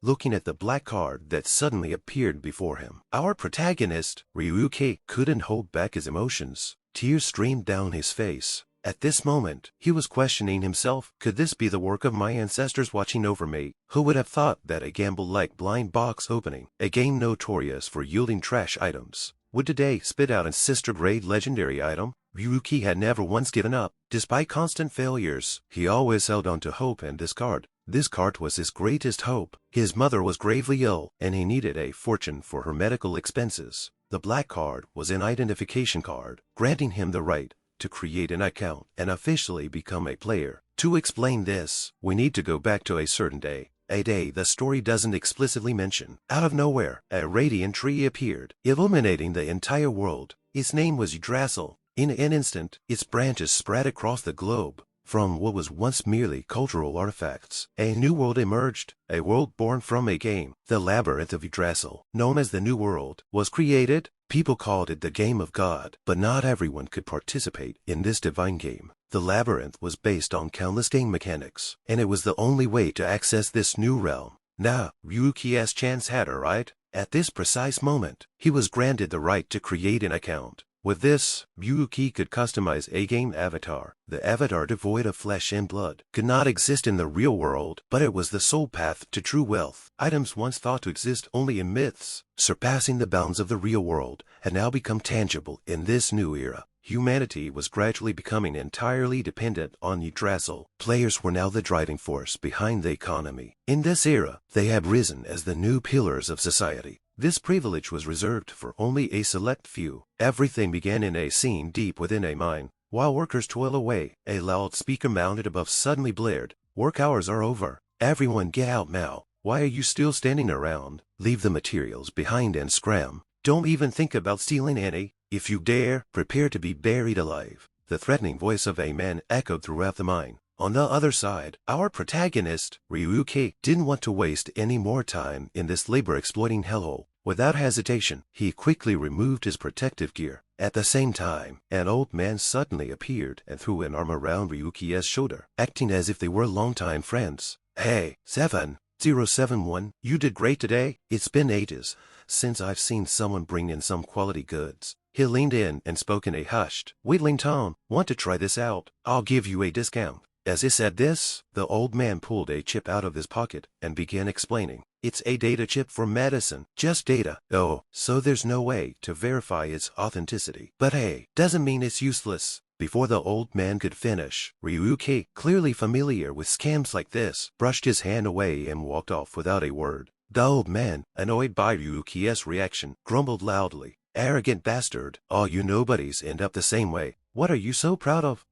looking at the black card that suddenly appeared before him. Our protagonist, Ryuki, couldn't hold back his emotions. Tears streamed down his face. At this moment, he was questioning himself. Could this be the work of my ancestors watching over me? Who would have thought that a gamble like blind box opening, a game notorious for yielding trash items, would today spit out a sister-grade legendary item? Ryuki had never once given up. Despite constant failures, he always held on to hope, and this card was his greatest hope. His mother was gravely ill, and he needed a fortune for her medical expenses. The black card was an identification card, granting him the right to create an account and officially become a player. To explain this, we need to go back to a certain day. A day the story doesn't explicitly mention. Out of nowhere, a radiant tree appeared, illuminating the entire world. Its name was Yggdrasil. In an instant, its branches spread across the globe. From what was once merely cultural artifacts, a new world emerged, a world born from a game. The Labyrinth of Yggdrasil, known as the New World, was created. People called it the Game of God, but not everyone could participate in this divine game. The Labyrinth was based on countless game mechanics, and it was the only way to access this new realm. Now, Ryuki's chance had arrived. At this precise moment, he was granted the right to create an account. With this, Ryuki could customize a game avatar. The avatar, devoid of flesh and blood, could not exist in the real world, but it was the sole path to true wealth. Items once thought to exist only in myths, surpassing the bounds of the real world, had now become tangible in this new era. Humanity was gradually becoming entirely dependent on Yggdrasil. Players were now the driving force behind the economy. In this era, they had risen as the new pillars of society. This privilege was reserved for only a select few. Everything began in a scene deep within a mine. While workers toil away, a loudspeaker mounted above suddenly blared. "Work hours are over. Everyone get out now. Why are you still standing around? Leave the materials behind and scram. Don't even think about stealing any. If you dare, prepare to be buried alive." The threatening voice of a man echoed throughout the mine. On the other side, our protagonist, Ryuki, didn't want to waste any more time in this labor-exploiting hellhole. Without hesitation, he quickly removed his protective gear. At the same time, an old man suddenly appeared and threw an arm around Ryuki's shoulder, acting as if they were longtime friends. "Hey, 7071, you did great today. It's been ages since I've seen someone bring in some quality goods." He leaned in and spoke in a hushed, wheedling tone. "Want to try this out? I'll give you a discount." As he said this, the old man pulled a chip out of his pocket and began explaining. "It's a data chip for medicine. Just data. Oh, so there's no way to verify its authenticity. But hey, doesn't mean it's useless." Before the old man could finish, Ryuki, clearly familiar with scams like this, brushed his hand away and walked off without a word. The old man, annoyed by Ryuki's reaction, grumbled loudly. "Arrogant bastard. All you nobodies end up the same way. What are you so proud of?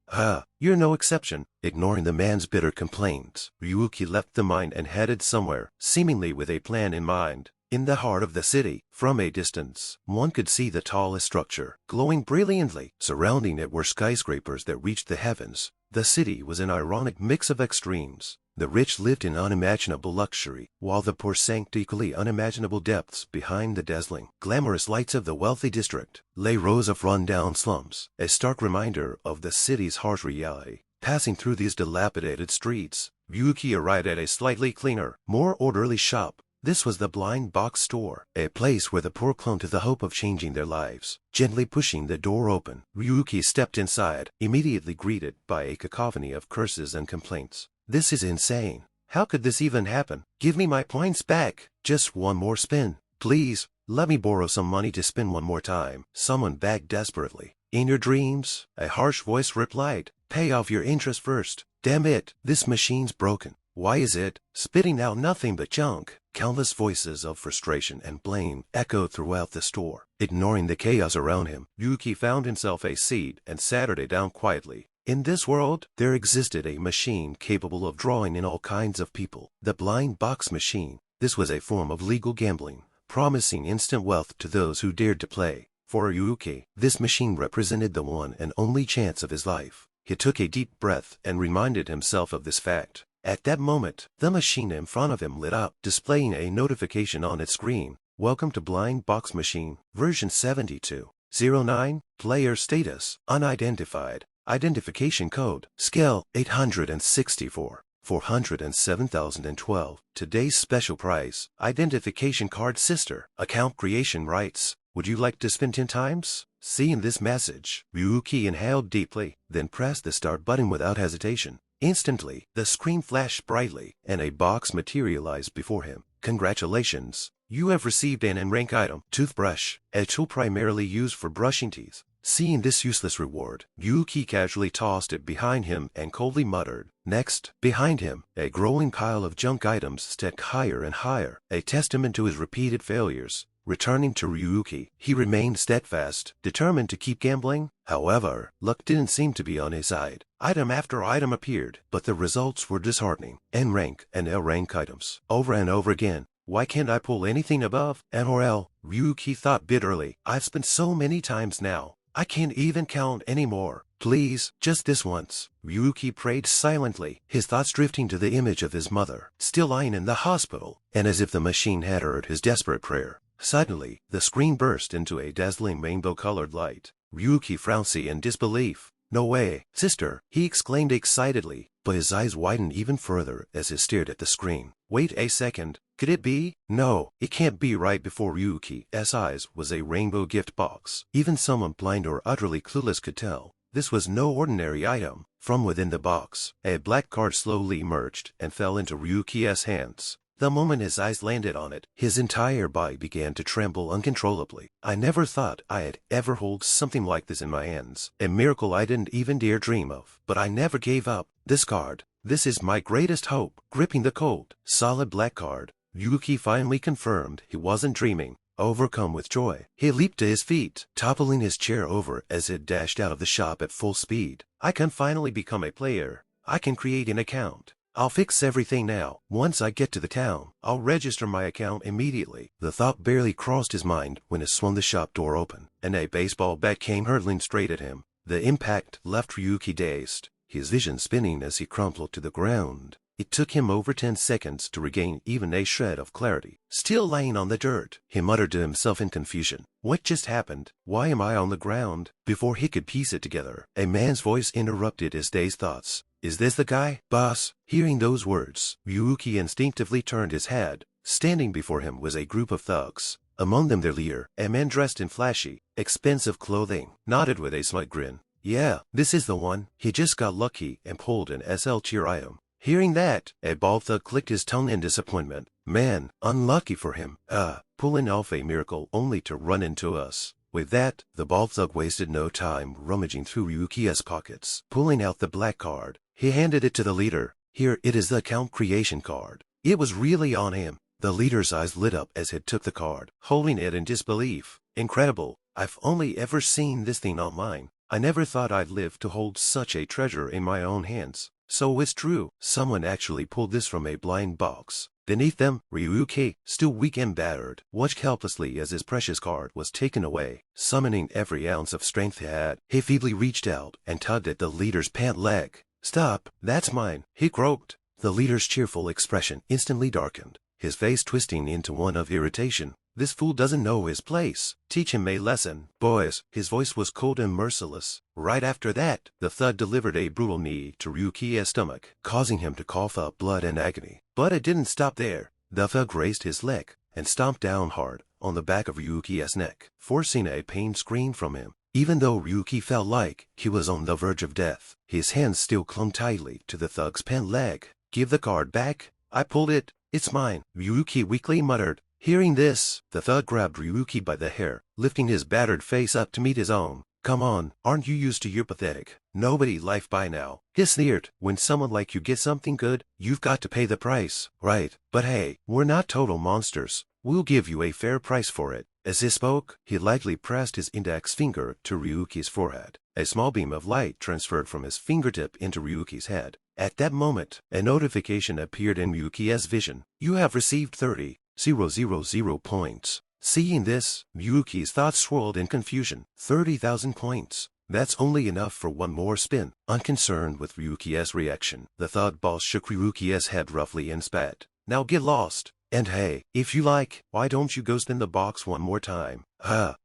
You're no exception." Ignoring the man's bitter complaints, Ryuki left the mine and headed somewhere, seemingly with a plan in mind. In the heart of the city, from a distance, one could see the tallest structure, glowing brilliantly. Surrounding it were skyscrapers that reached the heavens. The city was an ironic mix of extremes. The rich lived in unimaginable luxury, while the poor sank to equally unimaginable depths behind the dazzling, glamorous lights of the wealthy district. Lay rows of run-down slums, a stark reminder of the city's harsh reality. Passing through these dilapidated streets, Ryuki arrived at a slightly cleaner, more orderly shop. This was the Blind Box Store, a place where the poor clung to the hope of changing their lives. Gently pushing the door open, Ryuki stepped inside, immediately greeted by a cacophony of curses and complaints. "This is insane. How could this even happen? Give me my points back. Just one more spin. Please, let me borrow some money to spin one more time," someone begged desperately. "In your dreams," a harsh voice replied. "Pay off your interest first. Damn it, this machine's broken. Why is it spitting out nothing but junk?" Countless voices of frustration and blame echoed throughout the store. Ignoring the chaos around him, Ryuki found himself a seat and sat it down quietly. In this world, there existed a machine capable of drawing in all kinds of people. The blind box machine. This was a form of legal gambling, promising instant wealth to those who dared to play. For Ryuki, this machine represented the one and only chance of his life. He took a deep breath and reminded himself of this fact. At that moment, the machine in front of him lit up, displaying a notification on its screen. "Welcome to Blind Box Machine, version 7209, player status, unidentified, identification code, skill 864, 407,012. Today's special prize, identification card sister, account creation rights. Would you like to spin 10 times? Seeing this message, Ryuki inhaled deeply, then pressed the start button without hesitation. Instantly, the screen flashed brightly, and a box materialized before him. Congratulations! You have received an N-rank item, toothbrush, a tool primarily used for brushing teeth. Seeing this useless reward, Ryuki casually tossed it behind him and coldly muttered. Next, behind him, a growing pile of junk items stacked higher and higher, a testament to his repeated failures. Returning to Ryuki, he remained steadfast, determined to keep gambling. However, luck didn't seem to be on his side. Item after item appeared, but the results were disheartening. N-rank and L-rank items, over and over again. Why can't I pull anything above N or L? Ryuki thought bitterly. I've spent so many times now. I can't even count anymore. Please, just this once. Ryuki prayed silently, his thoughts drifting to the image of his mother, still lying in the hospital, and as if the machine had heard his desperate prayer. Suddenly, the screen burst into a dazzling rainbow-colored light. Ryuki frowned in disbelief. No way, sister, he exclaimed excitedly, but his eyes widened even further as he stared at the screen. Wait a second. Could it be? No, it can't be. Right before Ryuki's eyes was a rainbow gift box. Even someone blind or utterly clueless could tell. This was no ordinary item. From within the box, a black card slowly emerged and fell into Ryuki's hands. The moment his eyes landed on it, his entire body began to tremble uncontrollably. I never thought I had ever hold something like this in my hands. A miracle I didn't even dare dream of. But I never gave up. This card. This is my greatest hope. Gripping the cold, solid black card, Ryuki finally confirmed he wasn't dreaming. Overcome with joy, he leaped to his feet, toppling his chair over as it dashed out of the shop at full speed. I can finally become a player. I can create an account. I'll fix everything now. Once I get to the town, I'll register my account immediately. The thought barely crossed his mind when it swung the shop door open, and a baseball bat came hurtling straight at him. The impact left Ryuki dazed, his vision spinning as he crumpled to the ground. It took him over 10 seconds to regain even a shred of clarity. Still lying on the dirt, he muttered to himself in confusion. What just happened? Why am I on the ground? Before he could piece it together, a man's voice interrupted his dazed thoughts. Is this the guy, boss? Hearing those words, Ryuki instinctively turned his head. Standing before him was a group of thugs. Among them their leader, a man dressed in flashy, expensive clothing, nodded with a slight grin. Yeah, this is the one. He just got lucky and pulled an SL tier item. Hearing that, a bald thug clicked his tongue in disappointment. Man, unlucky for him. Pulling off a miracle only to run into us. With that, the bald thug wasted no time rummaging through Ryuki's pockets. Pulling out the black card, he handed it to the leader. Here, it is the account creation card. It was really on him. The leader's eyes lit up as he took the card, holding it in disbelief. Incredible. I've only ever seen this thing online. I never thought I'd live to hold such a treasure in my own hands. So it's true. Someone actually pulled this from a blind box. Beneath them, Ryuki, still weak and battered, watched helplessly as his precious card was taken away. Summoning every ounce of strength he had, he feebly reached out and tugged at the leader's pant leg. Stop, that's mine, he croaked. The leader's cheerful expression instantly darkened, his face twisting into one of irritation. This fool doesn't know his place. Teach him a lesson, boys. His voice was cold and merciless. Right after that, the thug delivered a brutal knee to Ryuki's stomach, causing him to cough up blood and agony. But it didn't stop there. The thug raised his leg and stomped down hard on the back of Ryuki's neck, forcing a pained scream from him. Even though Ryuki felt like he was on the verge of death, his hands still clung tightly to the thug's pant leg. Give the card back. I pulled it. It's mine, Ryuki weakly muttered. Hearing this, the thug grabbed Ryuki by the hair, lifting his battered face up to meet his own. Come on, aren't you used to your pathetic, nobody life by now? He sneered. When someone like you gets something good, you've got to pay the price, right? But hey, we're not total monsters. We'll give you a fair price for it. As he spoke, he lightly pressed his index finger to Ryuki's forehead. A small beam of light transferred from his fingertip into Ryuki's head. At that moment, a notification appeared in Ryuki's vision. You have received 30,000 points. Seeing this, Ryuki's thoughts swirled in confusion. 30,000 points. That's only enough for one more spin. Unconcerned with Ryuki's reaction, the thug boss shook Ryuki's head roughly and spat. Now get lost. And hey, if you like, why don't you go spin the box one more time?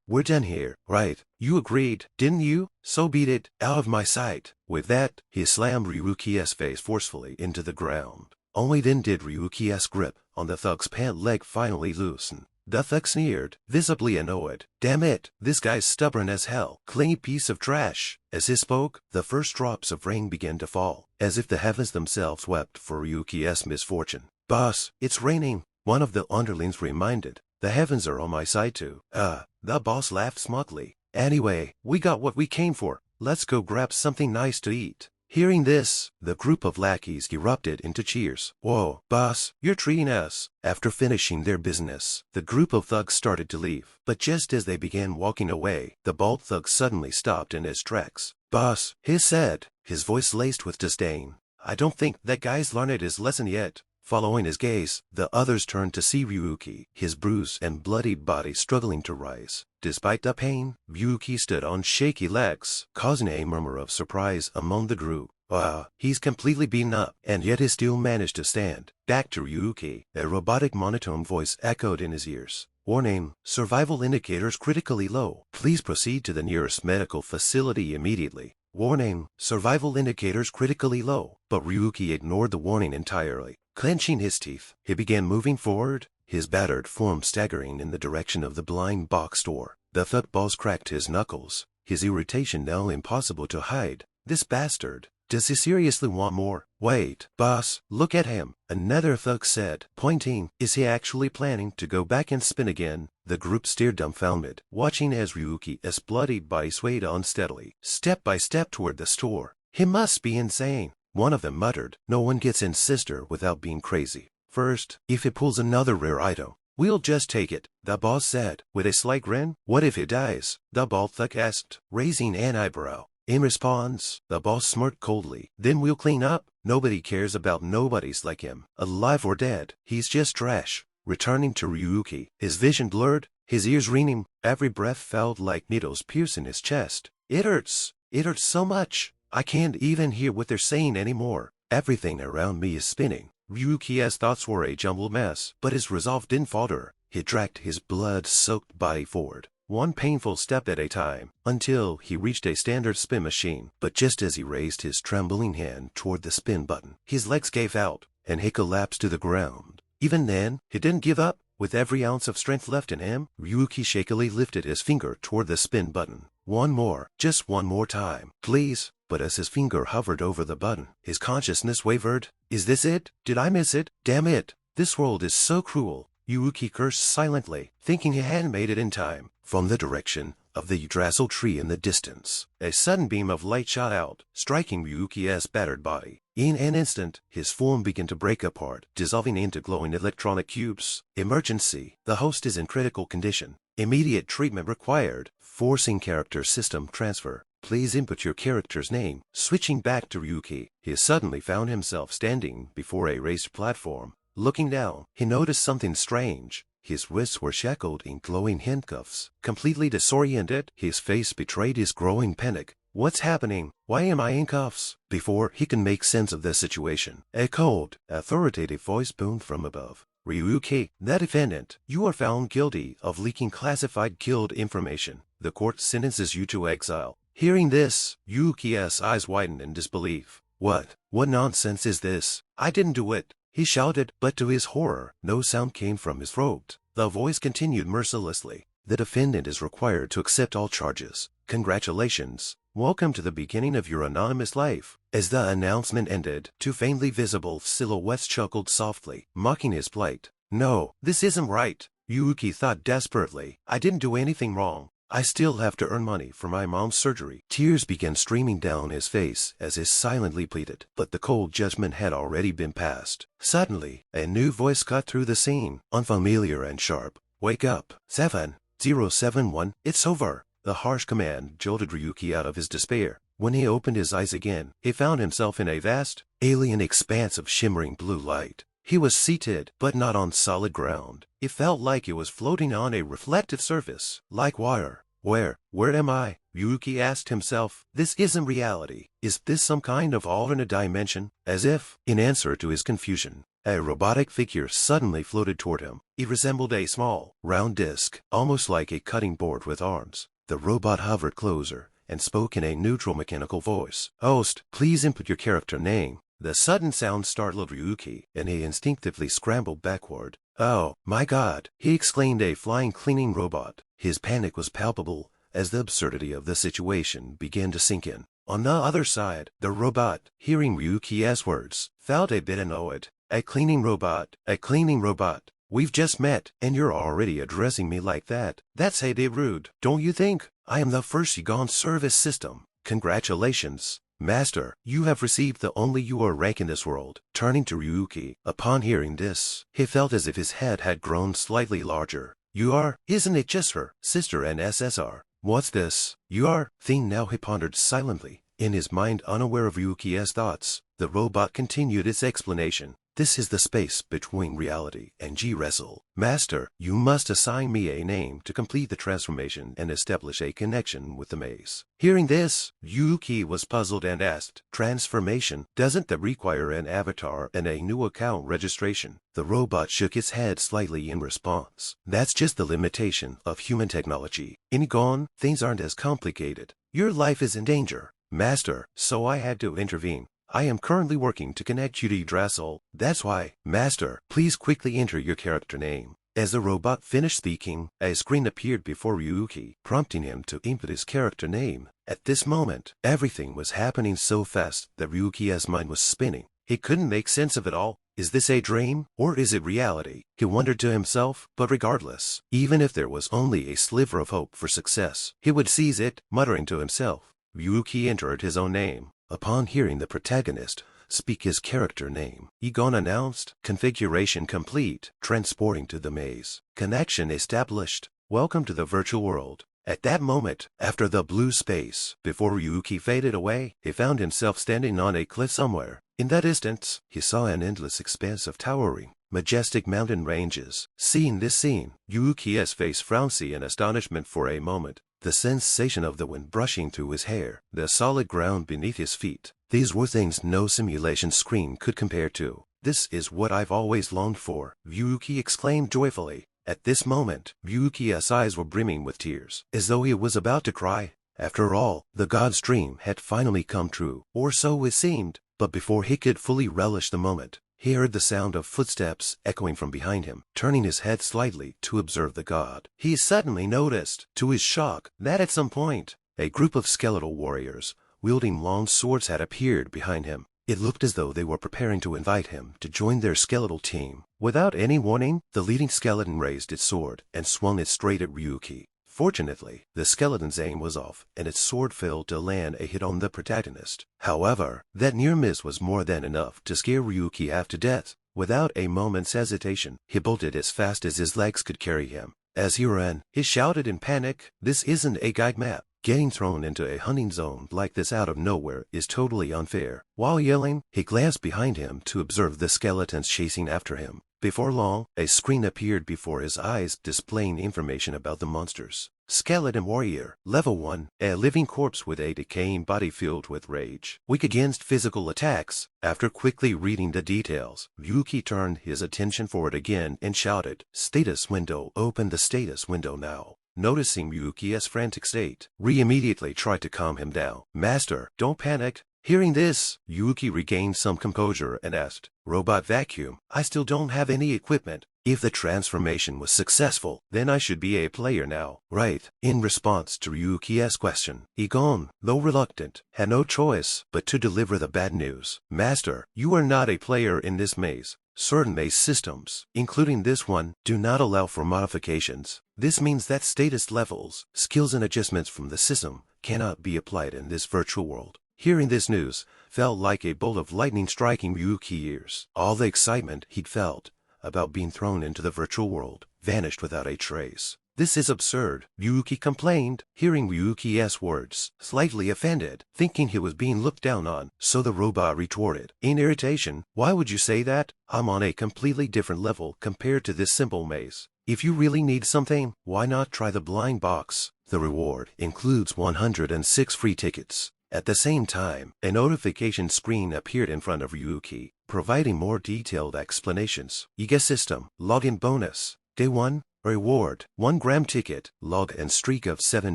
We're done here, right? You agreed, didn't you? So beat it, out of my sight. With that, he slammed Ryuki's face forcefully into the ground. Only then did Ryuki's grip on the thug's pant leg finally loosen. The thug sneered, visibly annoyed. Damn it, this guy's stubborn as hell, clingy piece of trash. As he spoke, the first drops of rain began to fall, as if the heavens themselves wept for Ryuki's misfortune. Boss, it's raining, one of the underlings reminded. The heavens are on my side too. The boss laughed smugly. Anyway, we got what we came for. Let's go grab something nice to eat. Hearing this, the group of lackeys erupted into cheers. Whoa, boss, you're treating us. After finishing their business, the group of thugs started to leave. But just as they began walking away, the bald thug suddenly stopped in his tracks. Boss, he said, his voice laced with disdain. I don't think that guy's learned his lesson yet. Following his gaze, the others turned to see Ryuki, his bruised and bloodied body struggling to rise. Despite the pain, Ryuki stood on shaky legs, causing a murmur of surprise among the group. Wow, he's completely beaten up, and yet he still managed to stand. Back to Ryuki, a robotic monotone voice echoed in his ears. Warning, survival indicators critically low. Please proceed to the nearest medical facility immediately. Warning, survival indicators critically low. But Ryuki ignored the warning entirely. Clenching his teeth, he began moving forward, his battered form staggering in the direction of the blind box door. The thug boss cracked his knuckles, his irritation now impossible to hide. This bastard. Does he seriously want more? Wait, boss, look at him, another thug said, pointing. Is he actually planning to go back and spin again? The group stared dumbfounded, watching as Ryuki's bloodied body swayed unsteadily, step by step toward the store. He must be insane. One of them muttered, no one gets in sister without being crazy. First, if he pulls another rare item, we'll just take it, the boss said, with a slight grin. What if he dies? The bald thug asked, raising an eyebrow. In response, the boss smirked coldly. Then we'll clean up. Nobody cares about nobodies like him, alive or dead. He's just trash. Returning to Ryuki, his vision blurred, his ears ringing. Every breath felt like needles piercing his chest. It hurts. It hurts so much. I can't even hear what they're saying anymore. Everything around me is spinning. Ryuki's thoughts were a jumbled mess, but his resolve didn't falter. He dragged his blood-soaked body forward, one painful step at a time, until he reached a standard spin machine. But just as he raised his trembling hand toward the spin button, his legs gave out, and he collapsed to the ground. Even then, he didn't give up. With every ounce of strength left in him, Ryuki shakily lifted his finger toward the spin button. One more, just one more time, please. But as his finger hovered over the button, his consciousness wavered. Is this it? Did I miss it? Damn it! This world is so cruel. Ryuki cursed silently, thinking he hadn't made it in time. From the direction of the Yggdrasil tree in the distance, a sudden beam of light shot out, striking Ryuki's battered body. In an instant, his form began to break apart, dissolving into glowing electronic cubes. Emergency. The host is in critical condition. Immediate treatment required. Forcing character system transfer. Please input your character's name. Switching back to Ryuki, he suddenly found himself standing before a raised platform. Looking down, he noticed something strange. His wrists were shackled in glowing handcuffs. Completely disoriented, his face betrayed his growing panic. What's happening? Why am I in cuffs? Before he could make sense of the situation, a cold, authoritative voice boomed from above. Ryuki, the defendant, you are found guilty of leaking classified guild information. The court sentences you to exile. Hearing this, Ryuki's eyes widened in disbelief. What nonsense is this? I didn't do it, he shouted, but to his horror, no sound came from his throat. The voice continued mercilessly. The defendant is required to accept all charges. Congratulations. Welcome to the beginning of your anonymous life. As the announcement ended, two faintly visible silhouettes chuckled softly, mocking his plight. No, this isn't right, Ryuki thought desperately. I didn't do anything wrong. I still have to earn money for my mom's surgery. Tears began streaming down his face as he silently pleaded, but the cold judgment had already been passed. Suddenly, a new voice cut through the scene, unfamiliar and sharp. Wake up. 7071, it's over. The harsh command jolted Ryuki out of his despair. When he opened his eyes again, he found himself in a vast, alien expanse of shimmering blue light. He was seated, but not on solid ground. It felt like he was floating on a reflective surface, like water. Where am I? Ryuki asked himself. This isn't reality. Is this some kind of alternate dimension? As if, in answer to his confusion, a robotic figure suddenly floated toward him. It resembled a small, round disc, almost like a cutting board with arms. The robot hovered closer and spoke in a neutral mechanical voice. "Host, please input your character name." The sudden sound startled Ryuki, and he instinctively scrambled backward. "Oh, my God!" he exclaimed, a flying cleaning robot. His panic was palpable as the absurdity of the situation began to sink in. On the other side, the robot, hearing Ryuki's words, felt a bit annoyed. A cleaning robot, we've just met, and you're already addressing me like that. That's a bit rude, don't you think? I am the first Yugon service system. Congratulations, Master, you have received the only your rank in this world." Turning to Ryuki, upon hearing this, he felt as if his head had grown slightly larger. "You are? Isn't it just her sister and SSR? What's this? You are?" Thing now he pondered silently, in his mind unaware of Ryuki's thoughts. The robot continued its explanation. "This is the space between reality and G-Wrestle. Master, you must assign me a name to complete the transformation and establish a connection with the maze." Hearing this, Ryuki was puzzled and asked, "Transformation? Doesn't that require an avatar and a new account registration?" The robot shook its head slightly in response. "That's just the limitation of human technology. In Gon, things aren't as complicated. Your life is in danger, Master, so I had to intervene. I am currently working to connect you to Yggdrasil. That's why. Master, please quickly enter your character name." As the robot finished speaking, a screen appeared before Ryuki, prompting him to input his character name. At this moment, everything was happening so fast that Ryuki's mind was spinning. He couldn't make sense of it all. Is this a dream, or is it reality? He wondered to himself, but regardless, even if there was only a sliver of hope for success, he would seize it. Muttering to himself, Ryuki entered his own name. Upon hearing the protagonist speak his character name, Egon announced, "Configuration complete, transporting to the maze. Connection established. Welcome to the virtual world." At that moment, after the blue space before Ryuki faded away, he found himself standing on a cliff somewhere. In the distance, he saw an endless expanse of towering, majestic mountain ranges. Seeing this scene, Ryuki's face frowned in astonishment for a moment. The sensation of the wind brushing through his hair, the solid ground beneath his feet, these were things no simulation screen could compare to. "This is what I've always longed for," Ryuki exclaimed joyfully. At this moment, Ryuki's eyes were brimming with tears, as though he was about to cry. After all, the god's dream had finally come true, or so it seemed. But before he could fully relish the moment, he heard the sound of footsteps echoing from behind him. Turning his head slightly to observe the god, he suddenly noticed, to his shock, that at some point, a group of skeletal warriors, wielding long swords, had appeared behind him. It looked as though they were preparing to invite him to join their skeletal team. Without any warning, the leading skeleton raised its sword and swung it straight at Ryuki. Fortunately, the skeleton's aim was off, and its sword failed to land a hit on the protagonist. However, that near miss was more than enough to scare Ryuki half to death. Without a moment's hesitation, he bolted as fast as his legs could carry him. As he ran, he shouted in panic, "This isn't a guide map. Getting thrown into a hunting zone like this out of nowhere is totally unfair." While yelling, he glanced behind him to observe the skeletons chasing after him. Before long, a screen appeared before his eyes displaying information about the monsters. Skeleton Warrior, Level 1, a living corpse with a decaying body filled with rage. Weak against physical attacks. After quickly reading the details, Ryuki turned his attention forward again and shouted, "Status window, open the status window now." Noticing Ryuki's frantic state, Ri immediately tried to calm him down. "Master, don't panic." Hearing this, Ryuki regained some composure and asked, "Robot vacuum, I still don't have any equipment. If the transformation was successful, then I should be a player now, right?" In response to Ryuki's question, Egon, though reluctant, had no choice but to deliver the bad news. "Master, you are not a player in this maze. Certain maze systems, including this one, do not allow for modifications. This means that status levels, skills and adjustments from the system cannot be applied in this virtual world." Hearing this news felt like a bolt of lightning striking Ryuki's ears. All the excitement he'd felt about being thrown into the virtual world vanished without a trace. "This is absurd," Ryuki complained, hearing Ryuki's words, slightly offended, thinking he was being looked down on. So the robot retorted, in irritation, "Why would you say that? I'm on a completely different level compared to this simple maze. If you really need something, why not try the blind box? The reward includes 106 free tickets." At the same time, a notification screen appeared in front of Ryuki, providing more detailed explanations. Ecosystem, login bonus. Day 1. Reward, 1 gram ticket, log and streak of 7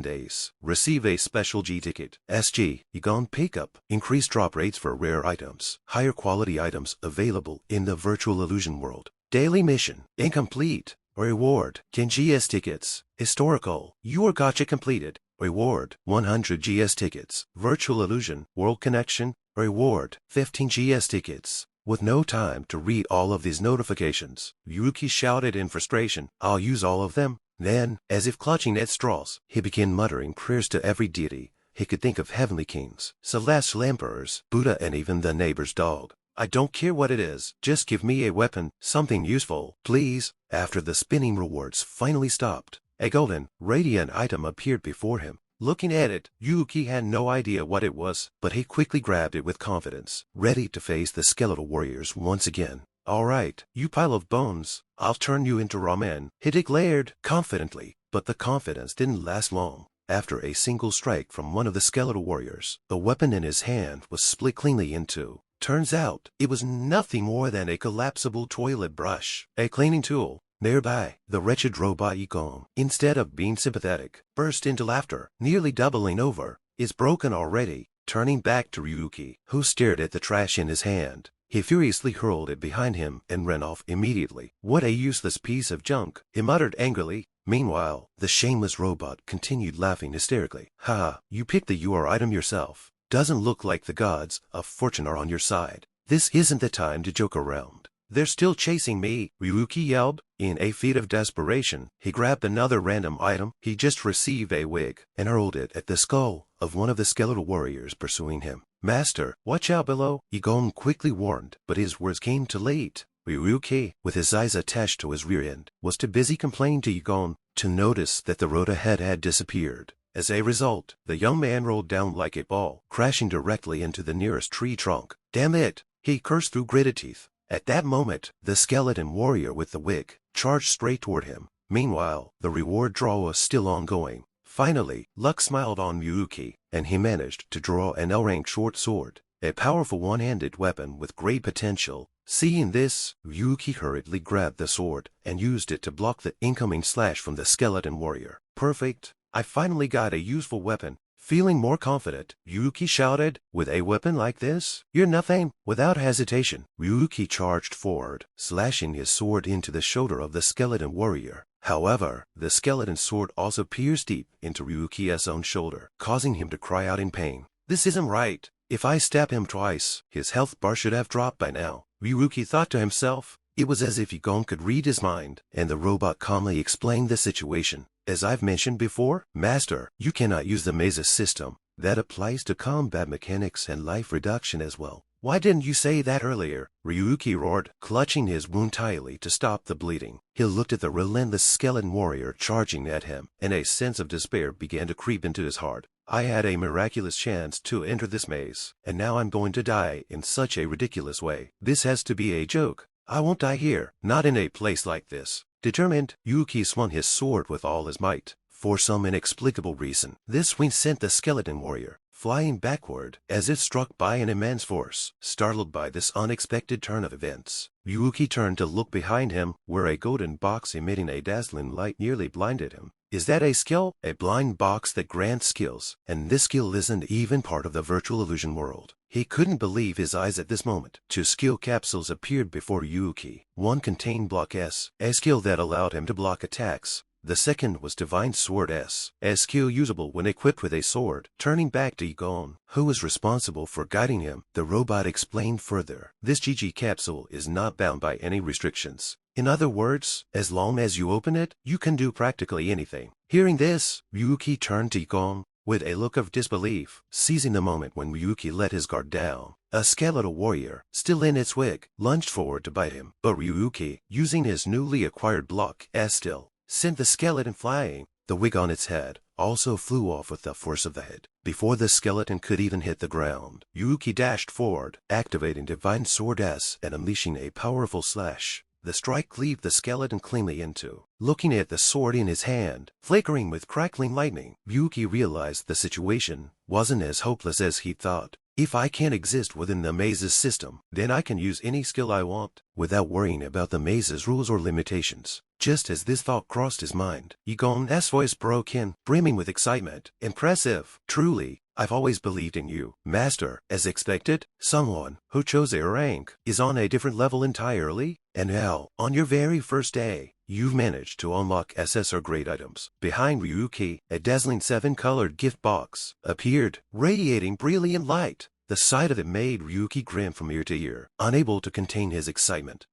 days. Receive a special G ticket. SG, Egon pickup, increased drop rates for rare items. Higher quality items available in the virtual illusion world. Daily mission, incomplete. Reward, 10 GS tickets. Historical, your gacha completed. Reward, 100 GS tickets. Virtual illusion, world connection. Reward, 15 GS tickets. With no time to read all of these notifications, Ryuki shouted in frustration, "I'll use all of them." Then, as if clutching at straws, he began muttering prayers to every deity he could think of: heavenly kings, celestial emperors, Buddha, and even the neighbor's dog. "I don't care what it is, just give me a weapon, something useful, please." After the spinning rewards finally stopped, a golden, radiant item appeared before him. Looking at it, Ryuki had no idea what it was, but he quickly grabbed it with confidence, ready to face the skeletal warriors once again. "All right, you pile of bones, I'll turn you into ramen," he declared confidently. But the confidence didn't last long. After a single strike from one of the skeletal warriors, the weapon in his hand was split cleanly in two. Turns out, it was nothing more than a collapsible toilet brush, a cleaning tool. Nearby, the wretched robot Egon, instead of being sympathetic, burst into laughter, nearly doubling over. "It's broken already." Turning back to Ryuki, who stared at the trash in his hand, he furiously hurled it behind him and ran off immediately. "What a useless piece of junk," he muttered angrily. Meanwhile, the shameless robot continued laughing hysterically. "Ha, you picked the UR item yourself. Doesn't look like the gods of fortune are on your side. This isn't the time to joke around. They're still chasing me," Ryuki yelled. In a feat of desperation, he grabbed another random item he just received, a wig, and hurled it at the skull of one of the skeletal warriors pursuing him. "Master, watch out below," Egon quickly warned, but his words came too late. Ryuki, with his eyes attached to his rear end, was too busy complaining to Egon to notice that the road ahead had disappeared. As a result, the young man rolled down like a ball, crashing directly into the nearest tree trunk. "Damn it," he cursed through gritted teeth. At that moment, the skeleton warrior with the wig charged straight toward him. Meanwhile, the reward draw was still ongoing. Finally, luck smiled on Ryuki, and he managed to draw an L-rank short sword, a powerful one-handed weapon with great potential. Seeing this, Ryuki hurriedly grabbed the sword and used it to block the incoming slash from the skeleton warrior. "Perfect. I finally got a useful weapon." Feeling more confident, Ryuki shouted, "With a weapon like this, you're nothing." Without hesitation, Ryuki charged forward, slashing his sword into the shoulder of the skeleton warrior. However, the skeleton sword also pierced deep into Ryuki's own shoulder, causing him to cry out in pain. "This isn't right. If I stab him twice, his health bar should have dropped by now," Ryuki thought to himself. It was as if Egon could read his mind, and the robot calmly explained the situation. "As I've mentioned before, Master, you cannot use the Maze's system. That applies to combat mechanics and life reduction as well." "Why didn't you say that earlier?" Ryuki roared, clutching his wound tightly to stop the bleeding. He looked at the relentless skeleton warrior charging at him, and a sense of despair began to creep into his heart. "I had a miraculous chance to enter this maze, and now I'm going to die in such a ridiculous way. This has to be a joke. I won't die here, not in a place like this." Determined, Ryuki swung his sword with all his might. For some inexplicable reason, this swing sent the skeleton warrior flying backward as if struck by an immense force. Startled by this unexpected turn of events, Ryuki turned to look behind him, where a golden box emitting a dazzling light nearly blinded him. Is that a skill? A blind box that grants skills, and this skill isn't even part of the virtual illusion world. He couldn't believe his eyes at this moment. 2 skill capsules appeared before Ryuki. One contained Block S, a skill that allowed him to block attacks. The second was Divine Sword S, a skill usable when equipped with a sword. Turning back to Egon, who was responsible for guiding him, the robot explained further. This GG capsule is not bound by any restrictions. In other words, as long as you open it, you can do practically anything. Hearing this, Ryuki turned to Egon with a look of disbelief, seizing the moment when Ryuki let his guard down. A skeletal warrior, still in its wig, lunged forward to bite him, but Ryuki, using his newly acquired Block S skill, sent the skeleton flying. The wig on its head also flew off with the force of the head. Before the skeleton could even hit the ground, Ryuki dashed forward, activating Divine Sword S and unleashing a powerful slash. The strike cleaved the skeleton cleanly in two. Looking at the sword in his hand, flickering with crackling lightning, Ryuki realized the situation wasn't as hopeless as he thought. If I can't exist within the maze's system, then I can use any skill I want, without worrying about the maze's rules or limitations. Just as this thought crossed his mind, Egon's voice broke in, brimming with excitement. Impressive. Truly, I've always believed in you, Master. As expected, someone who chose a rank is on a different level entirely, and now, on your very first day, you've managed to unlock SSR grade items. Behind Ryuki, a dazzling 7-colored gift box appeared, radiating brilliant light. The sight of it made Ryuki grin from ear to ear, unable to contain his excitement.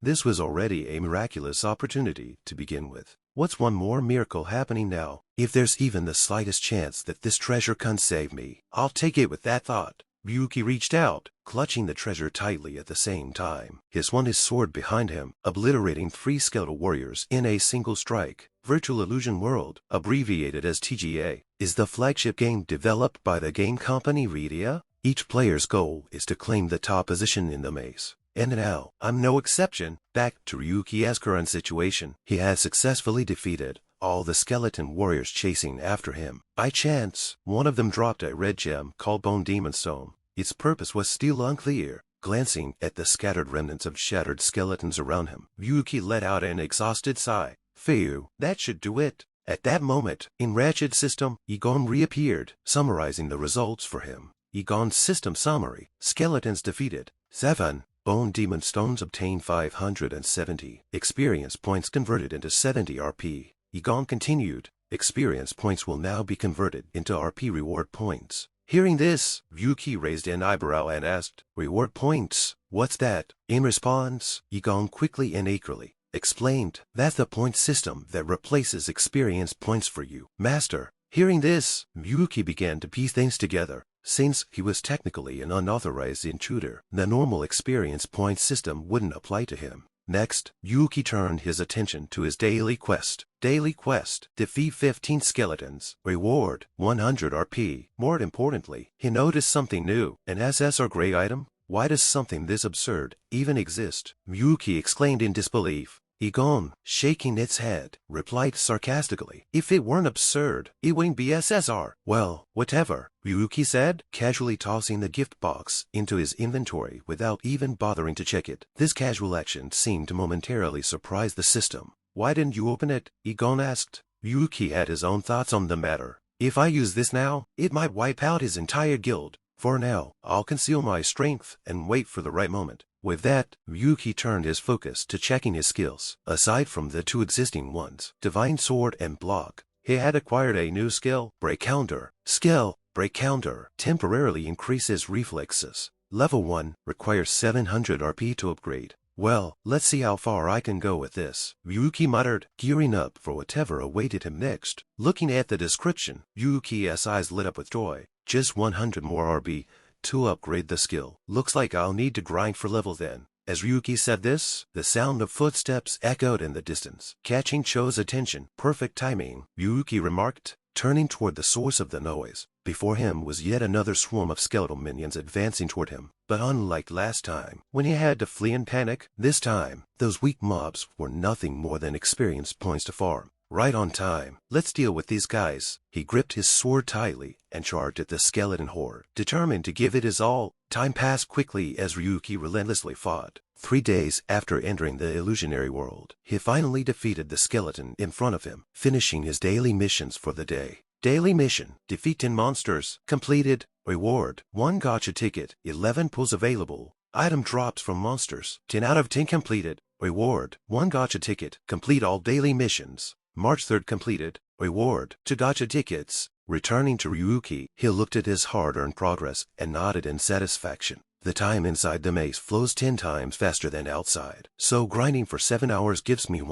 This was already a miraculous opportunity to begin with. What's one more miracle happening now? If there's even the slightest chance that this treasure can save me, I'll take it. With that thought, Ryuki reached out, clutching the treasure tightly at the same time. He swung his sword behind him, obliterating 3 skeletal warriors in a single strike. Virtual Illusion World, abbreviated as TGA, is the flagship game developed by the game company Ryuki. Each player's goal is to claim the top position in the maze. And now, I'm no exception. Back to Ryuki's current situation. He has successfully defeated all the skeleton warriors chasing after him. By chance, one of them dropped a red gem called Bone Demon Stone. Its purpose was still unclear. Glancing at the scattered remnants of shattered skeletons around him, Ryuki let out an exhausted sigh. Phew, that should do it. At that moment, in Ratchet's system, Egon reappeared, summarizing the results for him. Egon's system summary: skeletons defeated, 7. Bone Demon Stones obtained 570. Experience points converted into 70 RP. Egon continued, experience points will now be converted into RP reward points. Hearing this, Ryuki raised an eyebrow and asked, reward points? What's that? In response, Egon quickly and accurately explained, that's the point system that replaces experience points for you, Master. Hearing this, Ryuki began to piece things together. Since he was technically an unauthorized intruder, the normal experience point system wouldn't apply to him. Next, Ryuki turned his attention to his daily quest. Daily quest: defeat 15 skeletons. Reward: 100 RP. More importantly, he noticed something new. An SSR grade item? Why does something this absurd even exist? Ryuki exclaimed in disbelief. Egon, shaking its head, replied sarcastically, if it weren't absurd, it wouldn't be SSR. Well, whatever, Ryuki said, casually tossing the gift box into his inventory without even bothering to check it. This casual action seemed to momentarily surprise the system. Why didn't you open it? Egon asked. Ryuki had his own thoughts on the matter. If I use this now, it might wipe out his entire guild. For now, I'll conceal my strength and wait for the right moment. With that, Ryuki turned his focus to checking his skills. Aside from the 2 existing ones, Divine Sword and Block, he had acquired a new skill, Break Counter. Skill, Break Counter, temporarily increases reflexes. Level 1, requires 700 RP to upgrade. Well, let's see how far I can go with this, Ryuki muttered, gearing up for whatever awaited him next. Looking at the description, Ryuki's eyes lit up with joy. Just 100 more RP to upgrade the skill. Looks like I'll need to grind for level then. As Ryuki said this, the sound of footsteps echoed in the distance, catching Cho's attention. Perfect timing, Ryuki remarked, turning toward the source of the noise. Before him was yet another swarm of skeletal minions advancing toward him. But unlike last time, when he had to flee in panic, this time, those weak mobs were nothing more than experience points to farm. Right on time. Let's deal with these guys. He gripped his sword tightly and charged at the skeleton horde, determined to give it his all. Time passed quickly as Ryuki relentlessly fought. 3 days after entering the illusionary world, he finally defeated the skeleton in front of him, finishing his daily missions for the day. Daily mission: defeat 10 monsters. Completed. Reward: 1 gacha ticket. 11 pulls available. Item drops from monsters. 10 out of 10 completed. Reward: 1 gacha ticket. Complete all daily missions. March 3rd completed. Reward: 2 gacha tickets. Returning to Ryuki, he looked at his hard-earned progress and nodded in satisfaction. The time inside the maze flows 10 times faster than outside. So grinding for 7 hours gives me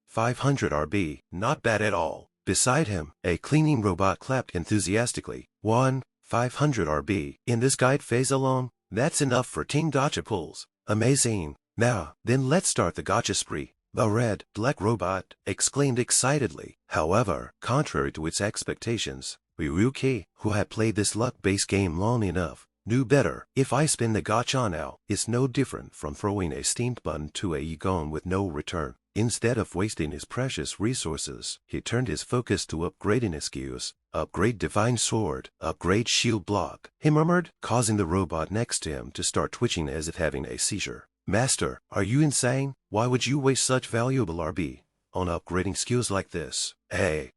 500 RB. Not bad at all. Beside him, a cleaning robot clapped enthusiastically. 500 RB. In this guide phase alone, that's enough for 10 gacha pulls. Amazing. Now, then let's start the gacha spree. The red-black robot exclaimed excitedly. However, contrary to its expectations, Ryuki, who had played this luck-based game long enough, knew better. If I spin the gacha now, it's no different from throwing a steamed bun to a Egon with no return. Instead of wasting his precious resources, he turned his focus to upgrading his skills. Upgrade Divine Sword, upgrade Shield Block, he murmured, causing the robot next to him to start twitching as if having a seizure. Master, are you insane? Why would you waste such valuable RB on upgrading skills like this? Hey,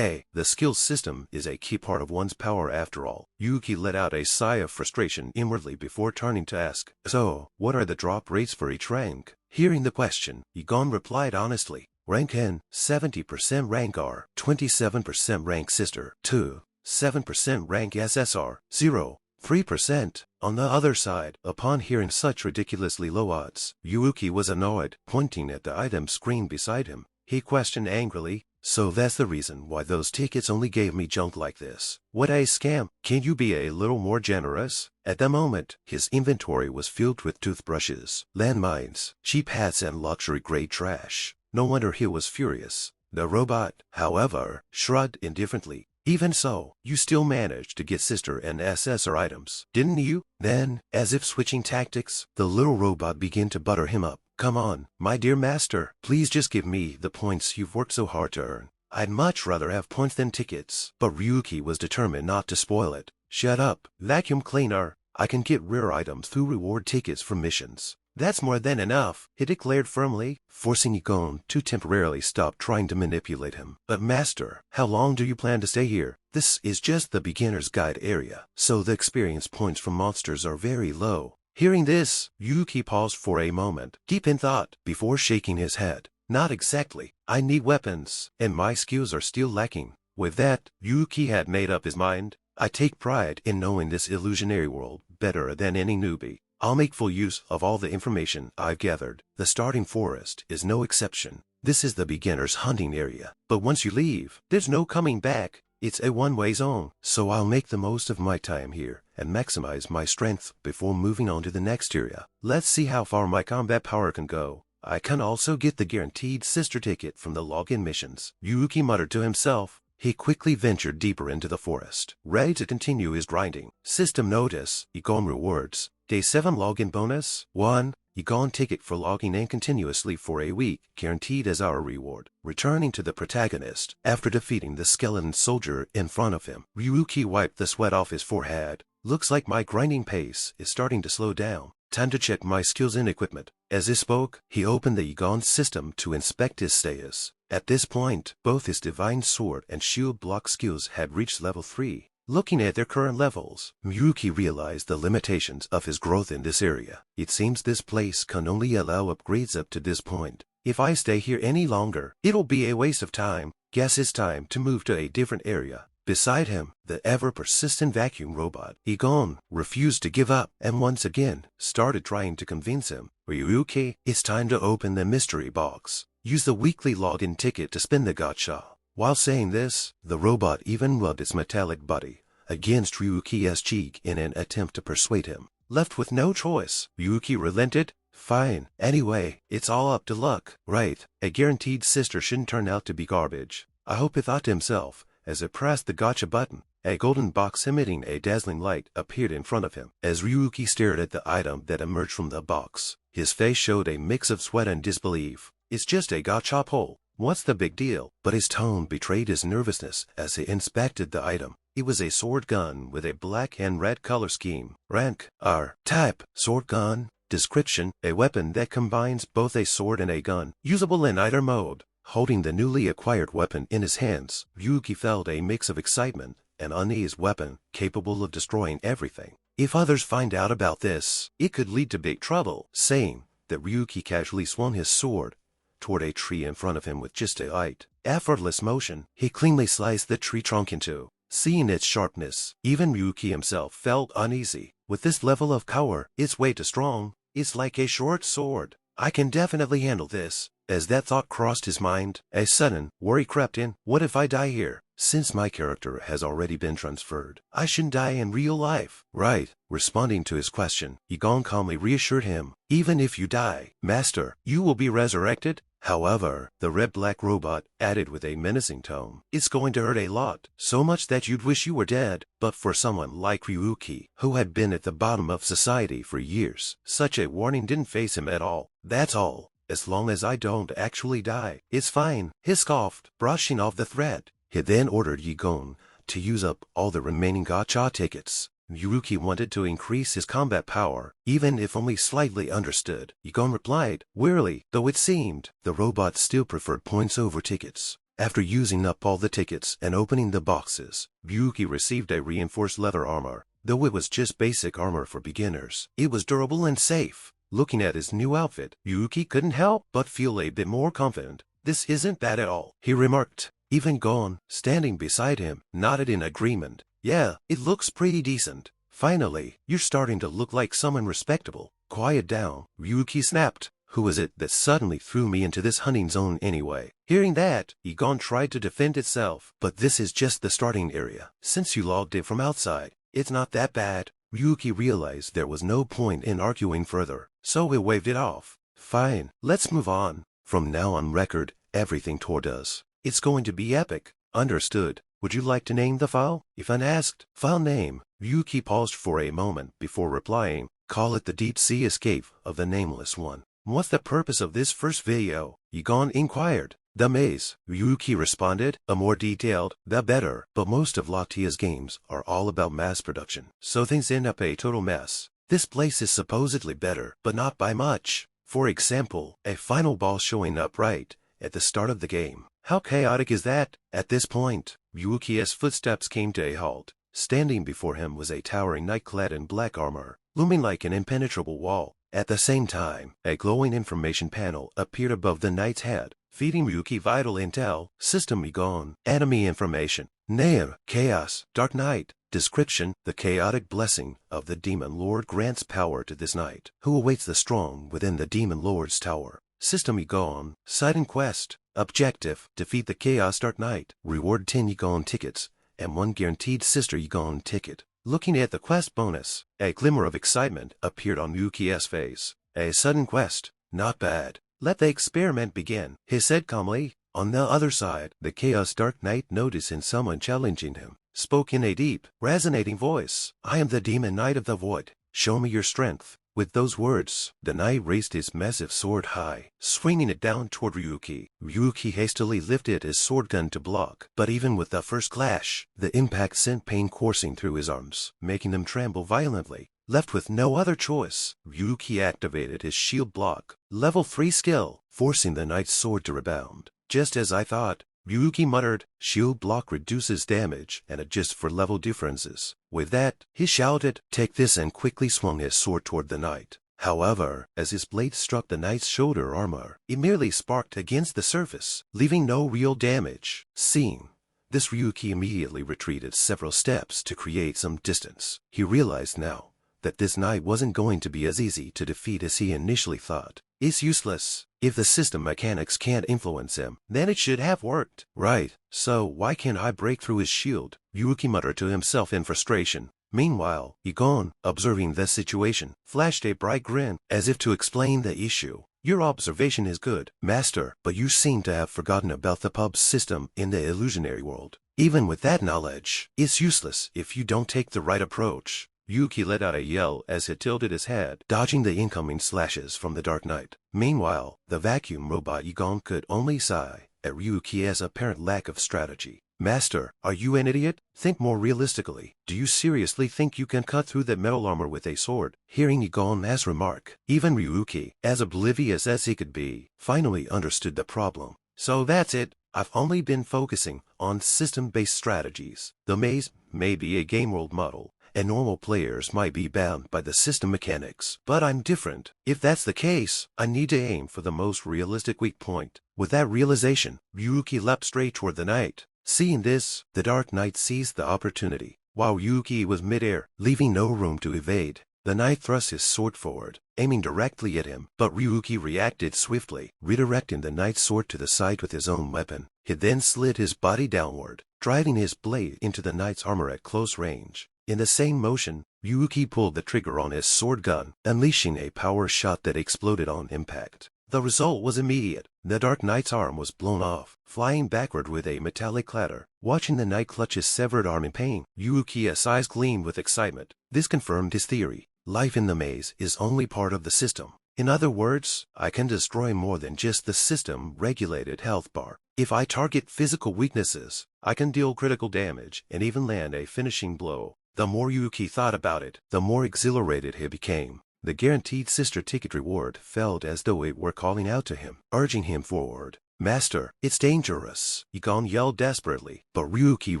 the skills system is a key part of one's power after all. Yuki let out a sigh of frustration inwardly before turning to ask, so, what are the drop rates for each rank? Hearing the question, Egon replied honestly, Rank N, 70% rank R, 27% rank Sister, 2, 7% rank SSR, 0, 3%. On the other side, upon hearing such ridiculously low odds, Yuki was annoyed, pointing at the item screen beside him. He questioned angrily, so that's the reason why those tickets only gave me junk like this. What a scam. Can you be a little more generous? At the moment, his inventory was filled with toothbrushes, landmines, cheap hats and luxury-grade trash. No wonder he was furious. The robot, however, shrugged indifferently. Even so, you still managed to get Sister and SSR items, didn't you? Then, as if switching tactics, the little robot began to butter him up. Come on, my dear master, please just give me the points you've worked so hard to earn. I'd much rather have points than tickets. But Ryuki was determined not to spoil it. Shut up, vacuum cleaner. I can get rare items through reward tickets from missions. That's more than enough, he declared firmly, forcing Egon to temporarily stop trying to manipulate him. But master, how long do you plan to stay here? This is just the beginner's guide area, so the experience points from monsters are very low. Hearing this, Yuki paused for a moment, deep in thought, before shaking his head. Not exactly. I need weapons, and my skills are still lacking. With that, Yuki had made up his mind. I take pride in knowing this illusionary world better than any newbie. I'll make full use of all the information I've gathered. The starting forest is no exception. This is the beginner's hunting area. But once you leave, there's no coming back. It's a one-way zone, so I'll make the most of my time here and maximize my strength before moving on to the next area. Let's see how far my combat power can go. I can also get the guaranteed sister ticket from the login missions. Yuki muttered to himself. He quickly ventured deeper into the forest, ready to continue his grinding. System notice, Egon rewards. Day 7 login bonus, 1. Egon ticket for logging in continuously for a week, guaranteed as our reward. Returning to the protagonist, after defeating the skeleton soldier in front of him, Ryuki wiped the sweat off his forehead. Looks like my grinding pace is starting to slow down. Time to check my skills and equipment. As he spoke, he opened the Egon system to inspect his status. At this point, both his Divine Sword and Shield Block skills had reached level 3. Looking at their current levels, Ryuki realized the limitations of his growth in this area. It seems this place can only allow upgrades up to this point. If I stay here any longer, it'll be a waste of time. Guess it's time to move to a different area. Beside him, the ever-persistent vacuum robot, Egon, refused to give up and once again started trying to convince him. Ryuki, it's time to open the mystery box. Use the weekly login ticket to spin the gacha. While saying this, the robot even rubbed its metallic body against Ryuki's cheek in an attempt to persuade him. Left with no choice, Ryuki relented. Fine, anyway, it's all up to luck, right? A guaranteed sister shouldn't turn out to be garbage. I hope he thought to himself, as he pressed the gacha button. A golden box emitting a dazzling light appeared in front of him. As Ryuki stared at the item that emerged from the box, his face showed a mix of sweat and disbelief. It's just a gacha pull. What's the big deal? But his tone betrayed his nervousness as he inspected the item. It was a sword gun with a black and red color scheme. Rank R. Type sword gun. Description: a weapon that combines both a sword and a gun. Usable in either mode. Holding the newly acquired weapon in his hands, Ryuki felt a mix of excitement and unease. Weapon capable of destroying everything. If others find out about this, it could lead to big trouble. Saying that, Ryuki casually swung his sword toward a tree in front of him with just a light, effortless motion. He cleanly sliced the tree trunk in two. Seeing its sharpness, even Ryuki himself felt uneasy. With this level of power, it's way too strong. It's like a short sword. I can definitely handle this. As that thought crossed his mind, a sudden worry crept in. What if I die here? Since my character has already been transferred, I shouldn't die in real life, right? Responding to his question, Egon calmly reassured him. Even if you die, master, you will be resurrected. However, the red-black robot added with a menacing tone, it's going to hurt a lot, so much that you'd wish you were dead. But for someone like Ryuki, who had been at the bottom of society for years, such a warning didn't faze him at all. That's all. as long as I don't actually die. It's fine, he scoffed, brushing off the thread. He then ordered Yigon to use up all the remaining gacha tickets. Ryuki wanted to increase his combat power, even if only slightly understood. Yigon replied, wearily, though it seemed the robot still preferred points over tickets. After using up all the tickets and opening the boxes, Ryuki received a reinforced leather armor. Though it was just basic armor for beginners, it was durable and safe. Looking at his new outfit, Ryuki couldn't help but feel a bit more confident. This isn't bad at all, he remarked. Even Gon, standing beside him, nodded in agreement. Yeah, it looks pretty decent. Finally, you're starting to look like someone respectable. Quiet down, Ryuki snapped. Who was it that suddenly threw me into this hunting zone anyway? Hearing that, Yigon tried to defend itself. But this is just the starting area. Since you logged in from outside, it's not that bad. Ryuki realized there was no point in arguing further, so he waved it off. Fine, let's move on. From now on record, everything toward us. It's going to be epic. Understood. Would you like to name the file? Ifan asked. File name. Ryuki paused for a moment before replying. Call it the Deep Sea Escape of the Nameless One. What's the purpose of this first video? Yigon inquired. The maze, Ryuki responded. A more detailed, the better. But most of Latia's games are all about mass production, so things end up a total mess. This place is supposedly better, but not by much. For example, a final boss showing up right at the start of the game. How chaotic is that? At this point, Ryuki's footsteps came to a halt. Standing before him was a towering knight clad in black armor, looming like an impenetrable wall. At the same time, a glowing information panel appeared above the knight's head, feeding Ryuki vital intel. System Yigon. Enemy information. Name, Chaos, Dark Knight. Description: the chaotic blessing of the Demon Lord grants power to this knight, who awaits the strong within the Demon Lord's tower. System Yigon. Side and quest. Objective: defeat the Chaos Dark Knight. Reward 10 Yigon tickets and 1 guaranteed Sister Yigon ticket. Looking at the quest bonus, a glimmer of excitement appeared on Yuki's face. A sudden quest. Not bad. Let the experiment begin, he said calmly. On the other side, the Chaos Dark Knight, noticing someone challenging him, spoke in a deep, resonating voice. I am the Demon Knight of the Void. Show me your strength. With those words, the knight raised his massive sword high, swinging it down toward Ryuki. Ryuki hastily lifted his sword gun to block, but even with the first clash, the impact sent pain coursing through his arms, making them tremble violently. Left with no other choice, Ryuki activated his shield block, level 3 skill, forcing the knight's sword to rebound. Just as I thought, Ryuki muttered. Shield block reduces damage and adjusts for level differences. With that, he shouted, take this, and quickly swung his sword toward the knight. However, as his blade struck the knight's shoulder armor, it merely sparked against the surface, leaving no real damage. Seeing this, Ryuki immediately retreated several steps to create some distance. He realized now that this knight wasn't going to be as easy to defeat as he initially thought. It's useless. If the system mechanics can't influence him, then it should have worked. Right, so why can't I break through his shield? Ryuki muttered to himself in frustration. Meanwhile, Yigon, observing the situation, flashed a bright grin, as if to explain the issue. Your observation is good, Master, but you seem to have forgotten about the pub system in the illusionary world. Even with that knowledge, it's useless if you don't take the right approach. Ryuki let out a yell as he tilted his head, dodging the incoming slashes from the Dark Knight. Meanwhile, the vacuum robot Yigon could only sigh at Ryuki's apparent lack of strategy. Master, are you an idiot? Think more realistically. Do you seriously think you can cut through the metal armor with a sword? Hearing Yigon's remark, even Ryuki, as oblivious as he could be, finally understood the problem. So that's it. I've only been focusing on system-based strategies. The maze may be a game world model, and normal players might be bound by the system mechanics. But I'm different. If that's the case, I need to aim for the most realistic weak point. With that realization, Ryuki leapt straight toward the knight. Seeing this, the Dark Knight seized the opportunity. While Ryuki was midair, leaving no room to evade, the knight thrust his sword forward, aiming directly at him. But Ryuki reacted swiftly, redirecting the knight's sword to the side with his own weapon. He then slid his body downward, driving his blade into the knight's armor at close range. In the same motion, Ryuki pulled the trigger on his sword gun, unleashing a power shot that exploded on impact. The result was immediate. The Dark Knight's arm was blown off, flying backward with a metallic clatter. Watching the knight clutch his severed arm in pain, Ryuki's eyes gleamed with excitement. This confirmed his theory. Life in the maze is only part of the system. In other words, I can destroy more than just the system-regulated health bar. If I target physical weaknesses, I can deal critical damage and even land a finishing blow. The more Yuki thought about it, the more exhilarated he became. The guaranteed sister ticket reward felt as though it were calling out to him, urging him forward. Master, it's dangerous, Egon yelled desperately, but Ryuki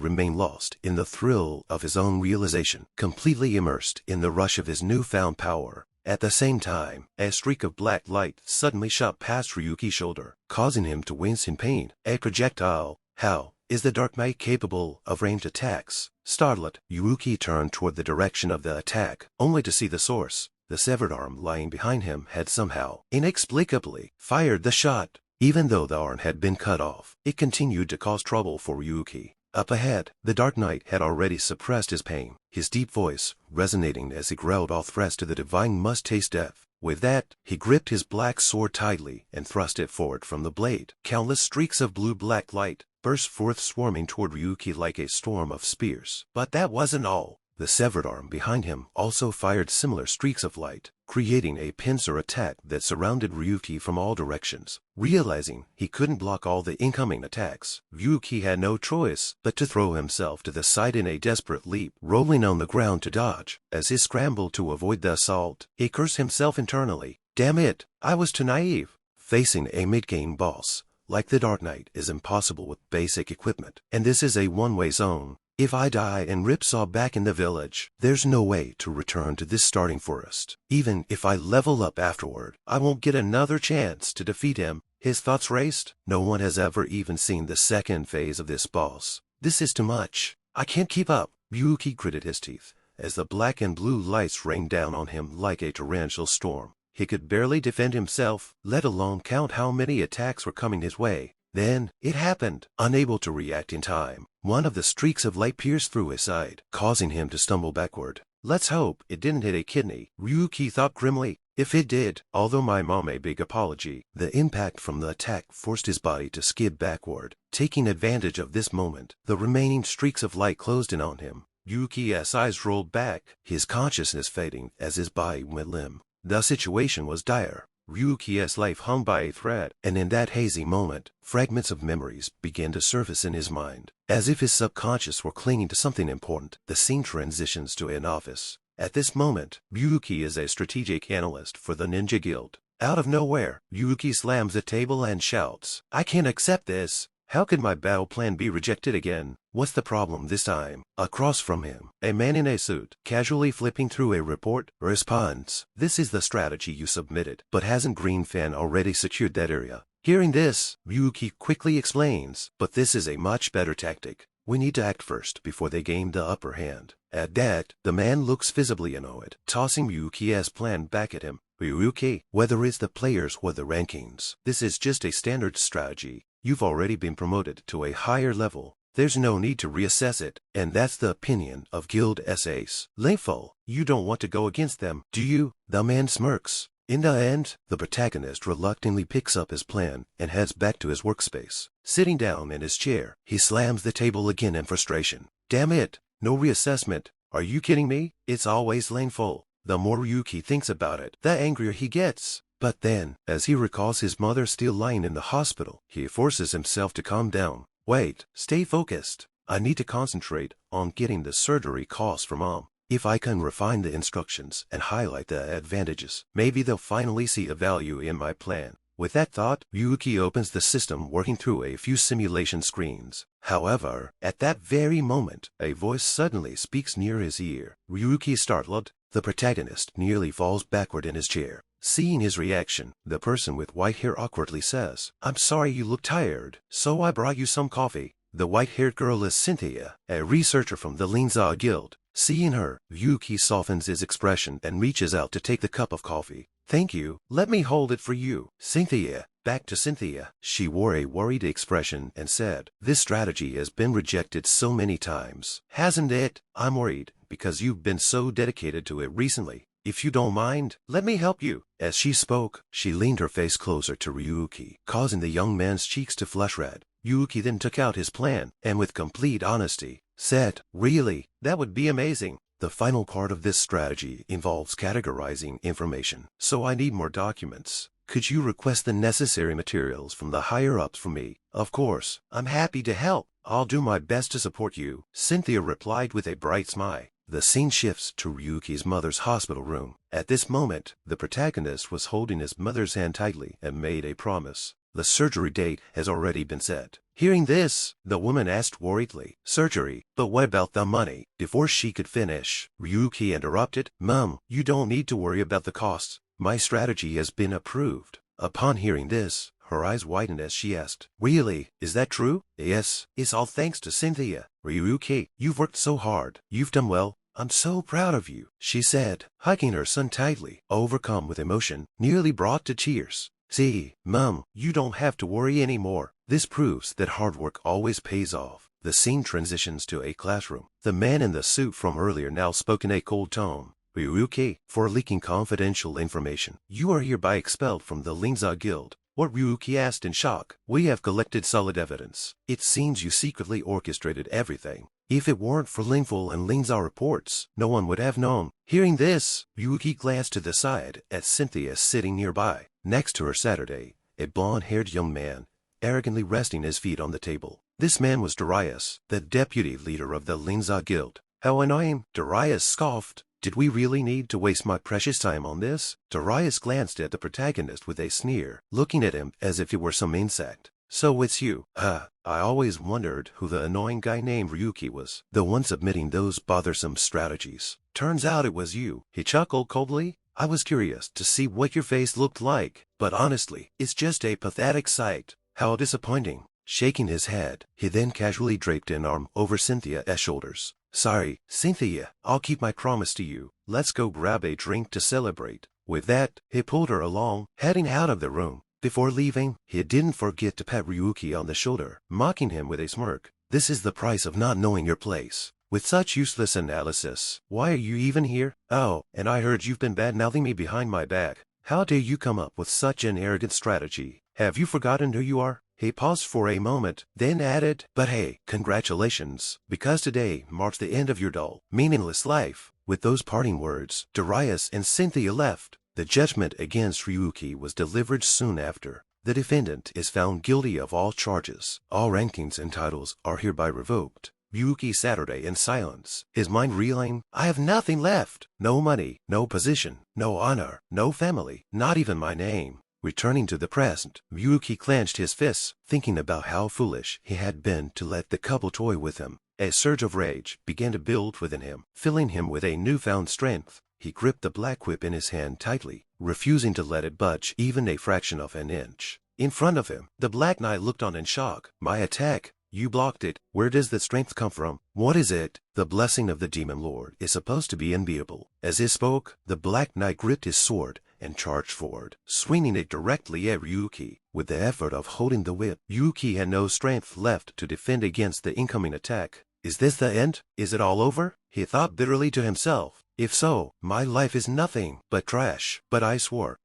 remained lost in the thrill of his own realization, completely immersed in the rush of his newfound power. At the same time, a streak of black light suddenly shot past Ryuki's shoulder, causing him to wince in pain. A projectile? How is the dark knight capable of ranged attacks? Startled, Ryuki turned toward the direction of the attack, only to see the source. The severed arm lying behind him had somehow, inexplicably, fired the shot. Even though the arm had been cut off, it continued to cause trouble for Ryuki. Up ahead, the Dark Knight had already suppressed his pain, his deep voice resonating as he growled all threats to the divine must taste death. With that, he gripped his black sword tightly and thrust it forward from the blade. Countless streaks of blue-black light burst forth, swarming toward Ryuki like a storm of spears. But that wasn't all. The severed arm behind him also fired similar streaks of light, creating a pincer attack that surrounded Ryuki from all directions. Realizing he couldn't block all the incoming attacks, Ryuki had no choice but to throw himself to the side in a desperate leap, rolling on the ground to dodge. As he scrambled to avoid the assault, he cursed himself internally. Damn it, I was too naive. Facing a mid-game boss like the Dark Knight is impossible with basic equipment, and this is a one-way zone. If I die and Ripsaw back in the village, there's no way to return to this starting forest. Even if I level up afterward, I won't get another chance to defeat him. His thoughts raced. No one has ever even seen the second phase of this boss. This is too much. I can't keep up. Ryuki gritted his teeth as the black and blue lights rained down on him like a torrential storm. He could barely defend himself, let alone count how many attacks were coming his way. Then, it happened. Unable to react in time, one of the streaks of light pierced through his side, causing him to stumble backward. Let's hope it didn't hit a kidney, Ryuki thought grimly. If it did, although my mom a big apology, the impact from the attack forced his body to skid backward. Taking advantage of this moment, the remaining streaks of light closed in on him. Ryuki's eyes rolled back, his consciousness fading as his body went limp. The situation was dire. Ryuki's life hung by a thread, and in that hazy moment, fragments of memories began to surface in his mind. As if his subconscious were clinging to something important, the scene transitions to an office. At this moment, Ryuki is a strategic analyst for the Ninja Guild. Out of nowhere, Ryuki slams the table and shouts, "I can't accept this! How could my battle plan be rejected again? What's the problem this time?" Across from him, a man in a suit, casually flipping through a report, responds, "This is the strategy you submitted, but hasn't Green Fan already secured that area?" Hearing this, Ryuki quickly explains, "But this is a much better tactic. We need to act first before they gain the upper hand." At that, the man looks visibly annoyed, tossing Ryuki's plan back at him. "Ryuki, whether it's the players or the rankings, this is just a standard strategy. You've already been promoted to a higher level. There's no need to reassess it, and that's the opinion of Guild SAs. Langful, you don't want to go against them, do you?" The man smirks. In the end, the protagonist reluctantly picks up his plan and heads back to his workspace. Sitting down in his chair, he slams the table again in frustration. "Damn it, no reassessment. Are you kidding me? It's always Langful." The more Ryuki thinks about it, the angrier he gets. But then, as he recalls his mother still lying in the hospital, he forces himself to calm down. "Wait, stay focused. I need to concentrate on getting the surgery costs for Mom. If I can refine the instructions and highlight the advantages, maybe they'll finally see a value in my plan." With that thought, Ryuki opens the system, working through a few simulation screens. However, at that very moment, a voice suddenly speaks near his ear. Ryuki is startled. The protagonist nearly falls backward in his chair. Seeing his reaction, the person with white hair awkwardly says, "I'm sorry you look tired, so I brought you some coffee." The white-haired girl is Cynthia, a researcher from the Linza Guild. Seeing her, Ryuki softens his expression and reaches out to take the cup of coffee. "Thank you, let me hold it for you." Cynthia, back to Cynthia. She wore a worried expression and said, "This strategy has been rejected so many times, hasn't it? I'm worried because you've been so dedicated to it recently. If you don't mind, let me help you." As she spoke, she leaned her face closer to Ryuki, causing the young man's cheeks to flush red. Ryuki then took out his plan, and with complete honesty, said, "Really, that would be amazing. The final part of this strategy involves categorizing information, so I need more documents. Could you request the necessary materials from the higher-ups for me? Of course, I'm happy to help. I'll do my best to support you, Cynthia replied with a bright smile. The scene shifts to Ryuki's mother's hospital room. At this moment, the protagonist was holding his mother's hand tightly and made a promise. The surgery date has already been set. Hearing this, the woman asked worriedly, "Surgery, but what about the money?" Before she could finish, Ryuki interrupted, "Mom, you don't need to worry about the costs. My strategy has been approved." Upon hearing this, her eyes widened as she asked, "Really? Is that true?" "Yes, it's all thanks to Cynthia. Ryuki, you've worked so hard. You've done well. I'm so proud of you," she said, hugging her son tightly, overcome with emotion, nearly brought to tears. "See, Mom, you don't have to worry anymore. This proves that hard work always pays off." The scene transitions to a classroom. The man in the suit from earlier now spoke in a cold tone. "Ryuki, for leaking confidential information, you are hereby expelled from the Linza Guild." What? Ryuki asked in shock. "We have collected solid evidence. It seems you secretly orchestrated everything. If it weren't for Linful and Linza reports, no one would have known." Hearing this, Ryuki glanced to the side at Cynthia sitting nearby. Next to her Saturday, a blonde-haired young man, arrogantly resting his feet on the table. This man was Darius, the deputy leader of the Linza Guild. "How annoying," Darius scoffed. "Did we really need to waste my precious time on this?" Darius glanced at the protagonist with a sneer, looking at him as if he were some insect. "So it's you. I always wondered who the annoying guy named Ryuki was, the one submitting those bothersome strategies. Turns out it was you." He chuckled coldly. "I was curious to see what your face looked like, but honestly, it's just a pathetic sight. How disappointing." Shaking his head, he then casually draped an arm over Cynthia's shoulders. "Sorry, Cynthia, I'll keep my promise to you. Let's go grab a drink to celebrate." With that, he pulled her along, heading out of the room. Before leaving, he didn't forget to pat Ryuki on the shoulder, mocking him with a smirk. "This is the price of not knowing your place. With such useless analysis, why are you even here? Oh, and I heard you've been bad-mouthing me behind my back. How dare you come up with such an arrogant strategy? Have you forgotten who you are?" He paused for a moment, then added, "But hey, congratulations, because today marks the end of your dull, meaningless life." With those parting words, Darius and Cynthia left. The judgment against Ryuki was delivered soon after. The defendant is found guilty of all charges. All rankings and titles are hereby revoked. Ryuki Saturday in silence, his mind reeling. "I have nothing left. No money, no position, no honor, no family, not even my name." Returning to the present, Ryuki clenched his fists, thinking about how foolish he had been to let the couple toy with him. A surge of rage began to build within him, filling him with a newfound strength. He gripped the black whip in his hand tightly, refusing to let it budge even a fraction of an inch. In front of him, the Black Knight looked on in shock. "My attack? You blocked it. Where does the strength come from? What is it?" The blessing of the Demon Lord is supposed to be unbeatable. As he spoke, the Black Knight gripped his sword and charged forward, swinging it directly at Ryuki. With the effort of holding the whip, Ryuki had no strength left to defend against the incoming attack. "Is this the end? Is it all over?" he thought bitterly to himself. "If so, my life is nothing but trash. But I swore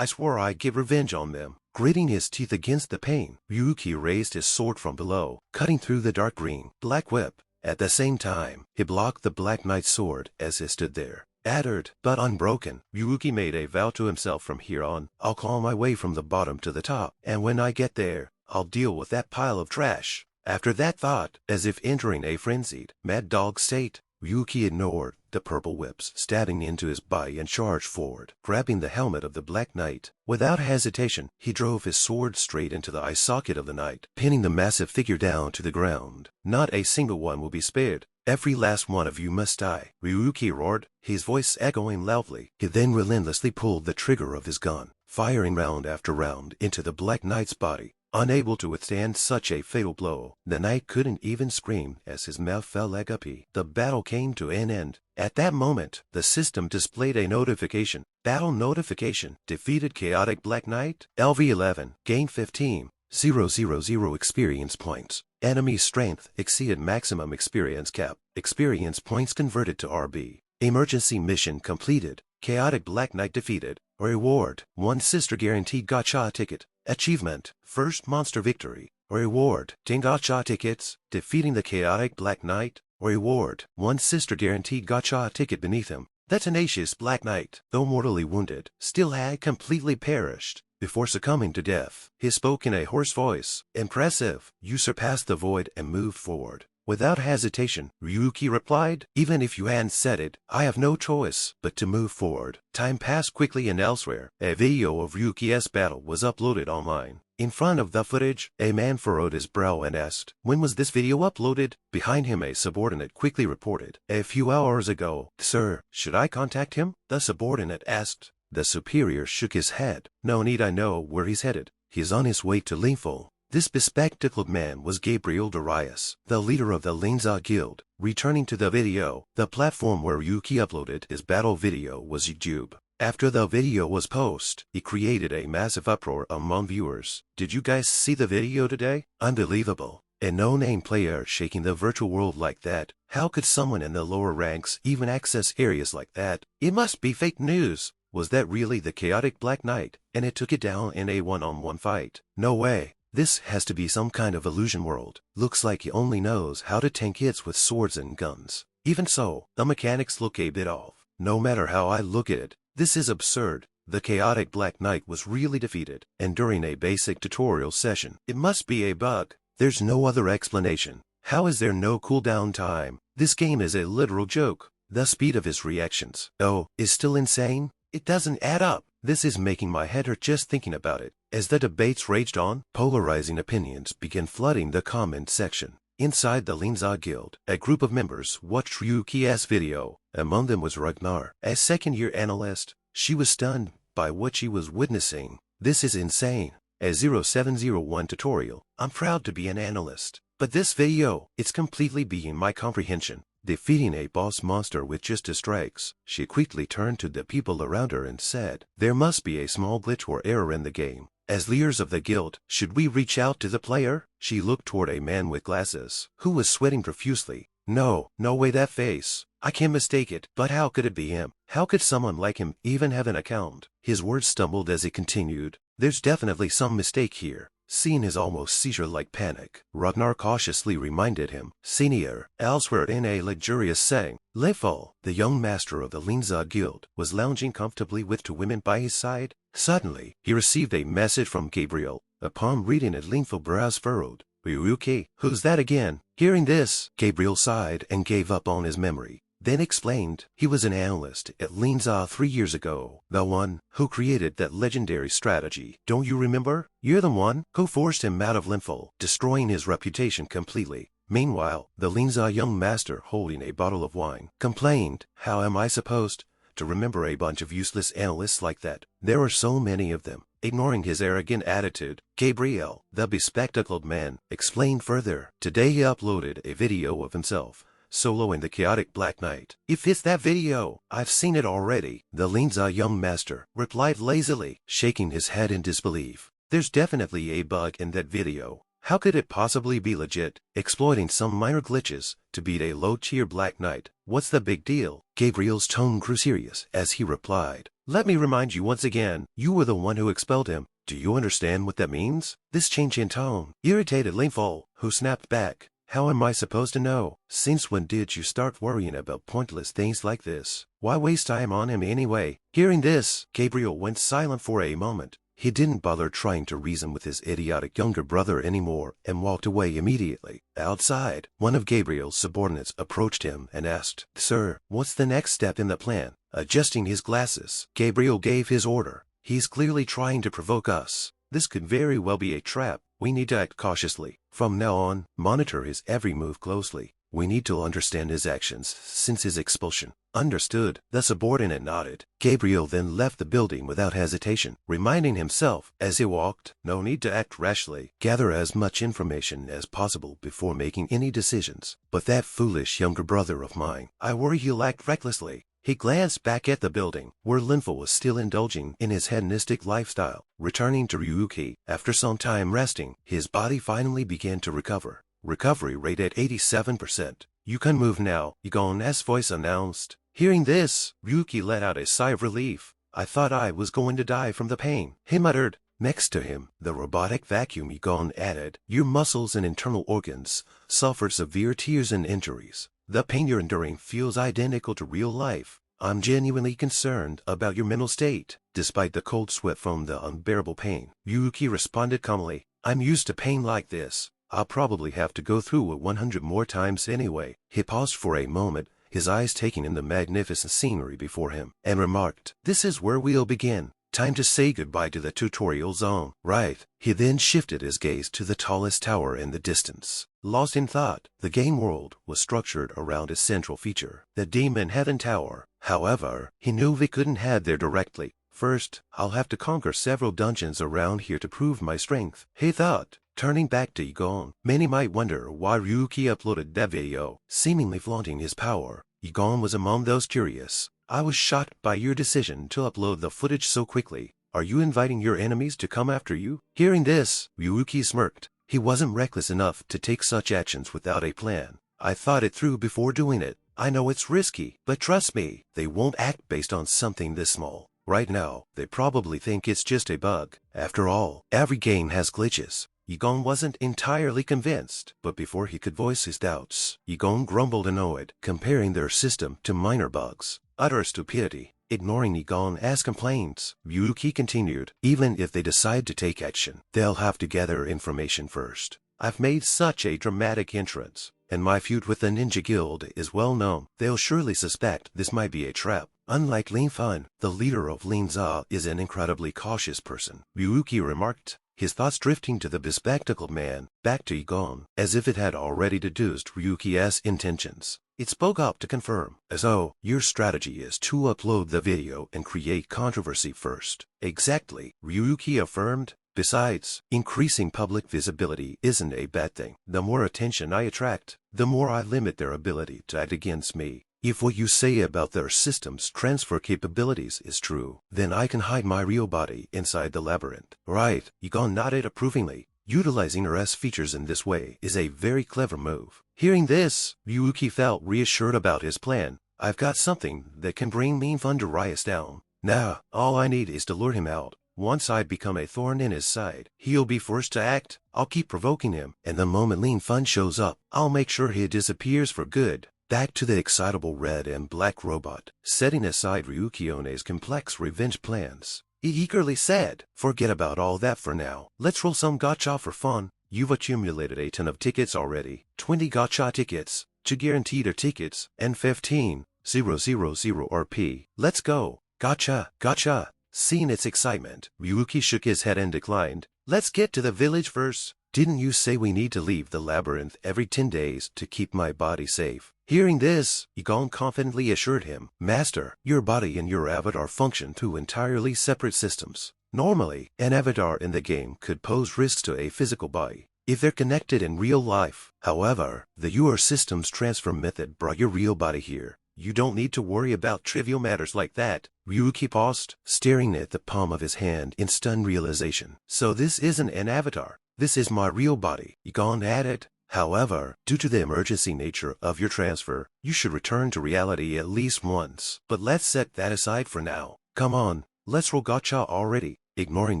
I'd get revenge on them." Gritting his teeth against the pain, Ryuki raised his sword from below, cutting through the dark green, black whip. At the same time, he blocked the Black Knight's sword as he stood there. Battered, but unbroken, Ryuki made a vow to himself. From here on, I'll claw my way from the bottom to the top, and when I get there, I'll deal with that pile of trash. After that thought, as if entering a frenzied, mad dog state, Ryuki ignored the purple whips stabbing into his body and charged forward, grabbing the helmet of the Black Knight. Without hesitation, he drove his sword straight into the eye socket of the knight, pinning the massive figure down to the ground. "Not a single one will be spared. Every last one of you must die," Ryuki roared, his voice echoing loudly. He then relentlessly pulled the trigger of his gun, firing round after round into the Black Knight's body. Unable to withstand such a fatal blow, the knight couldn't even scream as his mouth fell like a pea. The battle came to an end. At that moment, the system displayed a notification. Battle notification. Defeated Chaotic Black Knight. LV11. Gained 15,000 experience points. Enemy strength exceeded maximum experience cap. Experience points converted to RB. Emergency mission completed. Chaotic Black Knight defeated. Reward: 1 sister guaranteed gacha ticket. Achievement: first monster victory. Reward: 10 gacha tickets. Defeating the Chaotic Black Knight. Reward. One sister guaranteed gacha ticket beneath him. The tenacious Black Knight, though mortally wounded, still had completely perished before succumbing to death. He spoke in a hoarse voice. Impressive. You surpassed the void and moved forward. Without hesitation, Ryuki replied, even if you hadn't said it, I have no choice but to move forward. Time passed quickly and elsewhere. A video of Ryuki's battle was uploaded online. In front of the footage, a man furrowed his brow and asked, when was this video uploaded? Behind him a subordinate quickly reported, a few hours ago. Sir, should I contact him? The subordinate asked. The superior shook his head. No need, I know where he's headed. He's on his way to Linfo. This bespectacled man was Gabriel Darius, the leader of the Linza Guild. Returning to the video, the platform where Yuki uploaded his battle video was YouTube. After the video was posted, it created a massive uproar among viewers. Did you guys see the video today? Unbelievable. A no-name player shaking the virtual world like that. How could someone in the lower ranks even access areas like that? It must be fake news. Was that really the chaotic Black Knight, and it took it down in a one-on-one fight? No way. This has to be some kind of illusion world. Looks like he only knows how to tank hits with swords and guns. Even so, the mechanics look a bit off. No matter how I look at it, this is absurd. The chaotic Black Knight was really defeated, and during a basic tutorial session. It must be a bug. There's no other explanation. How is there no cooldown time? This game is a literal joke. The speed of his reactions, is still insane. It doesn't add up. This is making my head hurt just thinking about it. As the debates raged on, polarizing opinions began flooding the comment section. Inside the Linza Guild, a group of members watched Ryuki's video. Among them was Ragnar, a second-year analyst. She was stunned by what she was witnessing. This is insane. A 0701 tutorial. I'm proud to be an analyst. But this video, it's completely beyond my comprehension. Defeating a boss monster with just 2 strikes, she quickly turned to the people around her and said, there must be a small glitch or error in the game. As leaders of the guild, should we reach out to the player? She looked toward a man with glasses, who was sweating profusely. No way, that face. I can't mistake it, but how could it be him? How could someone like him even have an account? His words stumbled as he continued. There's definitely some mistake here. Seeing his almost seizure-like panic, Ragnar cautiously reminded him, Senior, elsewhere in a luxurious setting, Lefol, the young master of the Linza Guild, was lounging comfortably with 2 women by his side. Suddenly, he received a message from Gabriel. Upon reading it, Linfo brows furrowed. Ryuki, who's that again? Hearing this, Gabriel sighed and gave up on his memory. Then explained, he was an analyst at Linza 3 years ago, the one who created that legendary strategy. Don't you remember? You're the one who forced him out of Linfo, destroying his reputation completely. Meanwhile, the Linza young master, holding a bottle of wine, complained, how am I supposed to remember a bunch of useless analysts like that? There are so many of them. Ignoring his arrogant attitude, Gabriel, the bespectacled man, explained further. Today he uploaded a video of himself soloing the chaotic Black Knight. If it's that video, I've seen it already, the Linza young master replied lazily, shaking his head in disbelief. There's definitely a bug in that video. How could it possibly be legit? Exploiting some minor glitches to beat a low-tier Black Knight. What's the big deal? Gabriel's tone grew serious as he replied. Let me remind you once again, you were the one who expelled him. Do you understand what that means? This change in tone irritated Linfo, who snapped back. How am I supposed to know? Since when did you start worrying about pointless things like this? Why waste time on him anyway? Hearing this, Gabriel went silent for a moment. He didn't bother trying to reason with his idiotic younger brother anymore and walked away immediately. Outside, one of Gabriel's subordinates approached him and asked, Sir, what's the next step in the plan? Adjusting his glasses, Gabriel gave his order. He's clearly trying to provoke us. This could very well be a trap. We need to act cautiously. From now on, monitor his every move closely. We need to understand his actions since his expulsion. Understood. The subordinate nodded. Gabriel then left the building without hesitation, reminding himself as he walked, no need to act rashly. Gather as much information as possible before making any decisions. But that foolish younger brother of mine, I worry he'll act recklessly. He glanced back at the building, where Linfo was still indulging in his hedonistic lifestyle. Returning to Ryuki, after some time resting, his body finally began to recover. Recovery rate at 87%. You can move now, Igon's voice announced. Hearing this, Ryuki let out a sigh of relief. I thought I was going to die from the pain, he muttered. Next to him, the robotic vacuum Igon added, your muscles and internal organs suffered severe tears and injuries. The pain you're enduring feels identical to real life. I'm genuinely concerned about your mental state. Despite the cold sweat from the unbearable pain, Ryuki responded calmly. I'm used to pain like this. I'll probably have to go through it 100 more times anyway. He paused for a moment, his eyes taking in the magnificent scenery before him, and remarked, this is where we'll begin. Time to say goodbye to the tutorial zone. Right. He then shifted his gaze to the tallest tower in the distance. Lost in thought, the game world was structured around a central feature, the Demon Heaven Tower. However, he knew they couldn't head there directly. First, I'll have to conquer several dungeons around here to prove my strength, he thought. Turning back to Egon, many might wonder why Ryuki uploaded that video, seemingly flaunting his power. Egon was among those curious. I was shocked by your decision to upload the footage so quickly. Are you inviting your enemies to come after you? Hearing this, Ryuki smirked. He wasn't reckless enough to take such actions without a plan. I thought it through before doing it. I know it's risky, but trust me, they won't act based on something this small. Right now, they probably think it's just a bug. After all, every game has glitches. Egon wasn't entirely convinced, but before he could voice his doubts, Egon grumbled annoyed, comparing their system to minor bugs. Utter stupidity. Ignoring Egon as complaints, Ryuki continued, even if they decide to take action, they'll have to gather information first. I've made such a dramatic entrance, and my feud with the ninja guild is well known. They'll surely suspect this might be a trap. Unlike Lin Fan, the leader of Lin Za is an incredibly cautious person, Ryuki remarked, his thoughts drifting to the bespectacled man, back to Egon, as if it had already deduced Ryuki's intentions. It spoke up to confirm, so, your strategy is to upload the video and create controversy first. Exactly, Ryuki affirmed. Besides, increasing public visibility isn't a bad thing. The more attention I attract, the more I limit their ability to act against me. If what you say about their system's transfer capabilities is true, then I can hide my real body inside the labyrinth. Right, Egon nodded approvingly. Utilizing her S features in this way is a very clever move. Hearing this, Ryuki felt reassured about his plan. I've got something that can bring Mean Fun Darius down. Now, all I need is to lure him out. Once I become a thorn in his side, he'll be forced to act. I'll keep provoking him, and the moment Lean Fun shows up, I'll make sure he disappears for good. Back to the excitable red and black robot, setting aside Ryukione's complex revenge plans. He eagerly said, forget about all that for now. Let's roll some gacha for fun. You've accumulated a ton of tickets already. 20 gacha tickets, 2 guaranteed tickets, and 15,000 RP. Let's go. Gacha, gacha. Seeing its excitement, Ryuki shook his head and declined. Let's get to the village first. Didn't you say we need to leave the labyrinth every 10 days to keep my body safe? Hearing this, Egon confidently assured him, Master, your body and your avatar function through entirely separate systems. Normally, an avatar in the game could pose risks to a physical body if they're connected in real life. However, the your system's transfer method brought your real body here. You don't need to worry about trivial matters like that. Ryuki paused, staring at the palm of his hand in stunned realization. So this isn't an avatar. This is my real body, Egon added. However, due to the emergency nature of your transfer, you should return to reality at least once. But let's set that aside for now. Come on, let's roll gacha already. Ignoring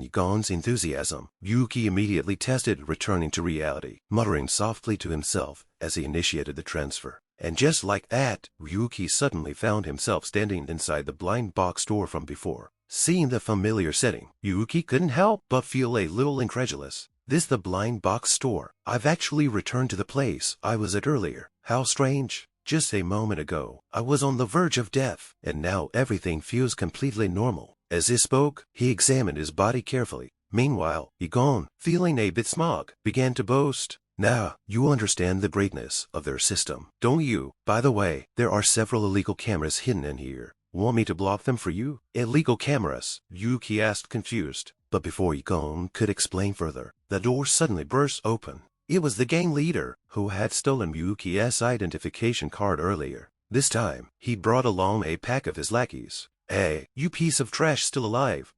Egon's enthusiasm, Ryuki immediately tested returning to reality, muttering softly to himself as he initiated the transfer. And just like that, Ryuki suddenly found himself standing inside the blind box store from before. Seeing the familiar setting, Ryuki couldn't help but feel a little incredulous. This the blind box store? I've actually returned to the place I was at earlier. How strange. Just a moment ago, I was on the verge of death, and now everything feels completely normal. As he spoke, he examined his body carefully. Meanwhile, Egon, feeling a bit smug, began to boast. Now, you understand the greatness of their system, don't you? By the way, there are several illegal cameras hidden in here. Want me to block them for you? Illegal cameras? Ryuki asked confused. But before Egon could explain further, the door suddenly burst open. It was the gang leader, who had stolen Ryuki's identification card earlier. This time, he brought along a pack of his lackeys. Hey, you piece of trash still alive.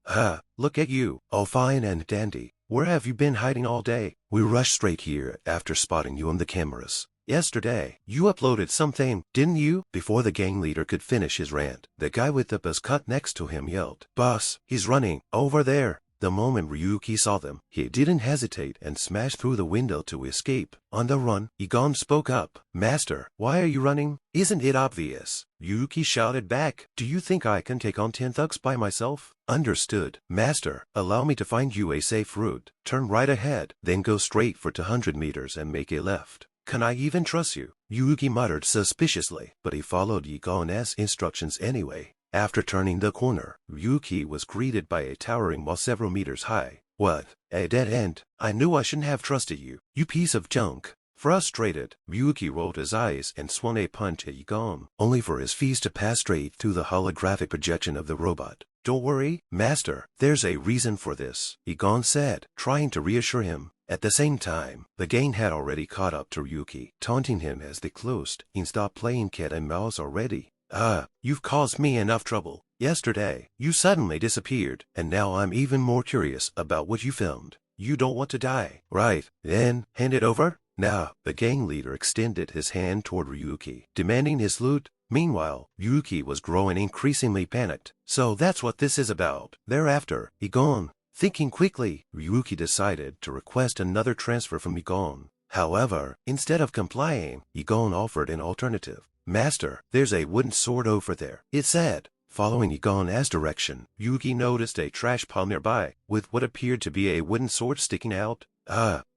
Look at you, all fine and dandy. Where have you been hiding all day? We rushed straight here after spotting you on the cameras. Yesterday, you uploaded something, didn't you? Before the gang leader could finish his rant, the guy with the buzz cut next to him yelled, Boss, he's running, over there. The moment Ryuki saw them, he didn't hesitate and smashed through the window to escape. On the run, Egon spoke up. Master, why are you running? Isn't it obvious? Ryuki shouted back. Do you think I can take on 10 thugs by myself? Understood. Master, allow me to find you a safe route. Turn right ahead, then go straight for 200 meters and make a left. Can I even trust you? Ryuki muttered suspiciously, but he followed Egon's instructions anyway. After turning the corner, Ryuki was greeted by a towering wall several meters high. What? A dead end? I knew I shouldn't have trusted you, you piece of junk. Frustrated, Ryuki rolled his eyes and swung a punch at Egon, only for his fist to pass straight through the holographic projection of the robot. Don't worry, Master, there's a reason for this, Egon said, trying to reassure him. At the same time, the gang had already caught up to Ryuki, taunting him as they closed. Stop playing cat and mouse already. You've caused me enough trouble. Yesterday, you suddenly disappeared, and now I'm even more curious about what you filmed. You don't want to die, right? Then, hand it over? Now, the gang leader extended his hand toward Ryuki, demanding his loot. Meanwhile, Ryuki was growing increasingly panicked. So that's what this is about. Thereafter, Egon. Thinking quickly, Ryuki decided to request another transfer from Egon. However, instead of complying, Egon offered an alternative. Master, there's a wooden sword over there, it said. Following Egon's direction, Ryuki noticed a trash pile nearby, with what appeared to be a wooden sword sticking out.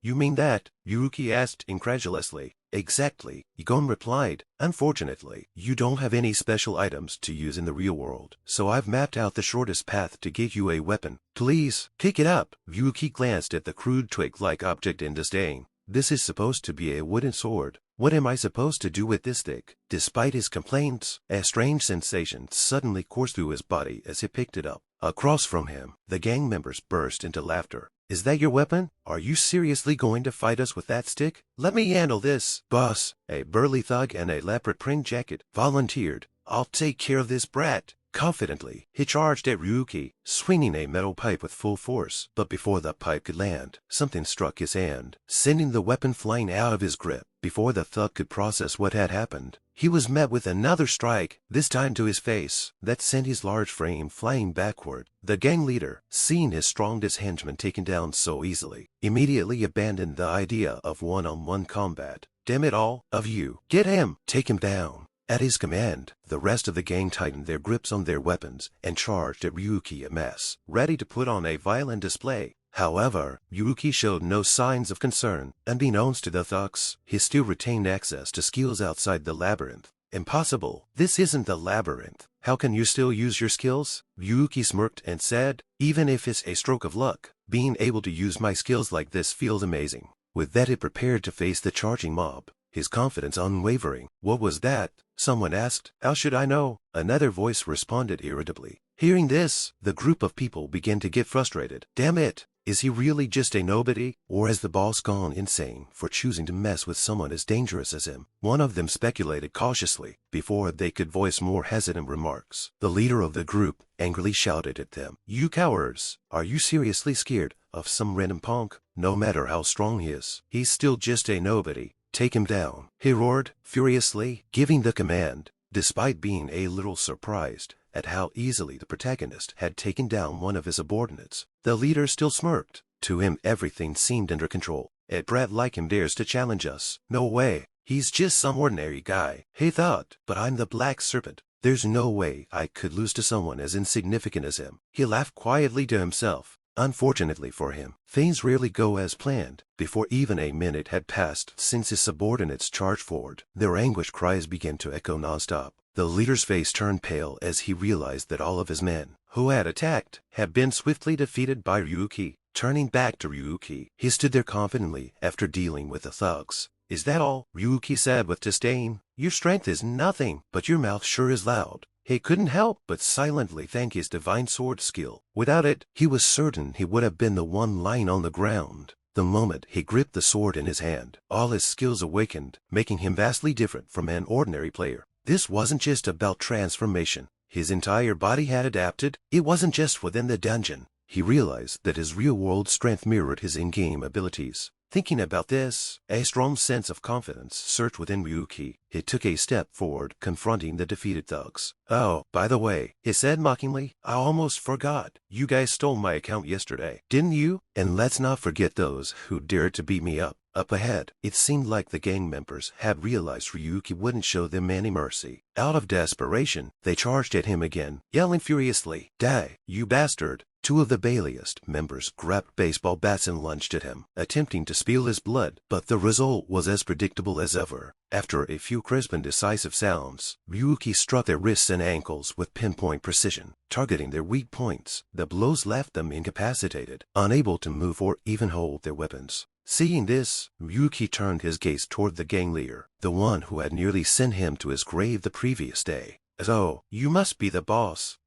You mean that? Ryuki asked incredulously. Exactly, Egon replied. Unfortunately, you don't have any special items to use in the real world, so I've mapped out the shortest path to get you a weapon. Please, pick it up. Ryuki glanced at the crude twig-like object in disdain. This is supposed to be a wooden sword. What am I supposed to do with this stick? Despite his complaints, a strange sensation suddenly coursed through his body as he picked it up. Across from him, the gang members burst into laughter. Is that your weapon? Are you seriously going to fight us with that stick? Let me handle this. Boss, a burly thug in a leopard print jacket, volunteered. I'll take care of this brat. Confidently, he charged at Ryuki, swinging a metal pipe with full force. But before the pipe could land, something struck his hand, sending the weapon flying out of his grip. Before the thug could process what had happened, he was met with another strike, this time to his face, that sent his large frame flying backward. The gang leader, seeing his strongest henchman taken down so easily, immediately abandoned the idea of one-on-one combat. Damn it all, of you, get him, take him down. At his command, the rest of the gang tightened their grips on their weapons and charged at Ryuki en masse, ready to put on a violent display. However, Ryuki showed no signs of concern. Unbeknownst to the thugs, he still retained access to skills outside the labyrinth. Impossible. This isn't the labyrinth. How can you still use your skills? Ryuki smirked and said, even if it's a stroke of luck, being able to use my skills like this feels amazing. With that, he prepared to face the charging mob, his confidence unwavering. What was that? Someone asked. How should I know? Another voice responded irritably. Hearing this, the group of people began to get frustrated. Damn it! Is he really just a nobody? Or has the boss gone insane for choosing to mess with someone as dangerous as him? One of them speculated cautiously, before they could voice more hesitant remarks. The leader of the group angrily shouted at them. You cowards! Are you seriously scared of some random punk? No matter how strong he is, he's still just a nobody. Take him down, he roared, furiously, giving the command. Despite being a little surprised at how easily the protagonist had taken down one of his subordinates, the leader still smirked. To him everything seemed under control. A brat like him dares to challenge us. No way. He's just some ordinary guy, he thought. But I'm the Black Serpent. There's no way I could lose to someone as insignificant as him. He laughed quietly to himself. Unfortunately for him, things rarely go as planned. Before even a minute had passed since his subordinates charged forward, their anguished cries began to echo nonstop. The leader's face turned pale as he realized that all of his men, who had attacked, had been swiftly defeated by Ryuki. Turning back to Ryuki, he stood there confidently after dealing with the thugs. Is that all? Ryuki said with disdain. Your strength is nothing, but your mouth sure is loud. He couldn't help but silently thank his divine sword skill. Without it, he was certain he would have been the one lying on the ground. The moment he gripped the sword in his hand, all his skills awakened, making him vastly different from an ordinary player. This wasn't just about transformation. His entire body had adapted. It wasn't just within the dungeon. He realized that his real-world strength mirrored his in-game abilities. Thinking about this, a strong sense of confidence surged within Ryuki. He took a step forward, confronting the defeated thugs. "Oh, by the way," he said mockingly, "I almost forgot. You guys stole my account yesterday, didn't you? And let's not forget those who dared to beat me up." Up ahead, it seemed like the gang members had realized Ryuki wouldn't show them any mercy. Out of desperation, they charged at him again, yelling furiously, "Die, you bastard!" Two of the Baileyist members grabbed baseball bats and lunged at him, attempting to spill his blood, but the result was as predictable as ever. After a few crisp and decisive sounds, Ryuki struck their wrists and ankles with pinpoint precision, targeting their weak points. The blows left them incapacitated, unable to move or even hold their weapons. Seeing this, Ryuki turned his gaze toward the gang leader, the one who had nearly sent him to his grave the previous day. "So, you must be the boss."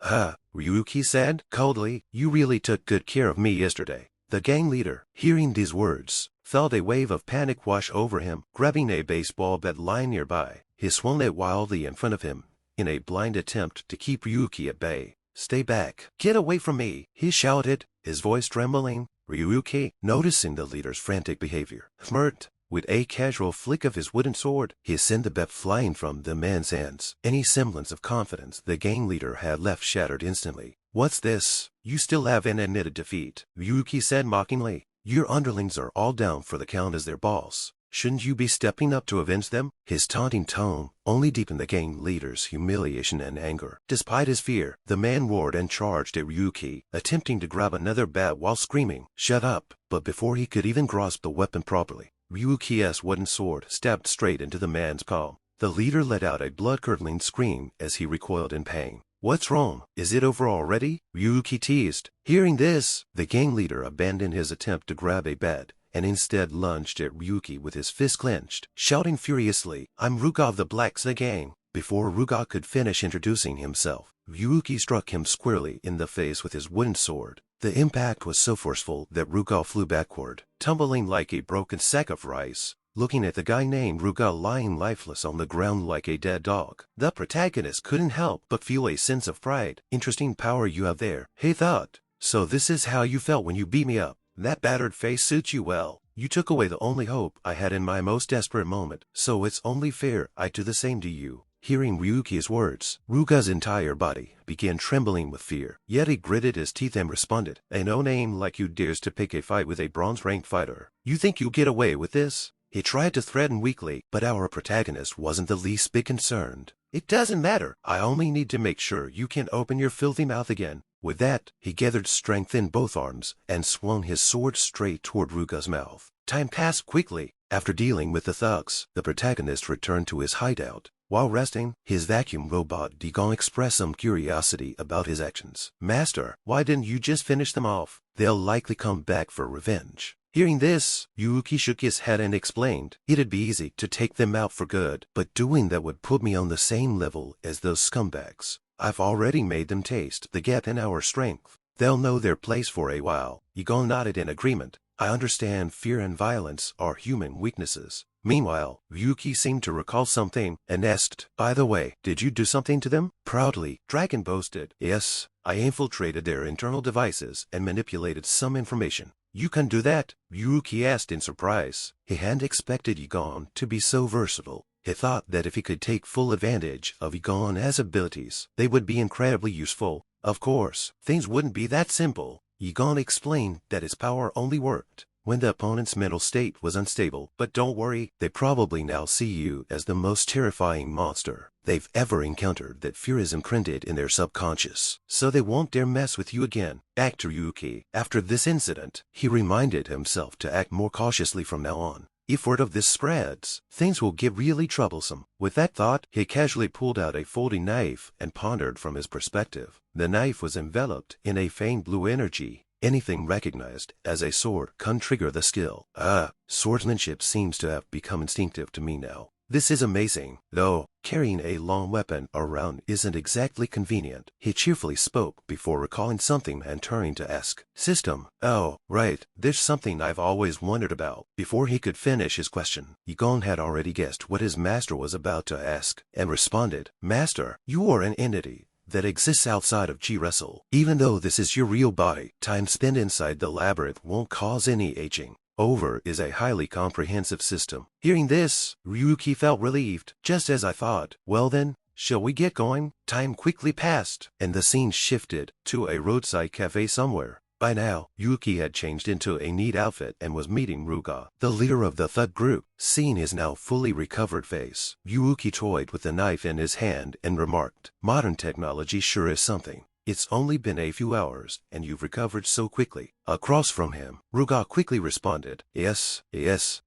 Ryuki said coldly. "You really took good care of me yesterday." The gang leader, hearing these words, felt a wave of panic wash over him. Grabbing a baseball bat lying nearby, he swung it wildly in front of him, in a blind attempt to keep Ryuki at bay. "Stay back! Get away from me!" he shouted, his voice trembling. Ryuki, noticing the leader's frantic behavior, smirked. With a casual flick of his wooden sword, he sent the bat flying from the man's hands. Any semblance of confidence the gang leader had left shattered instantly. "What's this? You still haven't admitted defeat," Ryuki said mockingly. "Your underlings are all down for the count as their boss. Shouldn't you be stepping up to avenge them?" His taunting tone only deepened the gang leader's humiliation and anger. Despite his fear, the man roared and charged at Ryuki, attempting to grab another bat while screaming, "Shut up!" But before he could even grasp the weapon properly, Ryuki's wooden sword stabbed straight into the man's palm. The leader let out a blood-curdling scream as he recoiled in pain. "What's wrong? Is it over already?" Ryuki teased. Hearing this, the gang leader abandoned his attempt to grab a bat and instead lunged at Ryuki with his fist clenched, shouting furiously, "I'm Ruga of the Black Gang." Before Ruga could finish introducing himself, Ryuki struck him squarely in the face with his wooden sword. The impact was so forceful that Ruga flew backward, tumbling like a broken sack of rice. Looking at the guy named Ruga lying lifeless on the ground like a dead dog, the protagonist couldn't help but feel a sense of pride. "Interesting power you have there," he thought. "So this is how you felt when you beat me up. That battered face suits you well. You took away the only hope I had in my most desperate moment, so it's only fair I do the same to you." Hearing Ryuki's words, Ruga's entire body began trembling with fear, yet he gritted his teeth and responded, "A no-name like you dares to pick a fight with a bronze-ranked fighter. You think you'll get away with this?" He tried to threaten weakly, but our protagonist wasn't the least bit concerned. "It doesn't matter. I only need to make sure you can't open your filthy mouth again." With that, he gathered strength in both arms and swung his sword straight toward Ruga's mouth. Time passed quickly. After dealing with the thugs, the protagonist returned to his hideout. While resting, his vacuum robot Dagon expressed some curiosity about his actions. "Master, why didn't you just finish them off? They'll likely come back for revenge." Hearing this, Ryuki shook his head and explained, "It'd be easy to take them out for good, but doing that would put me on the same level as those scumbags. I've already made them taste the gap in our strength. They'll know their place for a while." Dagon nodded in agreement. "I understand fear and violence are human weaknesses." Meanwhile, Ryuki seemed to recall something and asked, "By the way, did you do something to them?" Proudly, Dragon boasted, "Yes, I infiltrated their internal devices and manipulated some information." "You can do that?" Ryuki asked in surprise. He hadn't expected Dagon to be so versatile. He thought that if he could take full advantage of Dagon's abilities, they would be incredibly useful. Of course, things wouldn't be that simple. Dagon explained that his power only worked when the opponent's mental state was unstable. "But don't worry, they probably now see you as the most terrifying monster they've ever encountered. That fear is imprinted in their subconscious, so they won't dare mess with you again." Back to Ryuki. After this incident, he reminded himself to act more cautiously from now on. If word of this spreads, things will get really troublesome. With that thought, he casually pulled out a folding knife and pondered from his perspective. The knife was enveloped in a faint blue energy. Anything recognized as a sword can trigger the skill. Swordsmanship seems to have become instinctive to me now. This is amazing, though carrying a long weapon around isn't exactly convenient. He cheerfully spoke before recalling something and turning to ask, "System? Oh, right, there's something I've always wondered about." Before he could finish his question, Dagon had already guessed what his master was about to ask and responded, "Master, you are an entity that exists outside of G-Wrestle. Even though this is your real body, time spent inside the labyrinth won't cause any aging. over is a highly comprehensive system. Hearing this, Ryuki felt relieved. Just as I thought. Well then, shall we get going? Time quickly passed, and the scene shifted to a roadside cafe somewhere. By now, Yuki had changed into a neat outfit and was meeting Ruga, the leader of the thug group. Seeing his now fully recovered face, Yuki toyed with the knife in his hand and remarked, "Modern technology sure is something. It's only been a few hours, and you've recovered so quickly." Across from him, Ruga quickly responded, yes,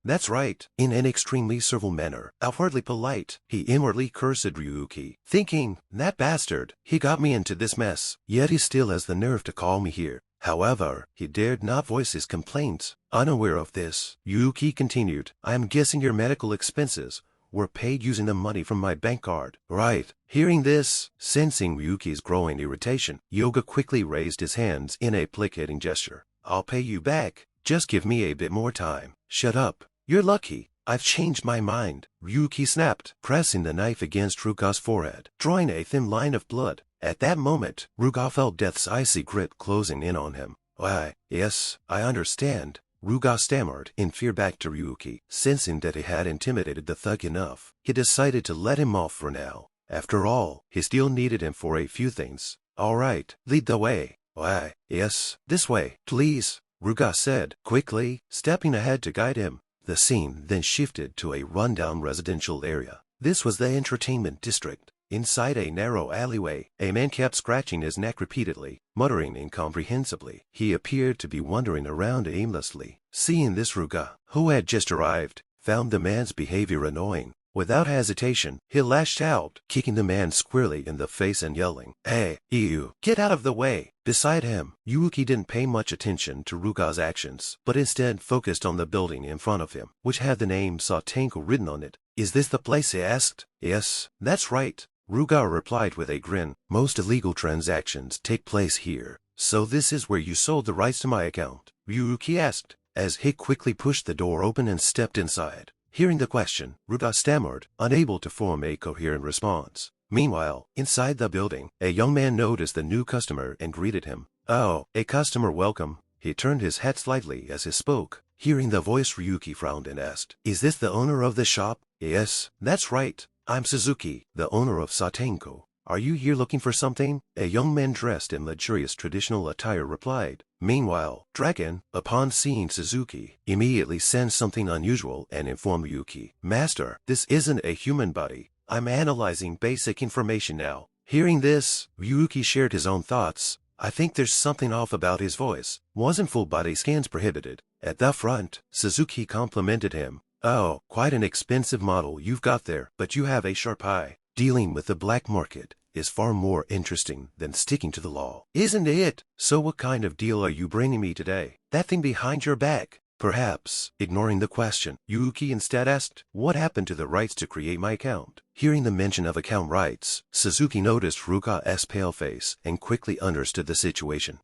that's right," in an extremely civil manner, outwardly polite. He inwardly cursed Ryuki, thinking, "That bastard, he got me into this mess, yet he still has the nerve to call me here." However, he dared not voice his complaints. Unaware of this, Yuki continued, "I am guessing your medical expenses were paid using the money from my bank card, right?" Hearing this, sensing Ryuki's growing irritation, Yoga quickly raised his hands in a placating gesture. "I'll pay you back. Just give me a bit more time." "Shut up. You're lucky. I've changed my mind," Ryuki snapped, pressing the knife against Ruga's forehead, drawing a thin line of blood. At that moment, Ruga felt death's icy grip closing in on him. "Why, yes, I understand," Ruga stammered in fear back to Ryuki. Sensing that he had intimidated the thug enough, he decided to let him off for now. After all, he still needed him for a few things. "All right, lead the way." "Why, yes, this way, please," Ruga said, quickly, stepping ahead to guide him. The scene then shifted to a rundown residential area. This was the entertainment district. Inside a narrow alleyway, a man kept scratching his neck repeatedly, muttering incomprehensibly. He appeared to be wandering around aimlessly. Seeing this, Ruga, who had just arrived, found the man's behavior annoying. Without hesitation, he lashed out, kicking the man squarely in the face and yelling, "Hey, you, get out of the way!" Beside him, Yuki didn't pay much attention to Ruga's actions, but instead focused on the building in front of him, which had the name Satenko written on it. "Is this the place?" he asked. "Yes, that's right," Ruga replied with a grin. "Most illegal transactions take place here. So this is where you sold the rights to my account?" Ryuki asked, as he quickly pushed the door open and stepped inside. Hearing the question, Ruga stammered, unable to form a coherent response. Meanwhile, inside the building, a young man noticed the new customer and greeted him. "Oh, a customer, welcome." He turned his head slightly as he spoke. Hearing the voice, Ryuki frowned and asked, "Is this the owner of the shop?" "Yes, that's right. I'm Suzuki, the owner of Satenko. Are you here looking for something?" A young man dressed in luxurious traditional attire replied. Meanwhile, Dragon, upon seeing Suzuki, immediately sensed something unusual and informed Yuki, "Master, this isn't a human body. I'm analyzing basic information now." Hearing this, Yuki shared his own thoughts. I think there's something off about his voice. Wasn't full body scans prohibited? At the front, Suzuki complimented him. "Oh, quite an expensive model you've got there, but you have a sharp eye. Dealing with the black market is far more interesting than sticking to the law, isn't it? So what kind of deal are you bringing me today? That thing behind your back?" Perhaps, ignoring the question, Yuki instead asked, "What happened to the rights to create my account?" Hearing the mention of account rights, Suzuki noticed Ruga's pale face and quickly understood the situation.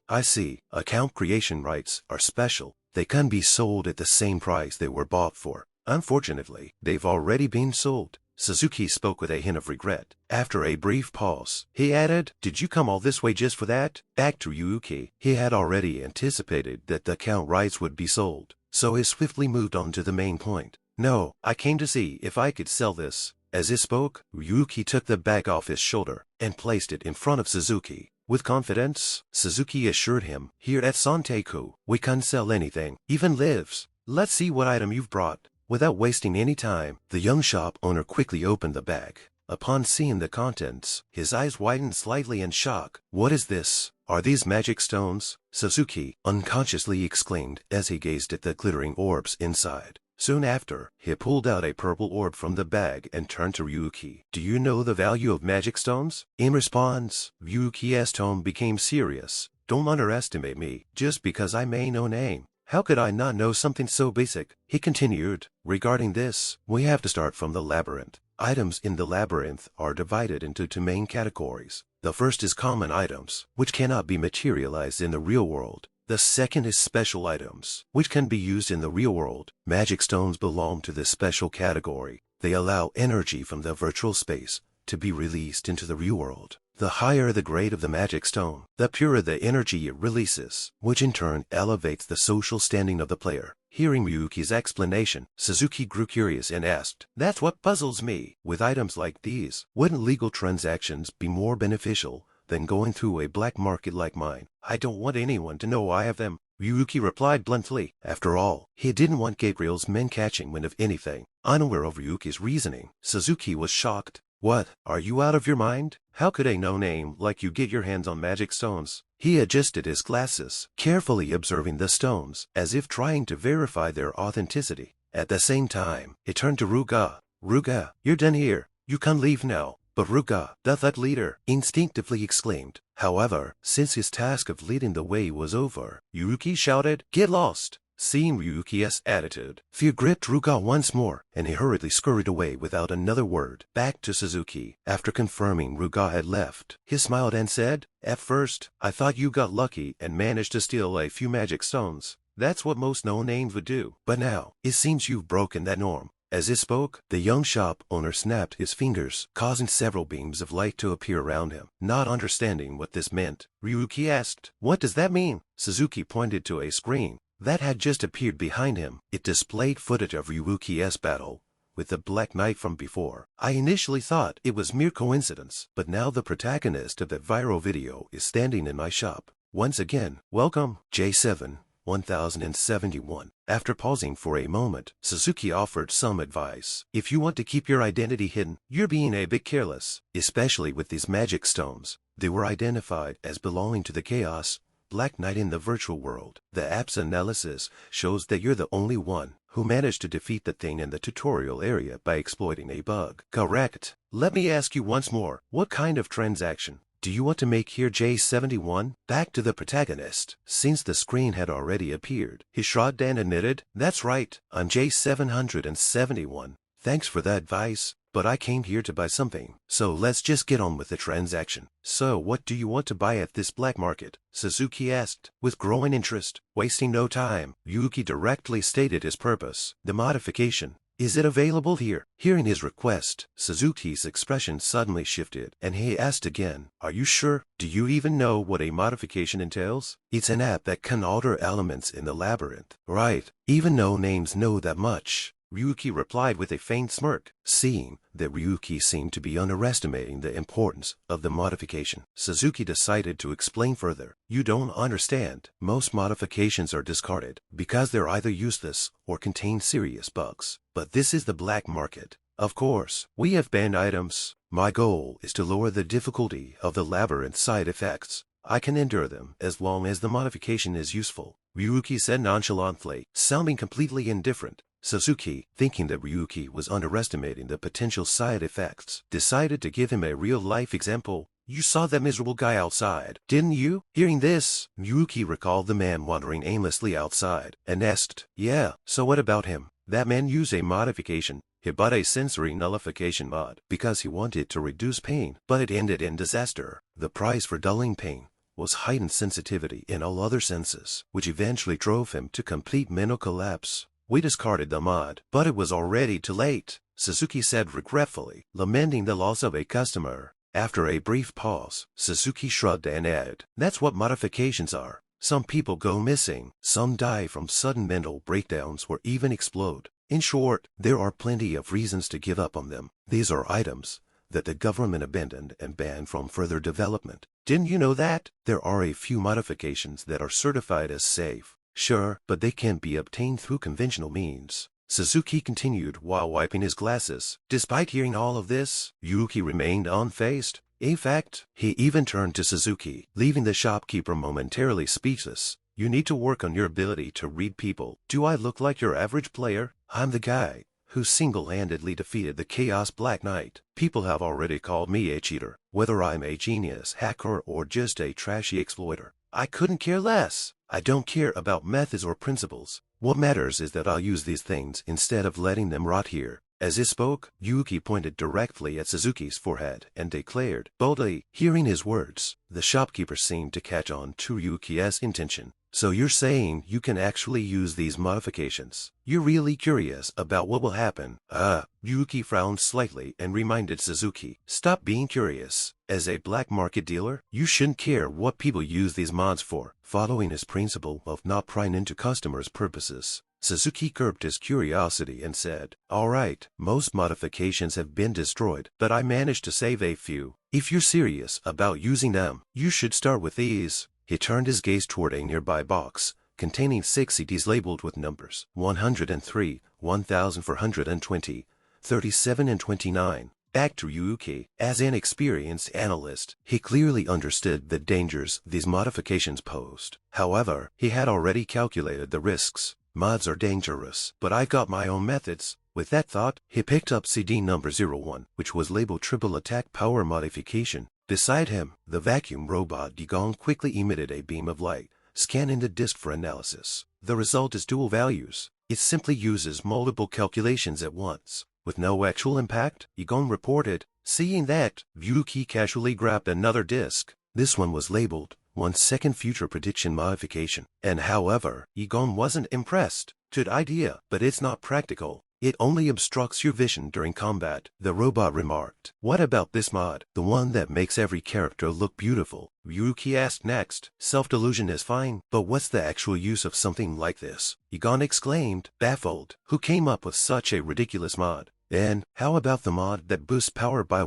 I see. Account creation rights are special. They can be sold at the same price they were bought for. Unfortunately, they've already been sold." Suzuki spoke with a hint of regret. After a brief pause, he added, "Did you come all this way just for that?" Back to Yuki, he had already anticipated that the account rights would be sold, so he swiftly moved on to the main point. "No, I came to see if I could sell this." As he spoke, Yuki took the bag off his shoulder and placed it in front of Suzuki. With confidence, Suzuki assured him, "Here at Satenko, we can sell anything, even lives. Let's see what item you've brought." Without wasting any time, the young shop owner quickly opened the bag. Upon seeing the contents, his eyes widened slightly in shock. "What is this? Are these magic stones?" Suzuki unconsciously exclaimed as he gazed at the glittering orbs inside. Soon after, he pulled out a purple orb from the bag and turned to Ryuki. "Do you know the value of magic stones?" In response, Ryuki's tone became serious. "Don't underestimate me just because I may know name. How could I not know something so basic?" He continued, "Regarding this, we have to start from the labyrinth. Items in the labyrinth are divided into two main categories. The first is common items, which cannot be materialized in the real world. The second is special items, which can be used in the real world. Magic stones belong to this special category. They allow energy from the virtual space to be released into the real world. The higher the grade of the magic stone, the purer the energy it releases, which in turn elevates the social standing of the player. Hearing Ryuki's explanation, Suzuki grew curious and asked, "That's what puzzles me. With items like these, wouldn't legal transactions be more beneficial than going through a black market like mine? I don't want anyone to know I have them." Ryuki replied bluntly. After all, he didn't want Gabriel's men catching wind of anything. Unaware of Ryuki's reasoning, Suzuki was shocked. "What? Are you out of your mind? How could a no-name like you get your hands on magic stones?" He adjusted his glasses, carefully observing the stones, as if trying to verify their authenticity. At the same time, he turned to Ruga. "Ruga, you're done here. You can leave now." But Ruga, the thought leader, instinctively exclaimed. However, since his task of leading the way was over, Ryuki shouted, "Get lost!" Seeing Ryuki's attitude, fear gripped Ruga once more, and he hurriedly scurried away without another word. Back to Suzuki. After confirming Ruga had left, he smiled and said, "At first, I thought you got lucky and managed to steal a few magic stones. That's what most no-names would do. But now, it seems you've broken that norm." As he spoke, the young shop owner snapped his fingers, causing several beams of light to appear around him. Not understanding what this meant, Ryuki asked, "What does that mean?" Suzuki pointed to a screen that had just appeared behind him. It displayed footage of Ryuki's battle with the Black Knight from before. "I initially thought it was mere coincidence, but now the protagonist of that viral video is standing in my shop. Once again, welcome, J7 1071. After pausing for a moment, Suzuki offered some advice. "If you want to keep your identity hidden, you're being a bit careless, especially with these magic stones. They were identified as belonging to the Chaos Black Knight in the virtual world. The app's analysis shows that you're the only one who managed to defeat the thing in the tutorial area by exploiting a bug." "Correct. Let me ask you once more, what kind of transaction do you want to make here, J71? Back to the protagonist. Since the screen had already appeared, he shrugged and admitted, "That's right, I'm J771. Thanks for the advice, but I came here to buy something, so let's just get on with the transaction." "So what do you want to buy at this black market?" Suzuki asked, with growing interest. Wasting no time, Ryuki directly stated his purpose. "The modification. Is it available here?" Hearing his request, Suzuki's expression suddenly shifted, and he asked again, "Are you sure? Do you even know what a modification entails?" "It's an app that can alter elements in the labyrinth." "Right. Even no-names know that much," Ryuki replied with a faint smirk. Seeing that Ryuki seemed to be underestimating the importance of the modification, Suzuki decided to explain further. "You don't understand. Most modifications are discarded because they're either useless or contain serious bugs. But this is the black market. Of course, we have banned items. My goal is to lower the difficulty of the labyrinth side effects. I can endure them as long as the modification is useful," Ryuki said nonchalantly, sounding completely indifferent. Suzuki, thinking that Ryuki was underestimating the potential side effects, decided to give him a real-life example. "You saw that miserable guy outside, didn't you?" Hearing this, Ryuki recalled the man wandering aimlessly outside, and asked, "Yeah, so what about him?" "That man used a modification. He bought a sensory nullification mod because he wanted to reduce pain, but it ended in disaster. The price for dulling pain was heightened sensitivity in all other senses, which eventually drove him to complete mental collapse. We discarded the mod, but it was already too late," Suzuki said regretfully, lamenting the loss of a customer. After a brief pause, Suzuki shrugged and added, "That's what modifications are. Some people go missing, some die from sudden mental breakdowns or even explode. In short, there are plenty of reasons to give up on them. These are items that the government abandoned and banned from further development. Didn't you know that? There are a few modifications that are certified as safe. Sure, but they can't be obtained through conventional means," Suzuki continued while wiping his glasses. Despite hearing all of this, Ryuki remained unfazed. In fact, he even turned to Suzuki, leaving the shopkeeper momentarily speechless. "You need to work on your ability to read people. Do I look like your average player? I'm the guy who single-handedly defeated the Chaos Black Knight. People have already called me a cheater, whether I'm a genius hacker or just a trashy exploiter. I couldn't care less. I don't care about methods or principles. What matters is that I'll use these things instead of letting them rot here." As he spoke, Ryuki pointed directly at Suzuki's forehead and declared boldly. Hearing his words, the shopkeeper seemed to catch on to Ryuki's intention. So you're saying you can actually use these modifications? You're really curious about what will happen? Ryuki frowned slightly and reminded Suzuki, stop being curious. As a black market dealer, you shouldn't care what people use these mods for. Following his principle of not prying into customers' purposes, Suzuki curbed his curiosity and said, alright, most modifications have been destroyed, but I managed to save a few. If you're serious about using them, you should start with these. He turned his gaze toward a nearby box, containing 6 CDs labeled with numbers 103, 1420, 37 and 29. Back to Ryuki. As an experienced analyst, he clearly understood the dangers these modifications posed. However, he had already calculated the risks. Mods are dangerous, but I've got my own methods. With that thought, he picked up CD number 01, which was labeled Triple Attack Power Modification. Beside him, the vacuum robot Digong quickly emitted a beam of light, scanning the disk for analysis. The result is dual values. It simply uses multiple calculations at once, with no actual impact, Digong reported. Seeing that, Ryuki casually grabbed another disk. This one was labeled 1 second future prediction modification. And however, Digong wasn't impressed. Good idea, but it's not practical. It only obstructs your vision during combat, the robot remarked. What about this mod, the one that makes every character look beautiful? Ryuki asked next. Self-delusion is fine, but what's the actual use of something like this? Digong exclaimed, baffled. Who came up with such a ridiculous mod? And how about the mod that boosts power by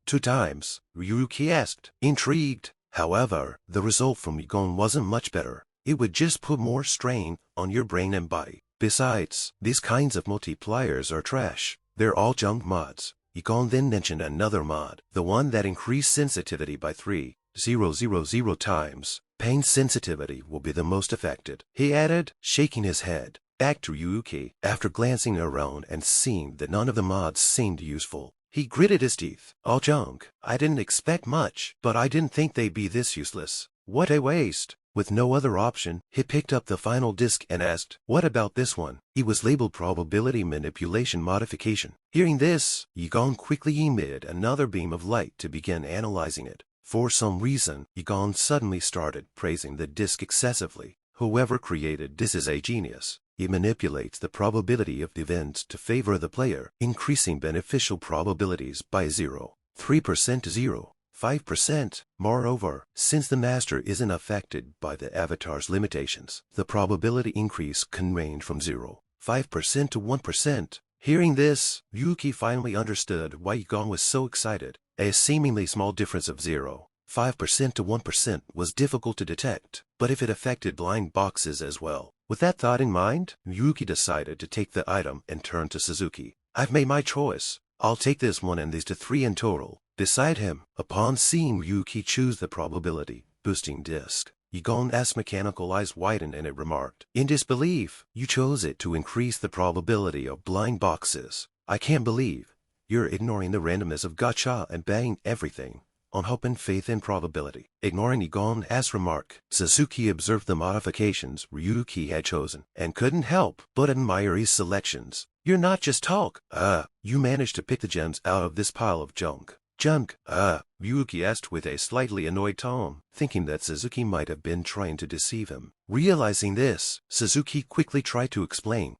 2 times? Ryuki asked, intrigued. However, the result from Digong wasn't much better. It would just put more strain on your brain and body. Besides, these kinds of multipliers are trash. They're all junk mods. Digong then mentioned another mod, the one that increased sensitivity by 3,000 times. Pain sensitivity will be the most affected, he added, shaking his head. Back to Ryuki. After glancing around and seeing that none of the mods seemed useful, he gritted his teeth. All junk. I didn't expect much, but I didn't think they'd be this useless. What a waste. With no other option, he picked up the final disc and asked, what about this one? It was labeled Probability Manipulation Modification. Hearing this, Digong quickly emitted another beam of light to begin analyzing it. For some reason, Digong suddenly started praising the disc excessively. Whoever created this is a genius. It manipulates the probability of events to favor the player, increasing beneficial probabilities by 0.3% to 0.5%. Moreover, since the master isn't affected by the avatar's limitations, the probability increase can range from 0.5% to 1%. Hearing this, Ryuki finally understood why Digong was so excited. A seemingly small difference of 0.5% to 1% was difficult to detect, but if it affected blind boxes as well. With that thought in mind, Ryuki decided to take the item and turn to Suzuki. I've made my choice. I'll take this one and these to 3 in total. Beside him, upon seeing Ryuki choose the probability boosting disc, Digong's mechanical eyes widened and it remarked, in disbelief, you chose it to increase the probability of blind boxes. I can't believe you're ignoring the randomness of gacha and banging everything on hope and faith and probability. Ignoring Digong's remark, Suzuki observed the modifications Ryuki had chosen and couldn't help but admire his selections. You're not just talk. You managed to pick the gems out of this pile of junk. Junk? Ryuki asked with a slightly annoyed tone, thinking that Suzuki might have been trying to deceive him. Realizing this, Suzuki quickly tried to explain.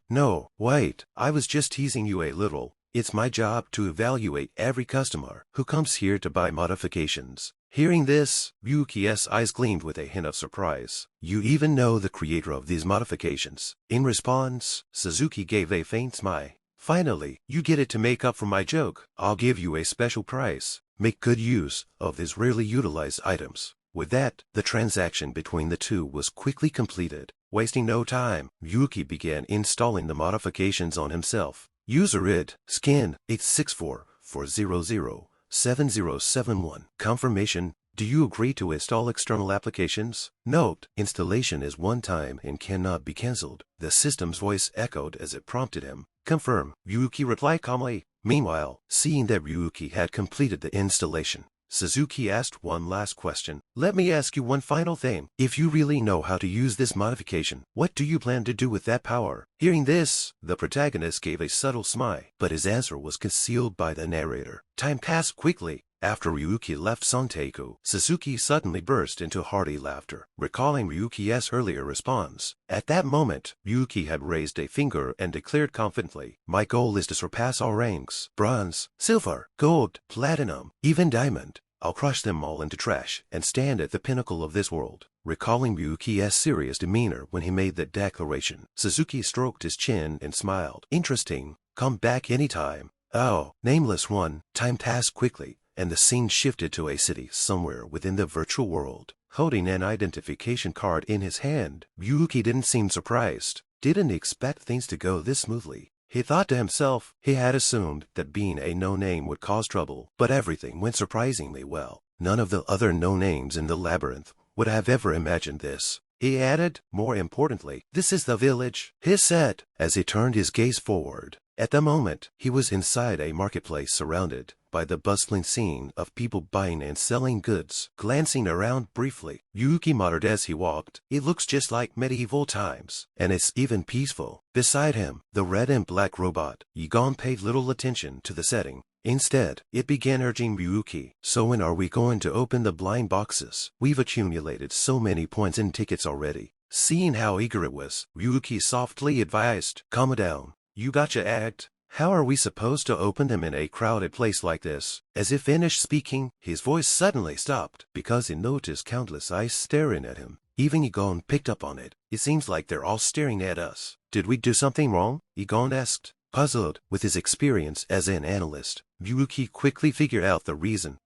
No, wait, I was just teasing you a little. It's my job to evaluate every customer who comes here to buy modifications. Hearing this, Ryuki's eyes gleamed with a hint of surprise. You even know the creator of these modifications. In response, Suzuki gave a faint smile. Finally, you get it to make up for my joke. I'll give you a special price. Make good use of these rarely utilized items. With that, the transaction between the two was quickly completed. Wasting no time, Ryuki began installing the modifications on himself. User ID, skin, 864-400-7071. Confirmation, do you agree to install external applications? Note, installation is one time and cannot be cancelled. The system's voice echoed as it prompted him. Confirm, Ryuki replied calmly. Meanwhile, seeing that Ryuki had completed the installation, Suzuki asked one last question. Let me ask you one final thing. If you really know how to use this modification, what do you plan to do with that power? Hearing this, the protagonist gave a subtle smile, but his answer was concealed by the narrator. Time passed quickly. After Ryuki left Sontaku, Suzuki suddenly burst into hearty laughter, recalling Ryuki's earlier response. At that moment, Ryuki had raised a finger and declared confidently, "My goal is to surpass all ranks: bronze, silver, gold, platinum, even diamond. I'll crush them all into trash and stand at the pinnacle of this world." Recalling Ryuki's serious demeanor when he made that declaration, Suzuki stroked his chin and smiled. "Interesting. Come back anytime." "Oh, nameless one." Time passed quickly, and the scene shifted to a city somewhere within the virtual world. Holding an identification card in his hand, Ryuki didn't seem surprised. Didn't expect things to go this smoothly. He thought to himself he had assumed that being a no-name would cause trouble, but everything went surprisingly well. None of the other no-names in the labyrinth would have ever imagined this. He added, more importantly, "This is the village," he said, as he turned his gaze forward. At the moment, he was inside a marketplace surrounded by the bustling scene of people buying and selling goods. Glancing around briefly, Ryuki muttered as he walked, "It looks just like medieval times, and it's even peaceful." Beside him, the red and black robot, Egon, paid little attention to the setting. Instead, it began urging Ryuki, "So when are we going to open the blind boxes? We've accumulated so many points and tickets already." Seeing how eager it was, Ryuki softly advised, "Calm down. You gotcha act. How are we supposed to open them in a crowded place like this?" As he finished speaking, his voice suddenly stopped because he noticed countless eyes staring at him. Even Egon picked up on it. "It seems like they're all staring at us. Did we do something wrong?" Egon asked. Puzzled with his experience as an analyst, Ryuki quickly figured out the reason.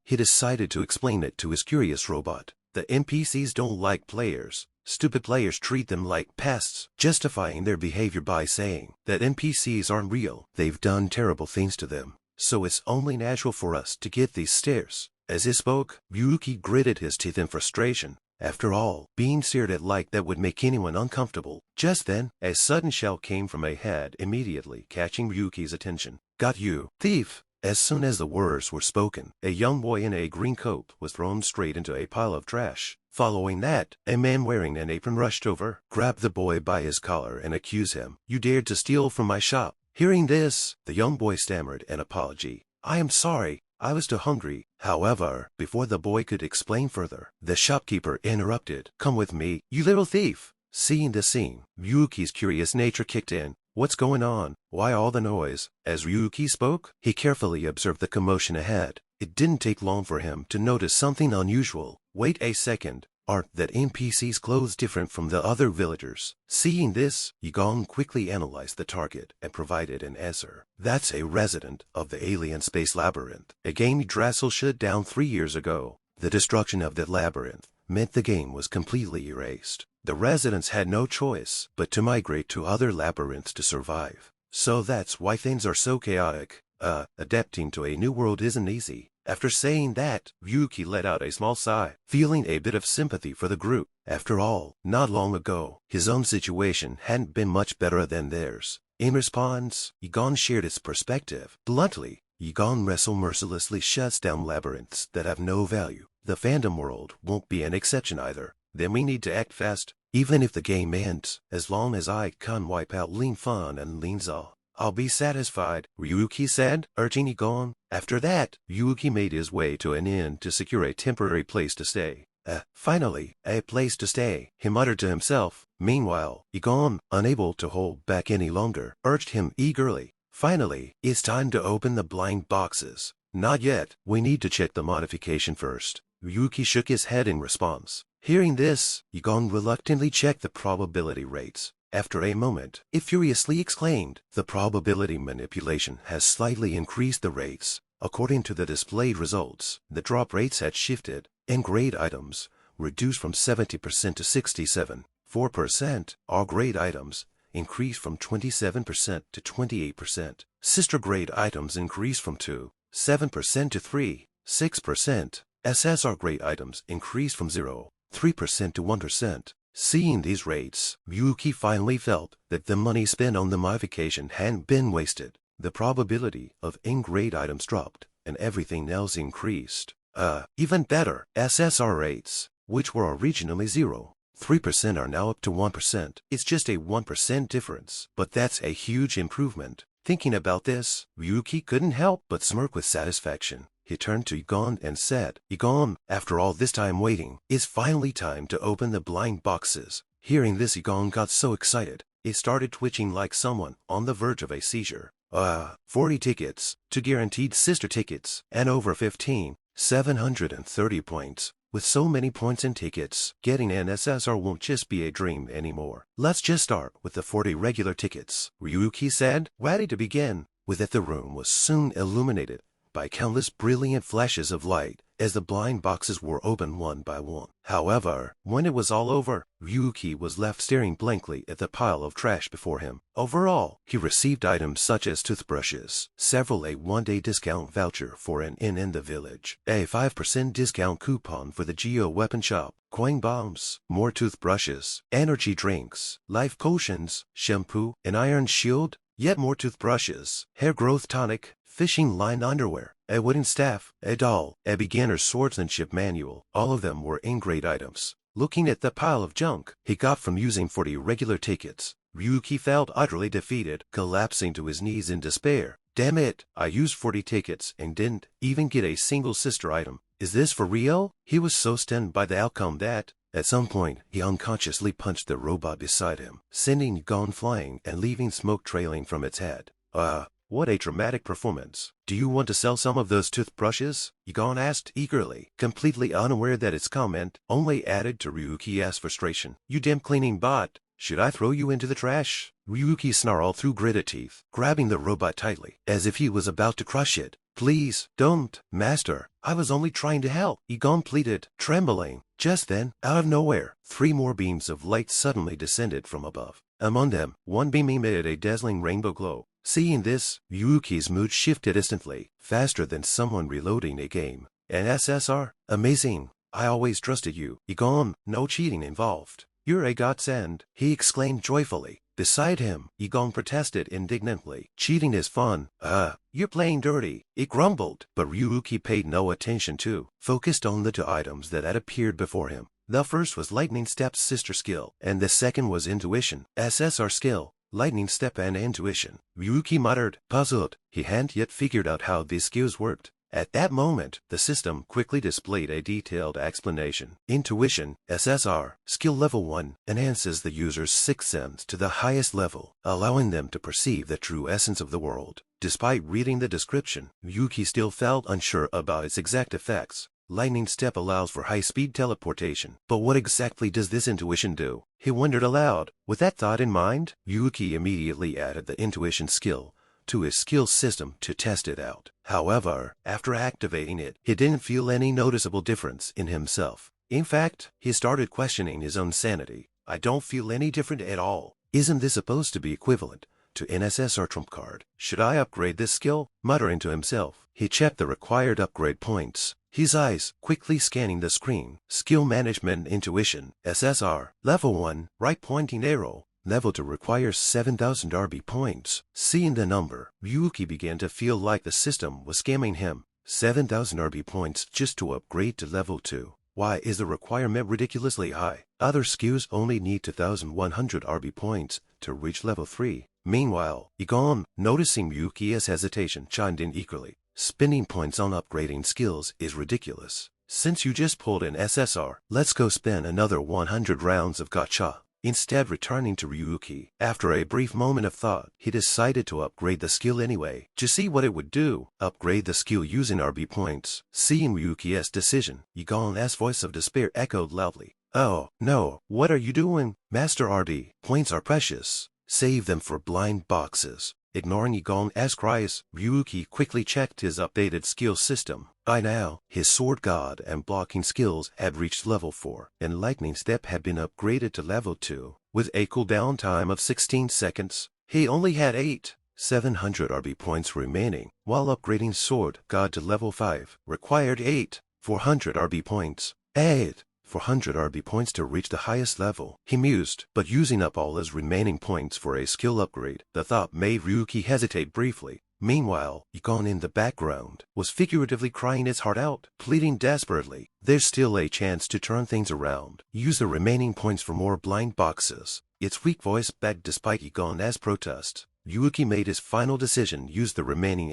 He decided to explain it to his curious robot. "The NPCs don't like players. Stupid players treat them like pests," justifying their behavior by saying that NPCs aren't real. They've done terrible things to them. So it's only natural for us to get these stares. As he spoke, Ryuki gritted his teeth in frustration. After all, being stared at like that would make anyone uncomfortable. Just then, a sudden shout came from ahead, immediately catching Ryuki's attention. "Got you, thief!" As soon as the words were spoken, a young boy in a green coat was thrown straight into a pile of trash. Following that, a man wearing an apron rushed over, grabbed the boy by his collar, and accused him. "You dared to steal from my shop." Hearing this, the young boy stammered an apology. "I am sorry. I was too hungry." However, before the boy could explain further, the shopkeeper interrupted. "Come with me, you little thief." Seeing the scene, Ryuki's curious nature kicked in. "What's going on? Why all the noise?" As Ryuki spoke, he carefully observed the commotion ahead. It didn't take long for him to notice something unusual. "Wait a second. Aren't that NPC's clothes different from the other villagers?" Seeing this, Egon quickly analyzed the target and provided an answer. "That's a resident of the alien space labyrinth, a game Drassel shut down 3 years ago. The destruction of that labyrinth meant the game was completely erased. The residents had no choice but to migrate to other labyrinths to survive. So that's why things are so chaotic. Adapting to a new world isn't easy." After saying that, Ryuki let out a small sigh, feeling a bit of sympathy for the group. After all, not long ago, his own situation hadn't been much better than theirs. In response, Egon shared his perspective. Bluntly, Egon wrestle mercilessly shuts down labyrinths that have no value. The fandom world won't be an exception either. Then we need to act fast, even if the game ends. As long as I can wipe out Lin Fan and Lin Za, I'll be satisfied, Ryuki said, urging Egon. After that, Ryuki made his way to an inn to secure a temporary place to stay. Finally, a place to stay, he muttered to himself. Meanwhile, Egon, unable to hold back any longer, urged him eagerly. "Finally, it's time to open the blind boxes." "Not yet. We need to check the modification first." Ryuki shook his head in response. Hearing this, Egon reluctantly checked the probability rates. After a moment, it furiously exclaimed, "The probability manipulation has slightly increased the rates." According to the displayed results, the drop rates had shifted. N-grade items reduced from 70% to 67.4%. R-grade items increased from 27% to 28%. Sister-grade items increased from 2.7% to 3.6%. SSR-grade items increased from 0.3% to 1%. Seeing these rates, Ryuki finally felt that the money spent on the modification hadn't been wasted. The probability of N-grade items dropped, and everything else increased. Even better, SSR rates, which were originally 0.3%, are now up to 1%. It's just a 1% difference, but that's a huge improvement. Thinking about this, Ryuki couldn't help but smirk with satisfaction. he turned to Egon and said, "Egon, after all this time waiting, it's finally time to open the blind boxes." Hearing this, Egon got so excited, he started twitching like someone on the verge of a seizure. 40 tickets, 2 guaranteed sister tickets, and over 15, 730 points. With so many points and tickets, getting an SSR won't just be a dream anymore. Let's just start with the 40 regular tickets, Ryuki said, ready to begin. With it, the room was soon illuminated by countless brilliant flashes of light as the blind boxes were opened one by one. However, when it was all over, Ryuki was left staring blankly at the pile of trash before him. Overall, he received items such as toothbrushes, several a one-day discount voucher for an inn in the village, a 5% discount coupon for the Geo weapon shop, coin bombs, more toothbrushes, energy drinks, life potions, shampoo, an iron shield, yet more toothbrushes, hair growth tonic, fishing line underwear, a wooden staff, a doll, a beginner's swordsmanship manual. All of them were ingrate items. Looking at the pile of junk he got from using 40 regular tickets, Ryuki felt utterly defeated, collapsing to his knees in despair. Damn it, I used 40 tickets and didn't even get a single sister item. Is this for real? He was so stunned by the outcome that, at some point, he unconsciously punched the robot beside him, sending Egon flying and leaving smoke trailing from its head. What a dramatic performance. Do you want to sell some of those toothbrushes? Egon asked eagerly, completely unaware that its comment only added to Ryuki's frustration. You damn cleaning bot. Should I throw you into the trash? Ryuki snarled through gritted teeth, grabbing the robot tightly, as if he was about to crush it. Please, don't, master. I was only trying to help, Egon pleaded, trembling. Just then, out of nowhere, 3 more beams of light suddenly descended from above. Among them, one beam emitted a dazzling rainbow glow. Seeing this, Ryuki's mood shifted instantly, faster than someone reloading a game. An SSR? Amazing. I always trusted you, Egon. No cheating involved. You're a godsend, he exclaimed joyfully. Beside him, Egon protested indignantly. Cheating is fun. You're playing dirty, he grumbled. But Ryuki paid no attention to, focused on the 2 items that had appeared before him. The first was Lightning Step's sister skill, and the second was Intuition, SSR skill. Lightning Step and Intuition. Ryuki muttered, puzzled. He hadn't yet figured out how these skills worked. At that moment, the system quickly displayed a detailed explanation. Intuition, SSR, skill level 1, enhances the user's sixth sense to the highest level, allowing them to perceive the true essence of the world. Despite reading the description, Ryuki still felt unsure about its exact effects. Lightning Step allows for high-speed teleportation. But what exactly does this intuition do? He wondered aloud. With that thought in mind, Ryuki immediately added the intuition skill to his skill system to test it out. However, after activating it, he didn't feel any noticeable difference in himself. In fact, he started questioning his own sanity. I don't feel any different at all. Isn't this supposed to be equivalent to an SSR trump card? Should I upgrade this skill? Muttering to himself, he checked the required upgrade points, his eyes quickly scanning the screen. Skill Management Intuition, SSR, Level 1, Right Pointing Arrow. Level 2 requires 7,000 RB points. Seeing the number, Ryuki began to feel like the system was scamming him. 7,000 RB points just to upgrade to Level 2. Why is the requirement ridiculously high? Other skills only need 2,100 RB points to reach Level 3. Meanwhile, Egon, noticing Ryuki's hesitation, chimed in eagerly. Spending points on upgrading skills is ridiculous. Since you just pulled an SSR, let's go spend another 100 rounds of gacha. Instead, returning to Ryuki, after a brief moment of thought, he decided to upgrade the skill anyway, to see what it would do. Upgrade the skill using RB points. Seeing Ryuki's decision, Egon's voice of despair echoed loudly. Oh, no, what are you doing? Master RB, points are precious. Save them for blind boxes. Ignoring Egon's cries, Ryuki quickly checked his updated skill system. By now, his sword god and blocking skills had reached level 4, and Lightning Step had been upgraded to level 2. With a cooldown time of 16 seconds, he only had 700 RB points remaining, while upgrading sword god to level 5 required 400 RB points. 400 RB points to reach the highest level, he mused, but using up all his remaining points for a skill upgrade. The thought made Ryuki hesitate briefly. Meanwhile, Egon in the background was figuratively crying his heart out, pleading desperately. There's still a chance to turn things around. Use the remaining points for more blind boxes. Its weak voice begged despite Egon's protest. Ryuki made his final decision, use the remaining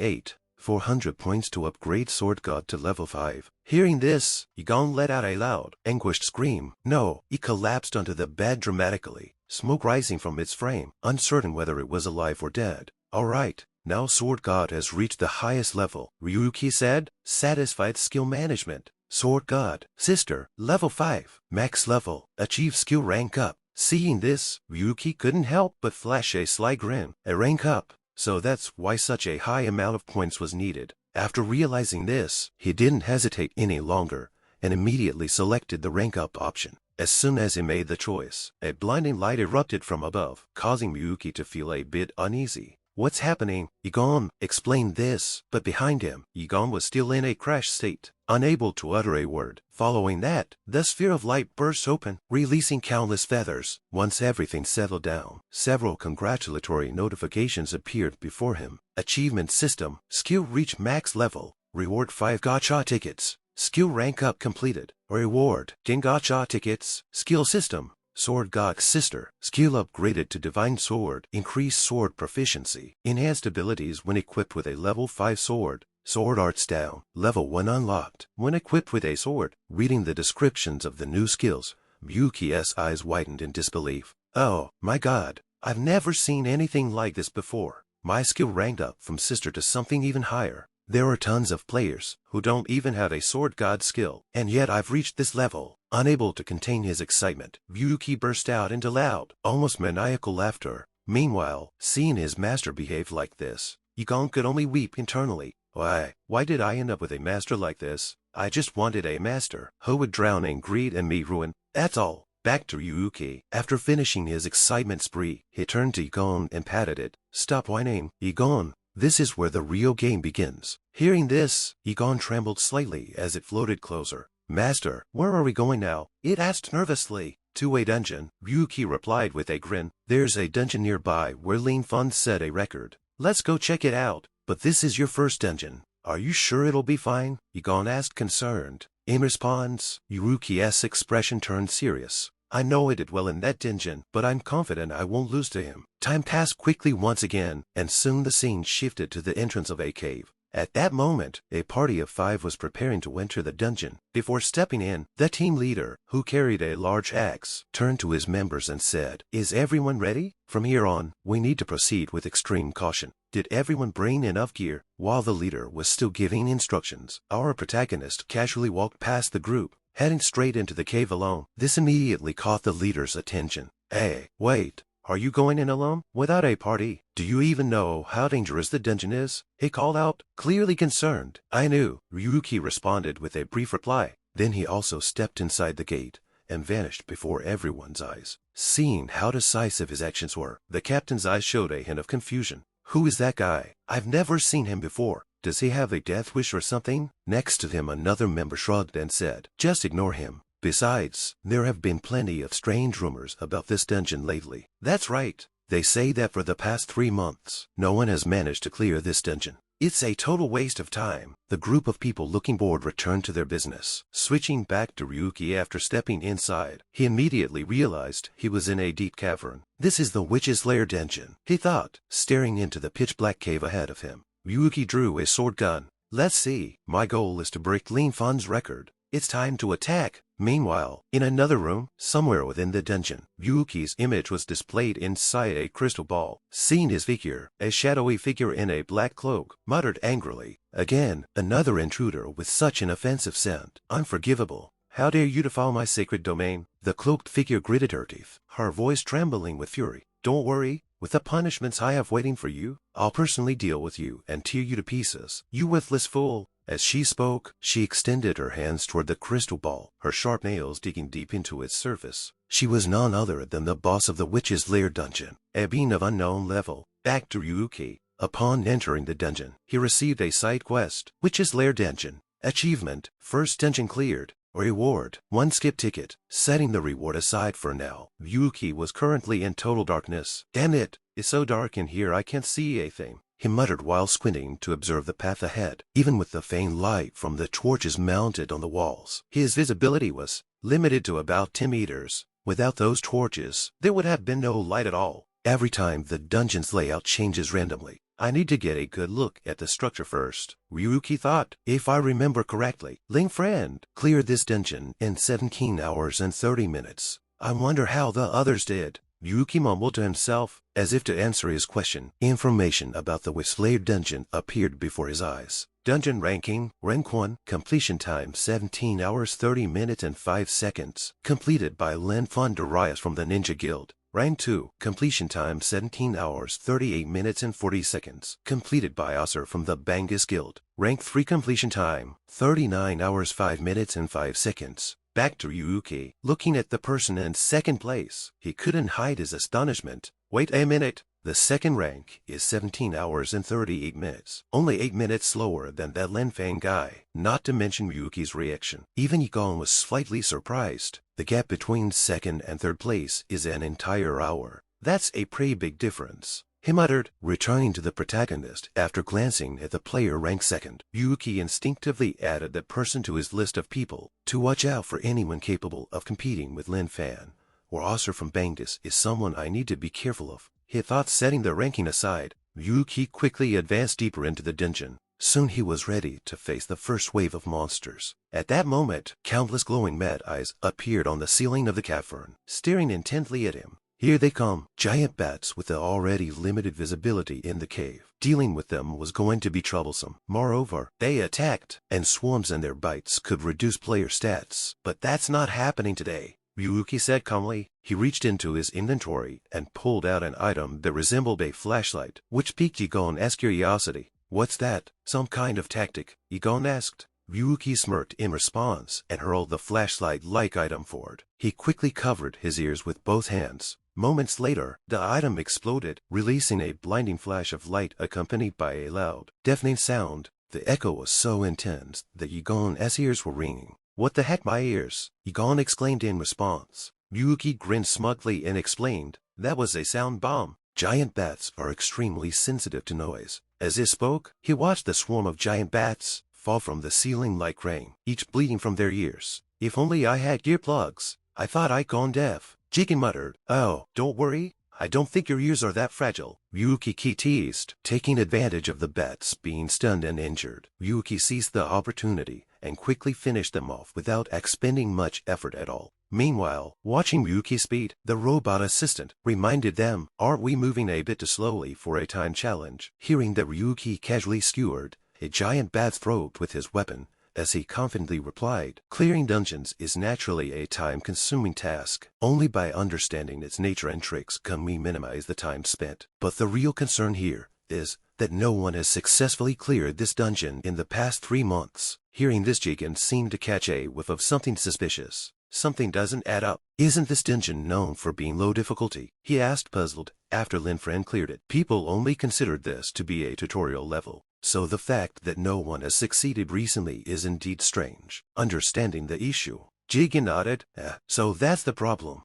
400 points to upgrade Sword God to level 5. Hearing this, Egon let out a loud, anguished scream. No, he collapsed onto the bed dramatically, smoke rising from its frame, uncertain whether it was alive or dead. Alright, now Sword God has reached the highest level, Ryuki said, satisfied skill management. Sword God, sister, level 5, max level, achieve skill rank up. Seeing this, Ryuki couldn't help but flash a sly grin. A rank up, so that's why such a high amount of points was needed. After realizing this, he didn't hesitate any longer, and immediately selected the rank up option. As soon as he made the choice, a blinding light erupted from above, causing Ryuki to feel a bit uneasy. What's happening? Egon explained this, but behind him, Egon was still in a crash state, unable to utter a word. Following that, the sphere of light burst open, releasing countless feathers. Once everything settled down, several congratulatory notifications appeared before him. Achievement system, skill reach max level, reward 5 gacha tickets, skill rank up completed, reward 10 gacha tickets, skill system. Sword God's sister, skill upgraded to Divine Sword, increased sword proficiency, enhanced abilities when equipped with a level 5 sword, sword arts down, level 1 unlocked, when equipped with a sword. Reading the descriptions of the new skills, Ryuki's eyes widened in disbelief. Oh, my god, I've never seen anything like this before. My skill ranked up from sister to something even higher. There are tons of players who don't even have a Sword God skill, and yet I've reached this level. Unable to contain his excitement, Ryuki burst out into loud, almost maniacal laughter. Meanwhile, seeing his master behave like this, Egon could only weep internally. Why did I end up with a master like this? I just wanted a master who would drown in greed and me ruin. That's all. Back to Ryuki. After finishing his excitement spree, he turned to Egon and patted it. Stop whining, Egon. This is where the real game begins. Hearing this, Egon trembled slightly as it floated closer. Master, where are we going now? It asked nervously. To a dungeon, Ryuki replied with a grin. There's a dungeon nearby where Lean Fun set a record. Let's go check it out. But this is your first dungeon. Are you sure it'll be fine? Egon asked, concerned. In response, Ryuki's expression turned serious. I know I did well in that dungeon, but I'm confident I won't lose to him. Time passed quickly once again, and soon the scene shifted to the entrance of a cave. At that moment, a party of 5 was preparing to enter the dungeon. Before stepping in, the team leader, who carried a large axe, turned to his members and said, "Is everyone ready? From here on, we need to proceed with extreme caution." Did everyone bring enough gear? While the leader was still giving instructions, our protagonist casually walked past the group, heading straight into the cave alone. This immediately caught the leader's attention. Hey, wait. Are you going in alone? Without a party? Do you even know how dangerous the dungeon is? He called out, clearly concerned. I knew, Ryuki responded with a brief reply. Then he also stepped inside the gate and vanished before everyone's eyes. Seeing how decisive his actions were, the captain's eyes showed a hint of confusion. Who is that guy? I've never seen him before. Does he have a death wish or something? Next to him, another member shrugged and said, just ignore him. Besides, there have been plenty of strange rumors about this dungeon lately. That's right. They say that for the past 3 months, no one has managed to clear this dungeon. It's a total waste of time. The group of people looking bored returned to their business. Switching back to Ryuki after stepping inside, he immediately realized he was in a deep cavern. This is the Witch's Lair dungeon, he thought, staring into the pitch-black cave ahead of him. Ryuki drew a sword gun. Let's see. My goal is to break Lean Fun's record. It's time to attack. Meanwhile, in another room, somewhere within the dungeon, Ryuki's image was displayed inside a crystal ball. Seeing his figure, a shadowy figure in a black cloak muttered angrily. Again, another intruder with such an offensive scent. Unforgivable. How dare you defile my sacred domain? The cloaked figure gritted her teeth, her voice trembling with fury. Don't worry. With the punishments I have waiting for you, I'll personally deal with you and tear you to pieces. You worthless fool. As she spoke, she extended her hands toward the crystal ball, her sharp nails digging deep into its surface. She was none other than the boss of the Witch's Lair dungeon, a being of unknown level. Back to Ryuki. Upon entering the dungeon, he received a side quest, Witch's Lair dungeon. Achievement, first dungeon cleared. Reward, 1 skip ticket. Setting the reward aside for now, Ryuki was currently in total darkness. Damn it, it's so dark in here I can't see a thing, he muttered while squinting to observe the path ahead. Even with the faint light from the torches mounted on the walls, his visibility was limited to about 10 meters. Without those torches, there would have been no light at all. Every time the dungeon's layout changes randomly, I need to get a good look at the structure first. Ryuki thought, if I remember correctly, Ling Friend cleared this dungeon in 17 hours and 30 minutes. I wonder how the others did. Ryuki mumbled to himself, as if to answer his question. Information about the Whistler dungeon appeared before his eyes. Dungeon ranking, rank 1, completion time 17 hours 30 minutes and 5 seconds. Completed by Lin Fun Darius from the Ninja Guild. Rank 2, completion time 17 hours 38 minutes and 40 seconds. Completed by Osir from the Bangus Guild. Rank 3, completion time 39 hours 5 minutes and 5 seconds. Back to Ryuki, looking at the person in second place. He couldn't hide his astonishment. Wait a minute. The second rank is 17 hours and 38 minutes. Only 8 minutes slower than that Lin Fang guy. Not to mention Ryuki's reaction. Even Yigon was slightly surprised. The gap between second and third place is an entire hour. That's a pretty big difference. He muttered, returning to the protagonist after glancing at the player ranked second. Ryuki instinctively added that person to his list of people to watch out for. Anyone capable of competing with Lin Fan or Osir from Bangus is someone I need to be careful of. He thought, setting the ranking aside. Ryuki quickly advanced deeper into the dungeon. Soon he was ready to face the first wave of monsters. At that moment, countless glowing mad eyes appeared on the ceiling of the cavern, staring intently at him. Here they come, giant bats with the already limited visibility in the cave. Dealing with them was going to be troublesome. Moreover, they attacked, and swarms and their bites could reduce player stats. But that's not happening today, Ryuki said calmly. He reached into his inventory and pulled out an item that resembled a flashlight, which piqued Yigon's curiosity. What's that? Some kind of tactic? Yigon asked. Ryuki smirked in response and hurled the flashlight-like item forward. He quickly covered his ears with both hands. Moments later, the item exploded, releasing a blinding flash of light accompanied by a loud, deafening sound. The echo was so intense that Yigon's ears were ringing. What the heck, my ears? Yigon exclaimed in response. Ryuki grinned smugly and explained, that was a sound bomb. Giant bats are extremely sensitive to noise. As he spoke, he watched the swarm of giant bats fall from the ceiling like rain, each bleeding from their ears. If only I had earplugs. I thought I'd gone deaf. Jigen muttered, oh, don't worry. I don't think your ears are that fragile. Ryuki teased, taking advantage of the bats being stunned and injured. Ryuki seized the opportunity and quickly finished them off without expending much effort at all. Meanwhile, watching Ryuki's speed, the robot assistant reminded them, aren't we moving a bit too slowly for a time challenge? Hearing that Ryuki casually skewered a giant bat's throat with his weapon, as he confidently replied, clearing dungeons is naturally a time-consuming task. Only by understanding its nature and tricks can we minimize the time spent. But the real concern here is that no one has successfully cleared this dungeon in the past 3 months. Hearing this, Jigen seemed to catch a whiff of something suspicious. Something doesn't add up. Isn't this dungeon known for being low difficulty? He asked, puzzled, after Lin Friend cleared it. People only considered this to be a tutorial level. So the fact that no one has succeeded recently is indeed strange. Understanding the issue, Jigen nodded. So that's the problem.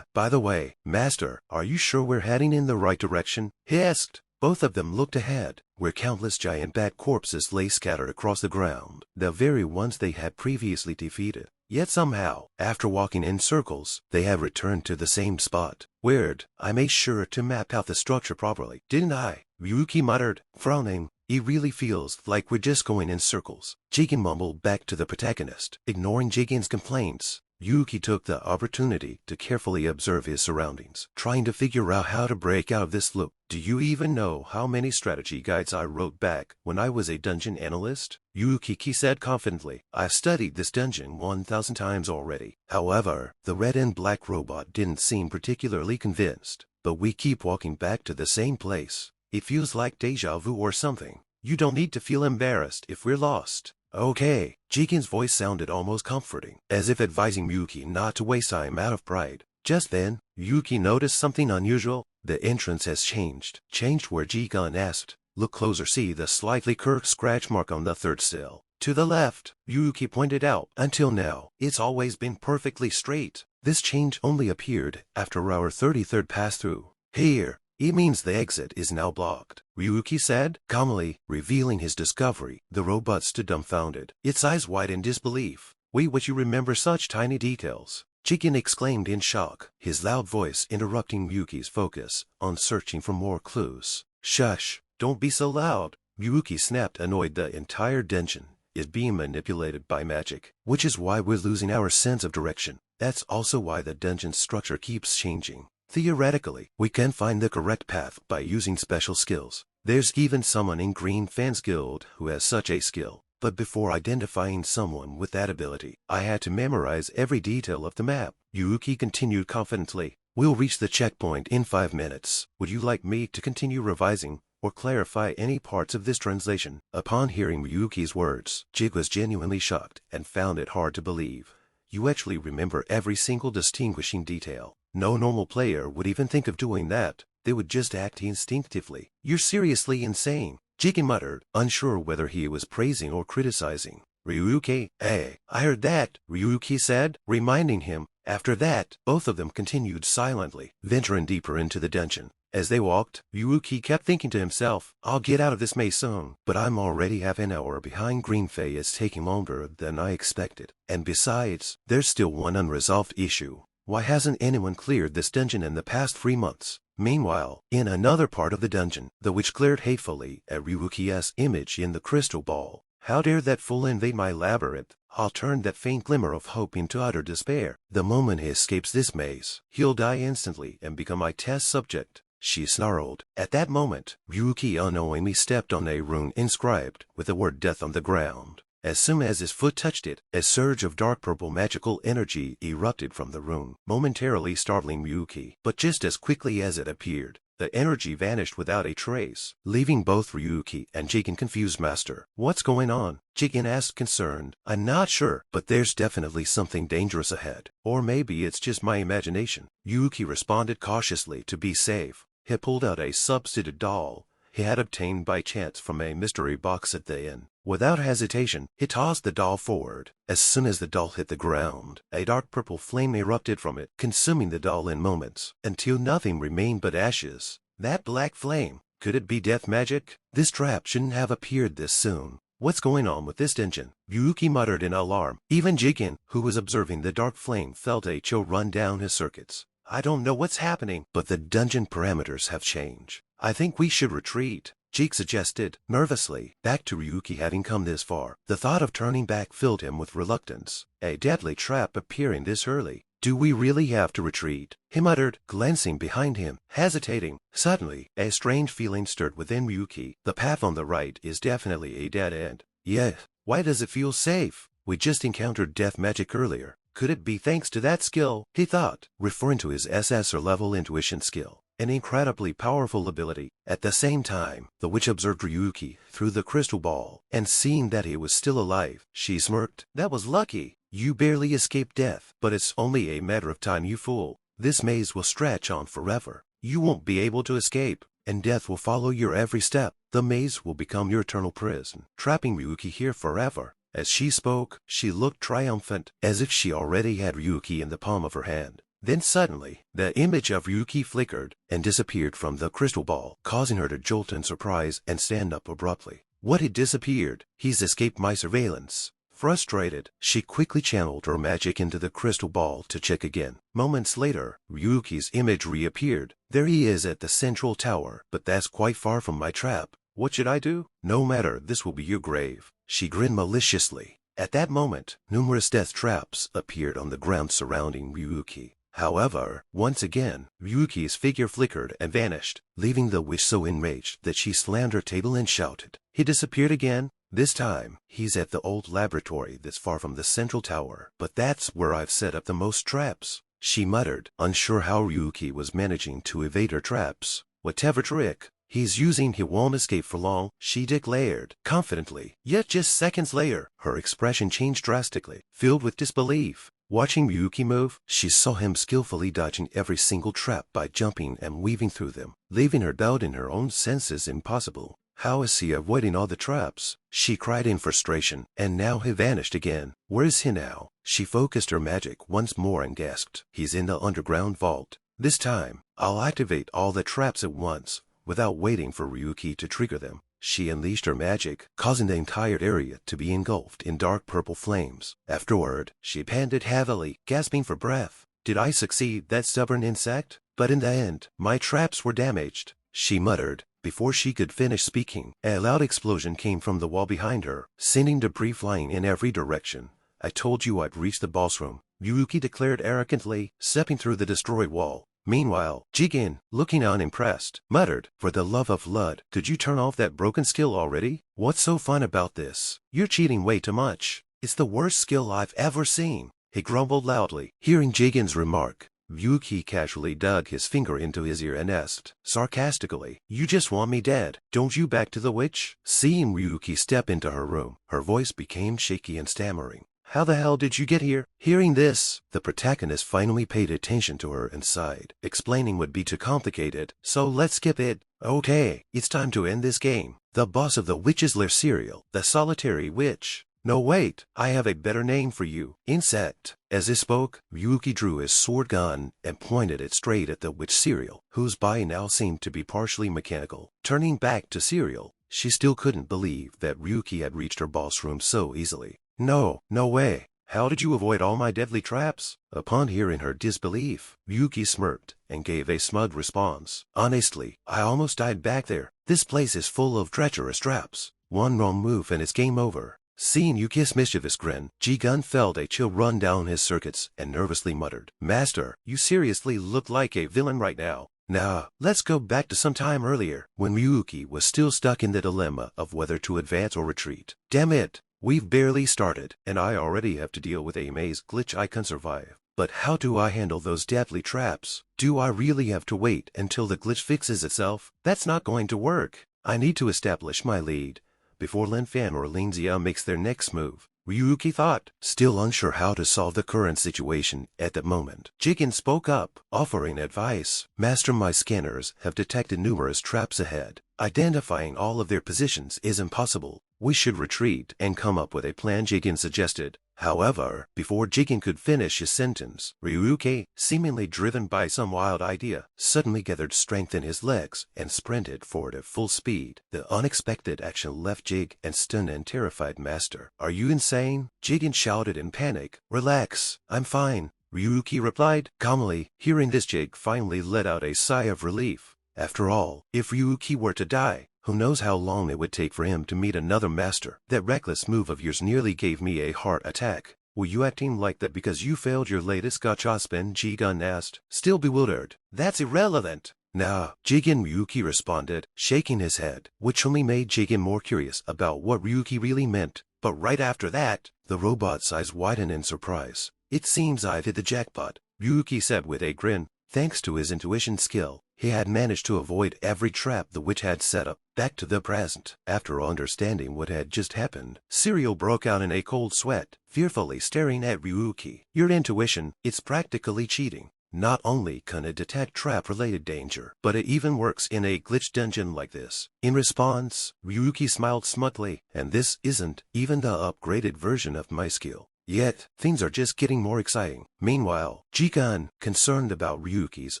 By the way, Master, are you sure we're heading in the right direction? He asked. Both of them looked ahead, where countless giant bat corpses lay scattered across the ground, the very ones they had previously defeated. Yet somehow, after walking in circles, they have returned to the same spot. Weird. I made sure to map out the structure properly, didn't I? Ryuki muttered, frowning. It really feels like we're just going in circles. Jigen mumbled back to the protagonist. Ignoring Jigen's complaints, Ryuki took the opportunity to carefully observe his surroundings, trying to figure out how to break out of this loop. Do you even know how many strategy guides I wrote back when I was a dungeon analyst? Ryuki said confidently. I've studied this dungeon 1,000 times already. However, the red and black robot didn't seem particularly convinced. But we keep walking back to the same place. It feels like deja vu or something. You don't need to feel embarrassed if we're lost. Okay. Jigen's voice sounded almost comforting, as if advising Ryuki not to waste time out of pride. Just then, Ryuki noticed something unusual. The entrance has changed. Changed where? Jigen asked. Look closer, see the slightly curved scratch mark on the third sill. To the left, Ryuki pointed out. Until now, it's always been perfectly straight. This change only appeared after our 33rd pass-through. Here. It means the exit is now blocked, Ryuki said, calmly, revealing his discovery. The robot stood dumbfounded, its eyes wide in disbelief. Wait, what, you remember such tiny details? Jigen exclaimed in shock, his loud voice interrupting Ryuki's focus on searching for more clues. Shush. Don't be so loud. Ryuki snapped, annoyed. The entire dungeon is being manipulated by magic, which is why we're losing our sense of direction. That's also why the dungeon's structure keeps changing. Theoretically, we can find the correct path by using special skills. There's even someone in Green Fans Guild who has such a skill. But before identifying someone with that ability, I had to memorize every detail of the map. Ryuki continued confidently. We'll reach the checkpoint in 5 minutes. Would you like me to continue revising or clarify any parts of this translation? Upon hearing Ryuki's words, Jig was genuinely shocked and found it hard to believe. You actually remember every single distinguishing detail. No normal player would even think of doing that. They would just act instinctively. You're seriously insane, Jig muttered, unsure whether he was praising or criticizing. Ryuki, I heard that, Ryuki said, reminding him. After that, both of them continued silently, venturing deeper into the dungeon. As they walked, Ryuki kept thinking to himself, I'll get out of this maze soon, but I'm already half an hour behind. Green Fae is taking longer than I expected. And besides, there's still one unresolved issue. Why hasn't anyone cleared this dungeon in the past 3 months? Meanwhile, in another part of the dungeon, the witch glared hatefully at Ryuki's image in the crystal ball. How dare that fool invade my labyrinth? I'll turn that faint glimmer of hope into utter despair. The moment he escapes this maze, he'll die instantly and become my test subject, she snarled. At that moment, Ryuki unknowingly stepped on a rune inscribed with the word death on the ground. As soon as his foot touched it, a surge of dark purple magical energy erupted from the rune, momentarily startling Ryuki. But just as quickly as it appeared, the energy vanished without a trace, leaving both Ryuki and Jigen confused. Master, what's going on? Jigen asked, concerned. I'm not sure, but there's definitely something dangerous ahead. Or maybe it's just my imagination. Ryuki responded cautiously to be safe. He pulled out a substitute doll he had obtained by chance from a mystery box at the inn. Without hesitation, he tossed the doll forward. As soon as the doll hit the ground, a dark purple flame erupted from it, consuming the doll in moments, until nothing remained but ashes. That black flame, could it be death magic? This trap shouldn't have appeared this soon. What's going on with this dungeon? Ryuki muttered in alarm. Even Jigen, who was observing the dark flame, felt a chill run down his circuits. I don't know what's happening, but the dungeon parameters have changed. I think we should retreat, Jig suggested, nervously. Back to Ryuki having come this far, the thought of turning back filled him with reluctance. A deadly trap appearing this early. Do we really have to retreat? He muttered, glancing behind him, hesitating. Suddenly, a strange feeling stirred within Ryuki. The path on the right is definitely a dead end. Yes. Why does it feel safe? We just encountered death magic earlier. Could it be thanks to that skill? He thought, referring to his SSR level intuition skill. An incredibly powerful ability. At the same time, the witch observed Ryuki through the crystal ball, and seeing that he was still alive, she smirked. That was lucky. You barely escaped death, but it's only a matter of time, you fool. This maze will stretch on forever. You won't be able to escape, and death will follow your every step. The maze will become your eternal prison, trapping Ryuki here forever. As she spoke, she looked triumphant, as if she already had Ryuki in the palm of her hand. Then suddenly, the image of Ryuki flickered and disappeared from the crystal ball, causing her to jolt in surprise and stand up abruptly. What had disappeared? He's escaped my surveillance. Frustrated, she quickly channeled her magic into the crystal ball to check again. Moments later, Ryuki's image reappeared. There he is at the central tower, but that's quite far from my trap. What should I do? No matter, this will be your grave. She grinned maliciously. At that moment, numerous death traps appeared on the ground surrounding Ryuki. However, once again, Ryuki's figure flickered and vanished, leaving the witch so enraged that she slammed her table and shouted. He disappeared again. This time, he's at the old laboratory that's far from the central tower, but that's where I've set up the most traps, she muttered, unsure how Ryuki was managing to evade her traps. Whatever trick he's using, he won't escape for long, she declared, confidently. Yet just seconds later, her expression changed drastically, filled with disbelief. Watching Ryuki move, she saw him skillfully dodging every single trap by jumping and weaving through them, leaving her doubt in her own senses impossible. How is he avoiding all the traps? She cried in frustration, and now he vanished again. Where is he now? She focused her magic once more and gasped. He's in the underground vault. This time, I'll activate all the traps at once, without waiting for Ryuki to trigger them. She unleashed her magic, causing the entire area to be engulfed in dark purple flames. Afterward, she panted heavily, gasping for breath. Did I succeed, that stubborn insect? But in the end, my traps were damaged, she muttered, Before she could finish speaking, a loud explosion came from the wall behind her, sending debris flying in every direction. I told you I'd reach the boss room, Ryuki declared arrogantly, stepping through the destroyed wall. Meanwhile, Jigen, looking unimpressed, muttered, "For the love of Lud, could you turn off that broken skill already? What's so fun about this? You're cheating way too much. It's the worst skill I've ever seen," he grumbled loudly. Hearing Jigen's remark, Ryuki casually dug his finger into his ear and asked, sarcastically, "You just want me dead, don't you, back to the witch?" Seeing Ryuki step into her room, her voice became shaky and stammering. "How the hell did you get here?" Hearing this, the protagonist finally paid attention to her and sighed. Explaining would be too complicated, so let's skip it. Okay, it's time to end this game. The boss of the Witch's Lair cereal, the solitary witch. No wait, I have a better name for you. Insect. As he spoke, Ryuki drew his sword gun and pointed it straight at the witch cereal, whose body now seemed to be partially mechanical. Turning back to cereal, she still couldn't believe that Ryuki had reached her boss room so easily. No way. How did you avoid all my deadly traps? Upon hearing her disbelief, Ryuki smirked and gave a smug response. Honestly, I almost died back there. This place is full of treacherous traps. One wrong move and it's game over. Seeing Yuki's mischievous grin, Jigen felt a chill run down his circuits and nervously muttered, "Master, you seriously look like a villain right now." Nah, let's go back to some time earlier, when Ryuki was still stuck in the dilemma of whether to advance or retreat. Damn it, we've barely started, and I already have to deal with a maze glitch I can survive. But how do I handle those deadly traps? Do I really have to wait until the glitch fixes itself? That's not going to work. I need to establish my lead before Lin Fan or Lin Xia makes their next move, Ryuki thought, still unsure how to solve the current situation at the moment. Jigen spoke up, offering advice. "Master, my scanners have detected numerous traps ahead. Identifying all of their positions is impossible. We should retreat and come up with a plan," Jigen suggested. However, before Jigen could finish his sentence, Ryuki, seemingly driven by some wild idea, suddenly gathered strength in his legs and sprinted forward at full speed. The unexpected action left Jig and stunned and terrified. "Master, are you insane?" Jigen shouted in panic. "Relax, I'm fine," Ryuki replied calmly. Hearing this, Jig finally let out a sigh of relief. After all, if Ryuki were to die, who knows how long it would take for him to meet another master? "That reckless move of yours nearly gave me a heart attack. Were you acting like that because you failed your latest gacha spin?" Jigen asked, still bewildered. "That's irrelevant." "Nah," Jigen Ryuki responded, shaking his head, which only made Jigen more curious about what Ryuki really meant. But right after that, the robot's eyes widened in surprise. "It seems I've hit the jackpot," Ryuki said with a grin. Thanks to his intuition skill, he had managed to avoid every trap the witch had set up. Back to the present. After understanding what had just happened, Serial broke out in a cold sweat, fearfully staring at Ryuki. "Your intuition, it's practically cheating. Not only can it detect trap-related danger, but it even works in a glitch dungeon like this." In response, Ryuki smiled smugly, "And this isn't even the upgraded version of my skill. Yet, things are just getting more exciting." Meanwhile, Jigen, concerned about Ryuki's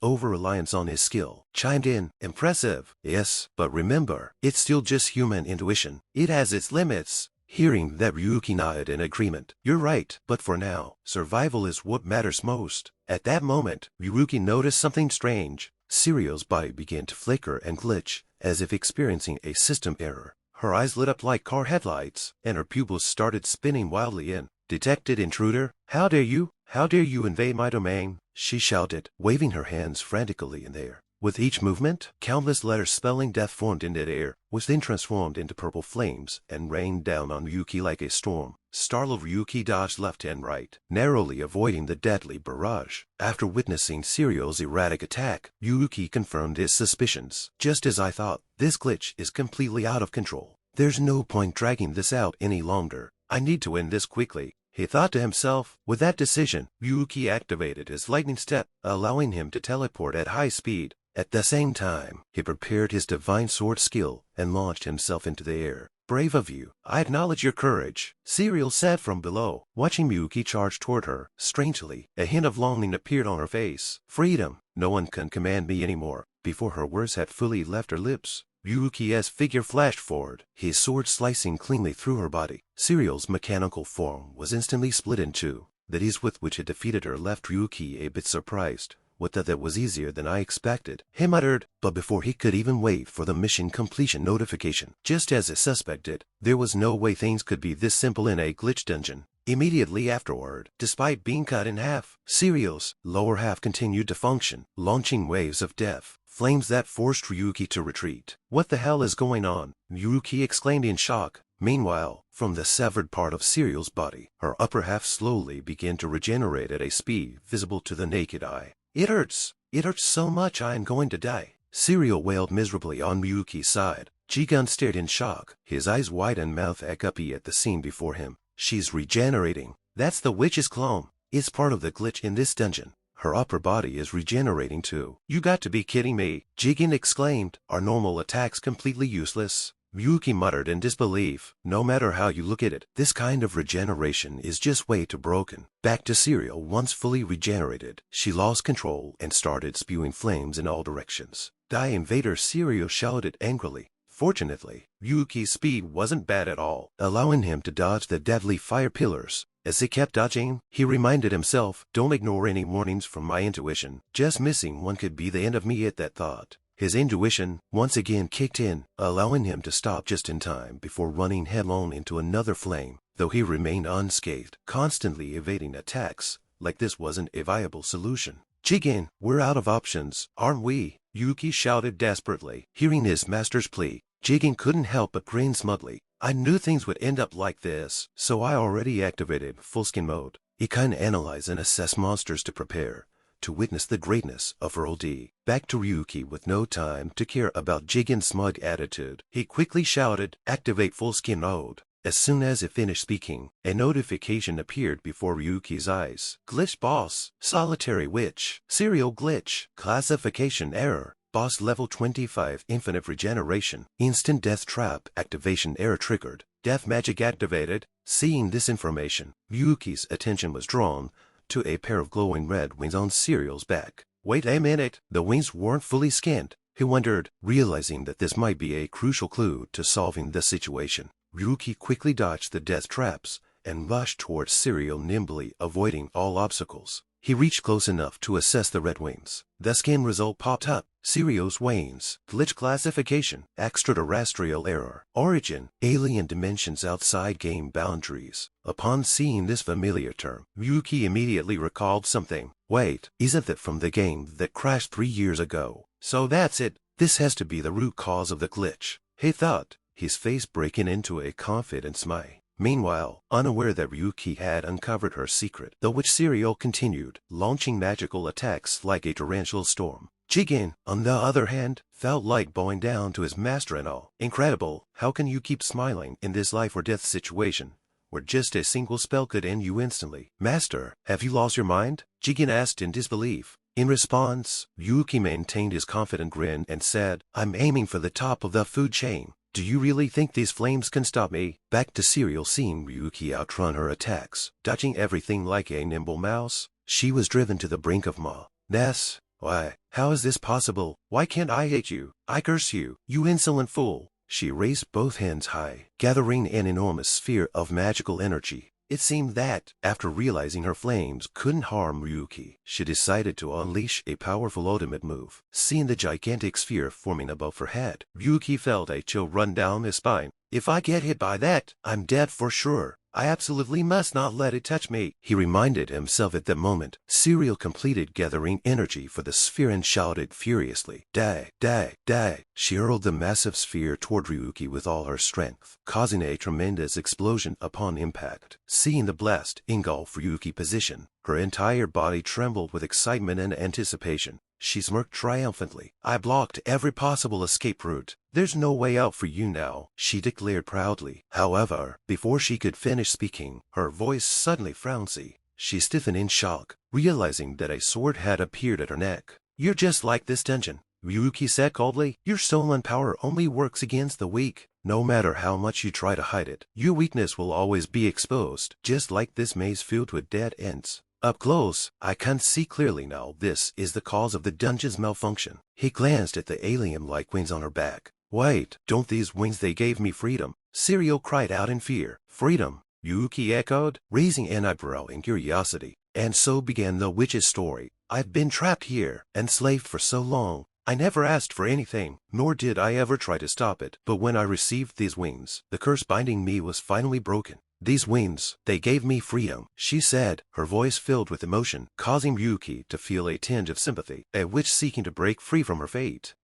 over-reliance on his skill, chimed in, "Impressive, yes, but remember, it's still just human intuition. It has its limits." Hearing that, Ryuki nodded in agreement. "You're right, but for now, survival is what matters most." At that moment, Ryuki noticed something strange. Serial's body began to flicker and glitch, as if experiencing a system error. Her eyes lit up like car headlights, and her pupils started spinning wildly in. "Detected intruder, how dare you invade my domain?" she shouted, waving her hands frantically in the air. With each movement, countless letters spelling death formed in the air, which then transformed into purple flames and rained down on Ryuki like a storm. Startled, Ryuki dodged left and right, narrowly avoiding the deadly barrage. After witnessing Serial's erratic attack, Ryuki confirmed his suspicions. "Just as I thought, this glitch is completely out of control. There's no point dragging this out any longer. I need to end this quickly," he thought to himself. With that decision, Ryuki activated his lightning step, allowing him to teleport at high speed. At the same time, he prepared his divine sword skill and launched himself into the air. "Brave of you. I acknowledge your courage," Serial said from below, watching Ryuki charge toward her. Strangely, a hint of longing appeared on her face. "Freedom. No one can command me anymore." Before her words had fully left her lips, Ryuki's figure flashed forward, his sword slicing cleanly through her body. Serial's mechanical form was instantly split in two. The ease with which it defeated her left Ryuki a bit surprised. What that was easier than I expected, he muttered, but before he could even wait for the mission completion notification, just as I suspected, there was no way things could be this simple in a glitch dungeon. Immediately afterward, despite being cut in half, Serial's lower half continued to function, launching waves of death, flames that forced Ryuki to retreat. What the hell is going on? Ryuki exclaimed in shock. Meanwhile, from the severed part of Serial's body, her upper half slowly began to regenerate at a speed visible to the naked eye. It hurts so much I'm going to die. Serial wailed miserably on Ryuki's side. Jigen stared in shock, his eyes wide and mouth agape at the scene before him. She's regenerating. That's the witch's clone. It's part of the glitch in this dungeon. Her upper body is regenerating too. You got to be kidding me, Jigen exclaimed. Are normal attacks completely useless? Ryuki muttered in disbelief. No matter how you look at it, this kind of regeneration is just way too broken. Back to Serial. Once fully regenerated, she lost control and started spewing flames in all directions. Die, invader! Serial shouted angrily. Fortunately, Ryuki's speed wasn't bad at all, allowing him to dodge the deadly fire pillars. As he kept dodging, he reminded himself, don't ignore any warnings from my intuition. Just missing one could be the end of me. At that thought, his intuition once again kicked in, allowing him to stop just in time before running headlong into another flame. Though he remained unscathed, constantly evading attacks, like this wasn't a viable solution. Jigen, we're out of options, aren't we? Ryuki shouted desperately. Hearing his master's plea, Jigen couldn't help but grin smugly. I knew things would end up like this, so I already activated full-skin mode. He can analyze and assess monsters to prepare to witness the greatness of ROD. Back to Ryuki with no time to care about Jigen's smug attitude. He quickly shouted, activate full-skin mode. As soon as he finished speaking, a notification appeared before Ryuki's eyes. Glitch boss, solitary witch, serial glitch, classification error, boss level 25, infinite regeneration, instant death trap, activation error triggered, death magic activated. Seeing this information, Ryuki's attention was drawn to a pair of glowing red wings on Serial's back. Wait a minute, the wings weren't fully skinned, he wondered, realizing that this might be a crucial clue to solving the situation. Ryuki quickly dodged the death traps and rushed towards Serial, nimbly avoiding all obstacles. He reached close enough to assess the red wings. The skin result popped up. Serial's wings, glitch classification, extraterrestrial error, origin, alien dimensions outside game boundaries. Upon seeing this familiar term, Ryuki immediately recalled something. Wait, isn't that from the game that crashed 3 years ago? So that's it. This has to be the root cause of the glitch, he thought, his face breaking into a confident smile. Meanwhile, unaware that Ryuki had uncovered her secret, the witch Serial continued, launching magical attacks like a torrential storm. Jigen, on the other hand, felt like bowing down to his master and all. Incredible, how can you keep smiling in this life or death situation, where just a single spell could end you instantly? Master, have you lost your mind? Jigen asked in disbelief. In response, Ryuki maintained his confident grin and said, I'm aiming for the top of the food chain. Do you really think these flames can stop me? Back to Serial. Seeing Ryuki outrun her attacks, dodging everything like a nimble mouse, she was driven to the brink of madness. Why, how is this possible? Why can't I hate you? I curse you, you insolent fool. She raised both hands high, gathering an enormous sphere of magical energy. It seemed that, after realizing her flames couldn't harm Ryuki, she decided to unleash a powerful ultimate move. Seeing the gigantic sphere forming above her head, Ryuki felt a chill run down his spine. If I get hit by that, I'm dead for sure. I absolutely must not let it touch me, he reminded himself at that moment. Serial completed gathering energy for the sphere and shouted furiously, Die, die, die. She hurled the massive sphere toward Ryuki with all her strength, causing a tremendous explosion upon impact. Seeing the blast engulf Ryuki's position, her entire body trembled with excitement and anticipation. She smirked triumphantly. I blocked every possible escape route. There's no way out for you now, she declared proudly. However, before she could finish speaking, her voice suddenly frownsy. She stiffened in shock, realizing that a sword had appeared at her neck. You're just like this dungeon, Ryuki said coldly. Your stolen power only works against the weak. No matter how much you try to hide it, your weakness will always be exposed, just like this maze filled with dead ends. Up close, I can't see clearly now. This is the cause of the dungeon's malfunction. He glanced at the alien-like wings on her back. Wait, don't these wings, they gave me freedom. Serial cried out in fear. Freedom? Ryuki echoed, raising an eyebrow in curiosity. And so began the witch's story. I've been trapped here, enslaved for so long. I never asked for anything, nor did I ever try to stop it. But when I received these wings, the curse binding me was finally broken. These wings, they gave me freedom, she said, her voice filled with emotion, causing Ryuki to feel a tinge of sympathy, at which seeking to break free from her fate.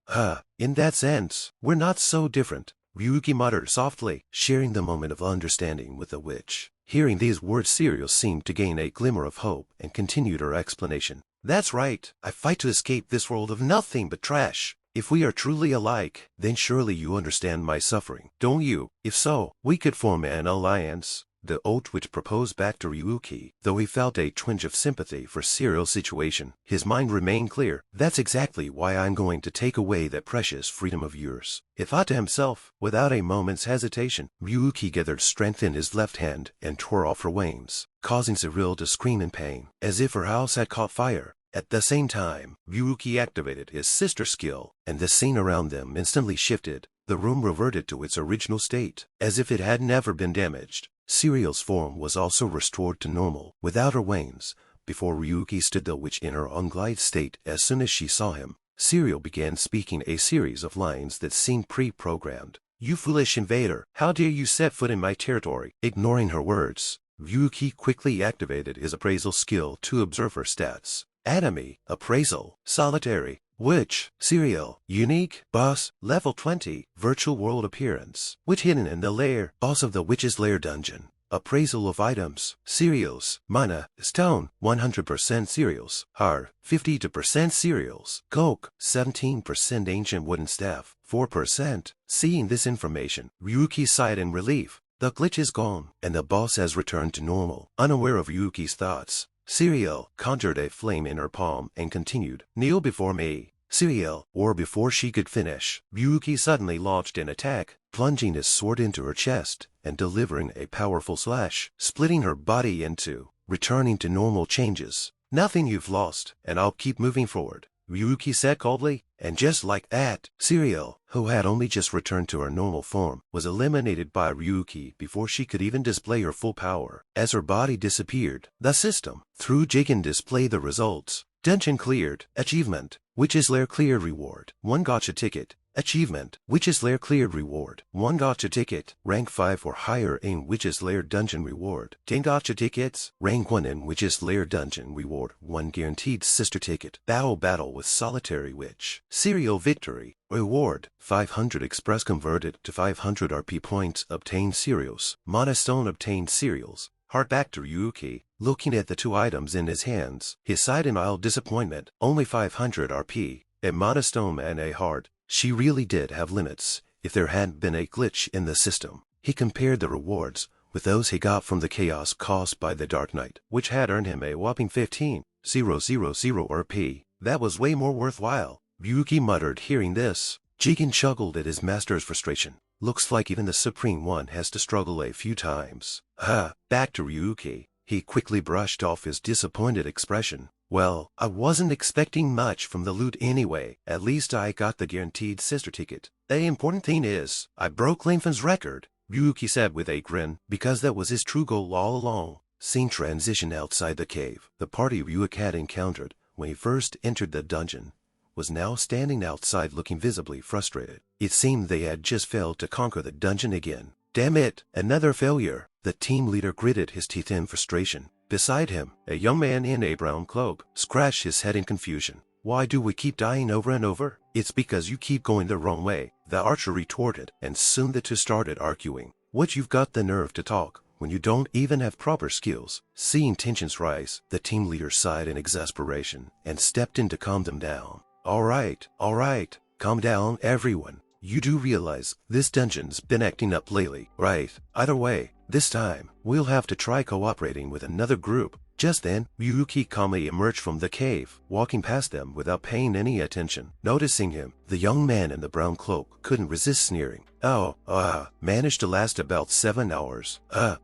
In that sense, we're not so different, Ryuki muttered softly, sharing the moment of understanding with the witch. Hearing these words, Serial seemed to gain a glimmer of hope and continued her explanation. That's right, I fight to escape this world of nothing but trash. If we are truly alike, then surely you understand my suffering, don't you? If so, we could form an alliance. The old witch proposed back to Ryuki, though he felt a twinge of sympathy for Serial's situation. His mind remained clear. That's exactly why I'm going to take away that precious freedom of yours. He thought to himself. Without a moment's hesitation, Ryuki gathered strength in his left hand and tore off her wings, causing Serial to scream in pain, as if her house had caught fire. At the same time, Ryuki activated his sister skill, and the scene around them instantly shifted. The room reverted to its original state, as if it had never been damaged. Serial's form was also restored to normal, without her wings. Before Ryuki stood the witch in her unglide state. As soon as she saw him, Serial began speaking a series of lines that seemed pre-programmed. You foolish invader, how dare you set foot in my territory? Ignoring her words, Ryuki quickly activated his appraisal skill to observe her stats. Enemy, appraisal, solitary, witch, Serial, unique, boss, level 20, virtual world appearance, witch hidden in the lair, boss of the witch's lair dungeon. Appraisal of items, cereals, mana, stone, 100% cereals, hard, 52% cereals, coke, 17% ancient wooden staff, 4%. Seeing this information, Ryuki sighed in relief. The glitch is gone, and the boss has returned to normal. Unaware of Ryuki's thoughts, Serial conjured a flame in her palm and continued, kneel before me. Serial, or before she could finish, Ryuki suddenly launched an attack, plunging his sword into her chest and delivering a powerful slash, splitting her body in two, returning to normal changes. Nothing you've lost, and I'll keep moving forward, Ryuki said coldly, and just like that, Serial, who had only just returned to her normal form, was eliminated by Ryuki before she could even display her full power. As her body disappeared, the system, through Jigen, displayed the results. Dungeon cleared. Achievement, Witch's Lair cleared reward, 1 gacha ticket. Achievement, Witch's Lair cleared reward, 1 gacha ticket. Rank 5 or higher in Witch's Lair dungeon reward, 10 gacha tickets. Rank 1 in Witch's Lair dungeon reward, 1 guaranteed sister ticket. Battle with solitary witch. Serial victory. Reward, 500 express converted to 500 RP points. Obtained cereals. Mana stone obtained cereals. Heart back to Ryuki, looking at the two items in his hands. He sighed in mild disappointment. Only 500 RP, a mana stone and a heart. She really did have limits. If there hadn't been a glitch in the system. He compared the rewards with those he got from the chaos caused by the Dark Knight, which had earned him a whopping 15,000 RP. That was way more worthwhile, Ryuki muttered hearing this. Jigen chuckled at his master's frustration. Looks like even the Supreme One has to struggle a few times. Back to Ryuki. He quickly brushed off his disappointed expression. Well, I wasn't expecting much from the loot anyway. At least I got the guaranteed sister ticket. The important thing is, I broke Linfin's record, Ryuki said with a grin, because that was his true goal all along. Scene transition outside the cave. The party Ryuki had encountered when he first entered the dungeon was now standing outside looking visibly frustrated. It seemed they had just failed to conquer the dungeon again. Damn it, another failure. The team leader gritted his teeth in frustration. Beside him, a young man in a brown cloak scratched his head in confusion. Why do we keep dying over and over? It's because you keep going the wrong way, the archer retorted, and soon the two started arguing. What, you've got the nerve to talk when you don't even have proper skills? Seeing tensions rise, the team leader sighed in exasperation and stepped in to calm them down. All right, calm down everyone. You do realize this dungeon's been acting up lately, right? Either way, this time, we'll have to try cooperating with another group. Just then, Ryuki calmly emerged from the cave, walking past them without paying any attention. Noticing him, the young man in the brown cloak couldn't resist sneering. Managed to last about 7 hours.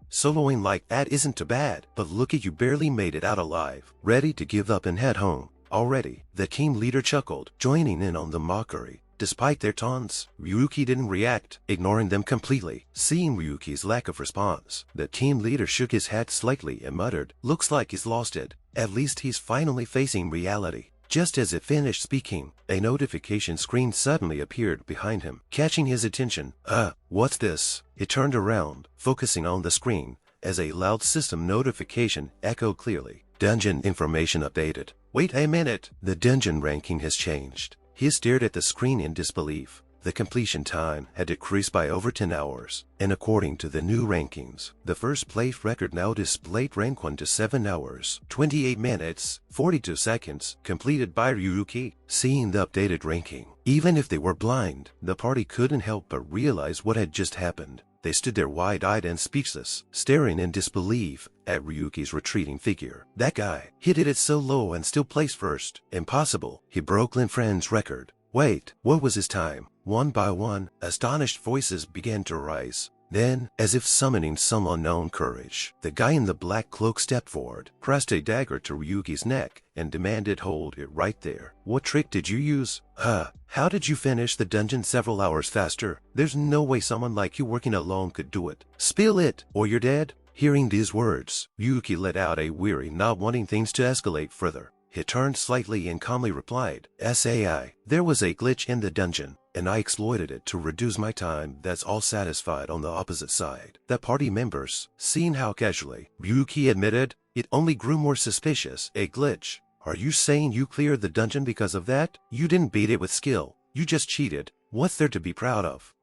Soloing like that isn't too bad, but look at you, barely made it out alive. Ready to give up and head home already, the team leader chuckled, joining in on the mockery. Despite their taunts, Ryuki didn't react, ignoring them completely. Seeing Ryuki's lack of response, the team leader shook his head slightly and muttered, looks like he's lost it. At least he's finally facing reality. Just as it finished speaking, a notification screen suddenly appeared behind him, catching his attention. What's this? He turned around, focusing on the screen, as a loud system notification echoed clearly. Dungeon information updated. Wait a minute! The dungeon ranking has changed. He stared at the screen in disbelief. The completion time had decreased by over 10 hours, and according to the new rankings, the first place record now displayed rank 1 to 7 hours, 28 minutes, 42 seconds, completed by Ryuki. Seeing the updated ranking, even if they were blind, the party couldn't help but realize what had just happened. They stood there wide-eyed and speechless, staring in disbelief at Ryuki's retreating figure. That guy, he did it so low and still placed first. Impossible. He broke Lin Friend's record. Wait, what was his time? One by one, astonished voices began to rise. Then, as if summoning some unknown courage, the guy in the black cloak stepped forward, pressed a dagger to Ryuki's neck, and demanded hold it right there. What trick did you use? How did you finish the dungeon several hours faster? There's no way someone like you working alone could do it. Spill it, or you're dead. Hearing these words, Ryuki let out a weary, not wanting things to escalate further. He turned slightly and calmly replied, "SAI, there was a glitch in the dungeon, and I exploited it to reduce my time. That's all satisfied on the opposite side." The party members, seeing how casually Ryuki admitted, it only grew more suspicious. A glitch? Are you saying you cleared the dungeon because of that? You didn't beat it with skill. You just cheated. What's there to be proud of?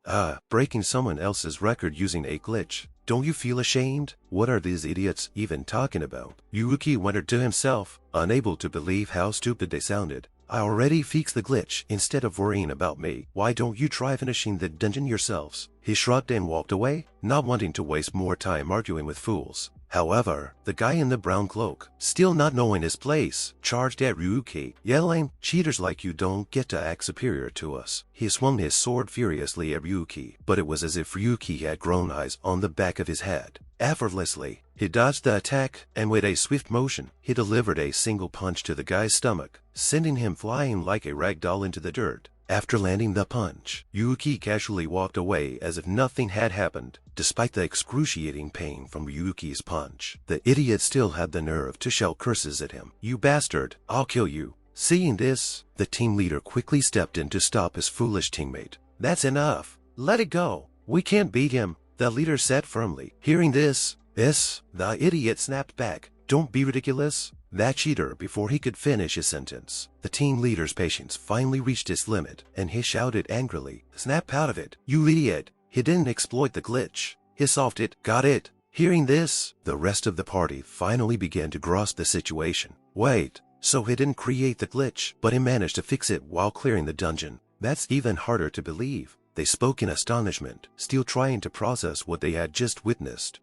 Breaking someone else's record using a glitch. Don't you feel ashamed? What are these idiots even talking about? Ryuki wondered to himself, unable to believe how stupid they sounded. I already fixed the glitch. Instead of worrying about me, why don't you try finishing the dungeon yourselves? He shrugged and walked away, not wanting to waste more time arguing with fools. However, the guy in the brown cloak, still not knowing his place, charged at Ryuki, yelling, "Cheaters like you don't get to act superior to us." He swung his sword furiously at Ryuki, but it was as if Ryuki had grown eyes on the back of his head. Effortlessly, he dodged the attack, and with a swift motion, he delivered a single punch to the guy's stomach, sending him flying like a rag doll into the dirt. After landing the punch, Ryuki casually walked away as if nothing had happened. Despite the excruciating pain from Ryuki's punch, the idiot still had the nerve to shout curses at him. "You bastard, I'll kill you." Seeing this, the team leader quickly stepped in to stop his foolish teammate. "That's enough. Let it go. We can't beat him," the leader said firmly. Hearing this, the idiot snapped back. "Don't be ridiculous." That cheater before he could finish his sentence. The team leader's patience finally reached its limit, and he shouted angrily, "Snap out of it, you idiot. He didn't exploit the glitch. He solved it. Got it." Hearing this, the rest of the party finally began to grasp the situation. Wait, so he didn't create the glitch, but he managed to fix it while clearing the dungeon. That's even harder to believe. They spoke in astonishment, still trying to process what they had just witnessed.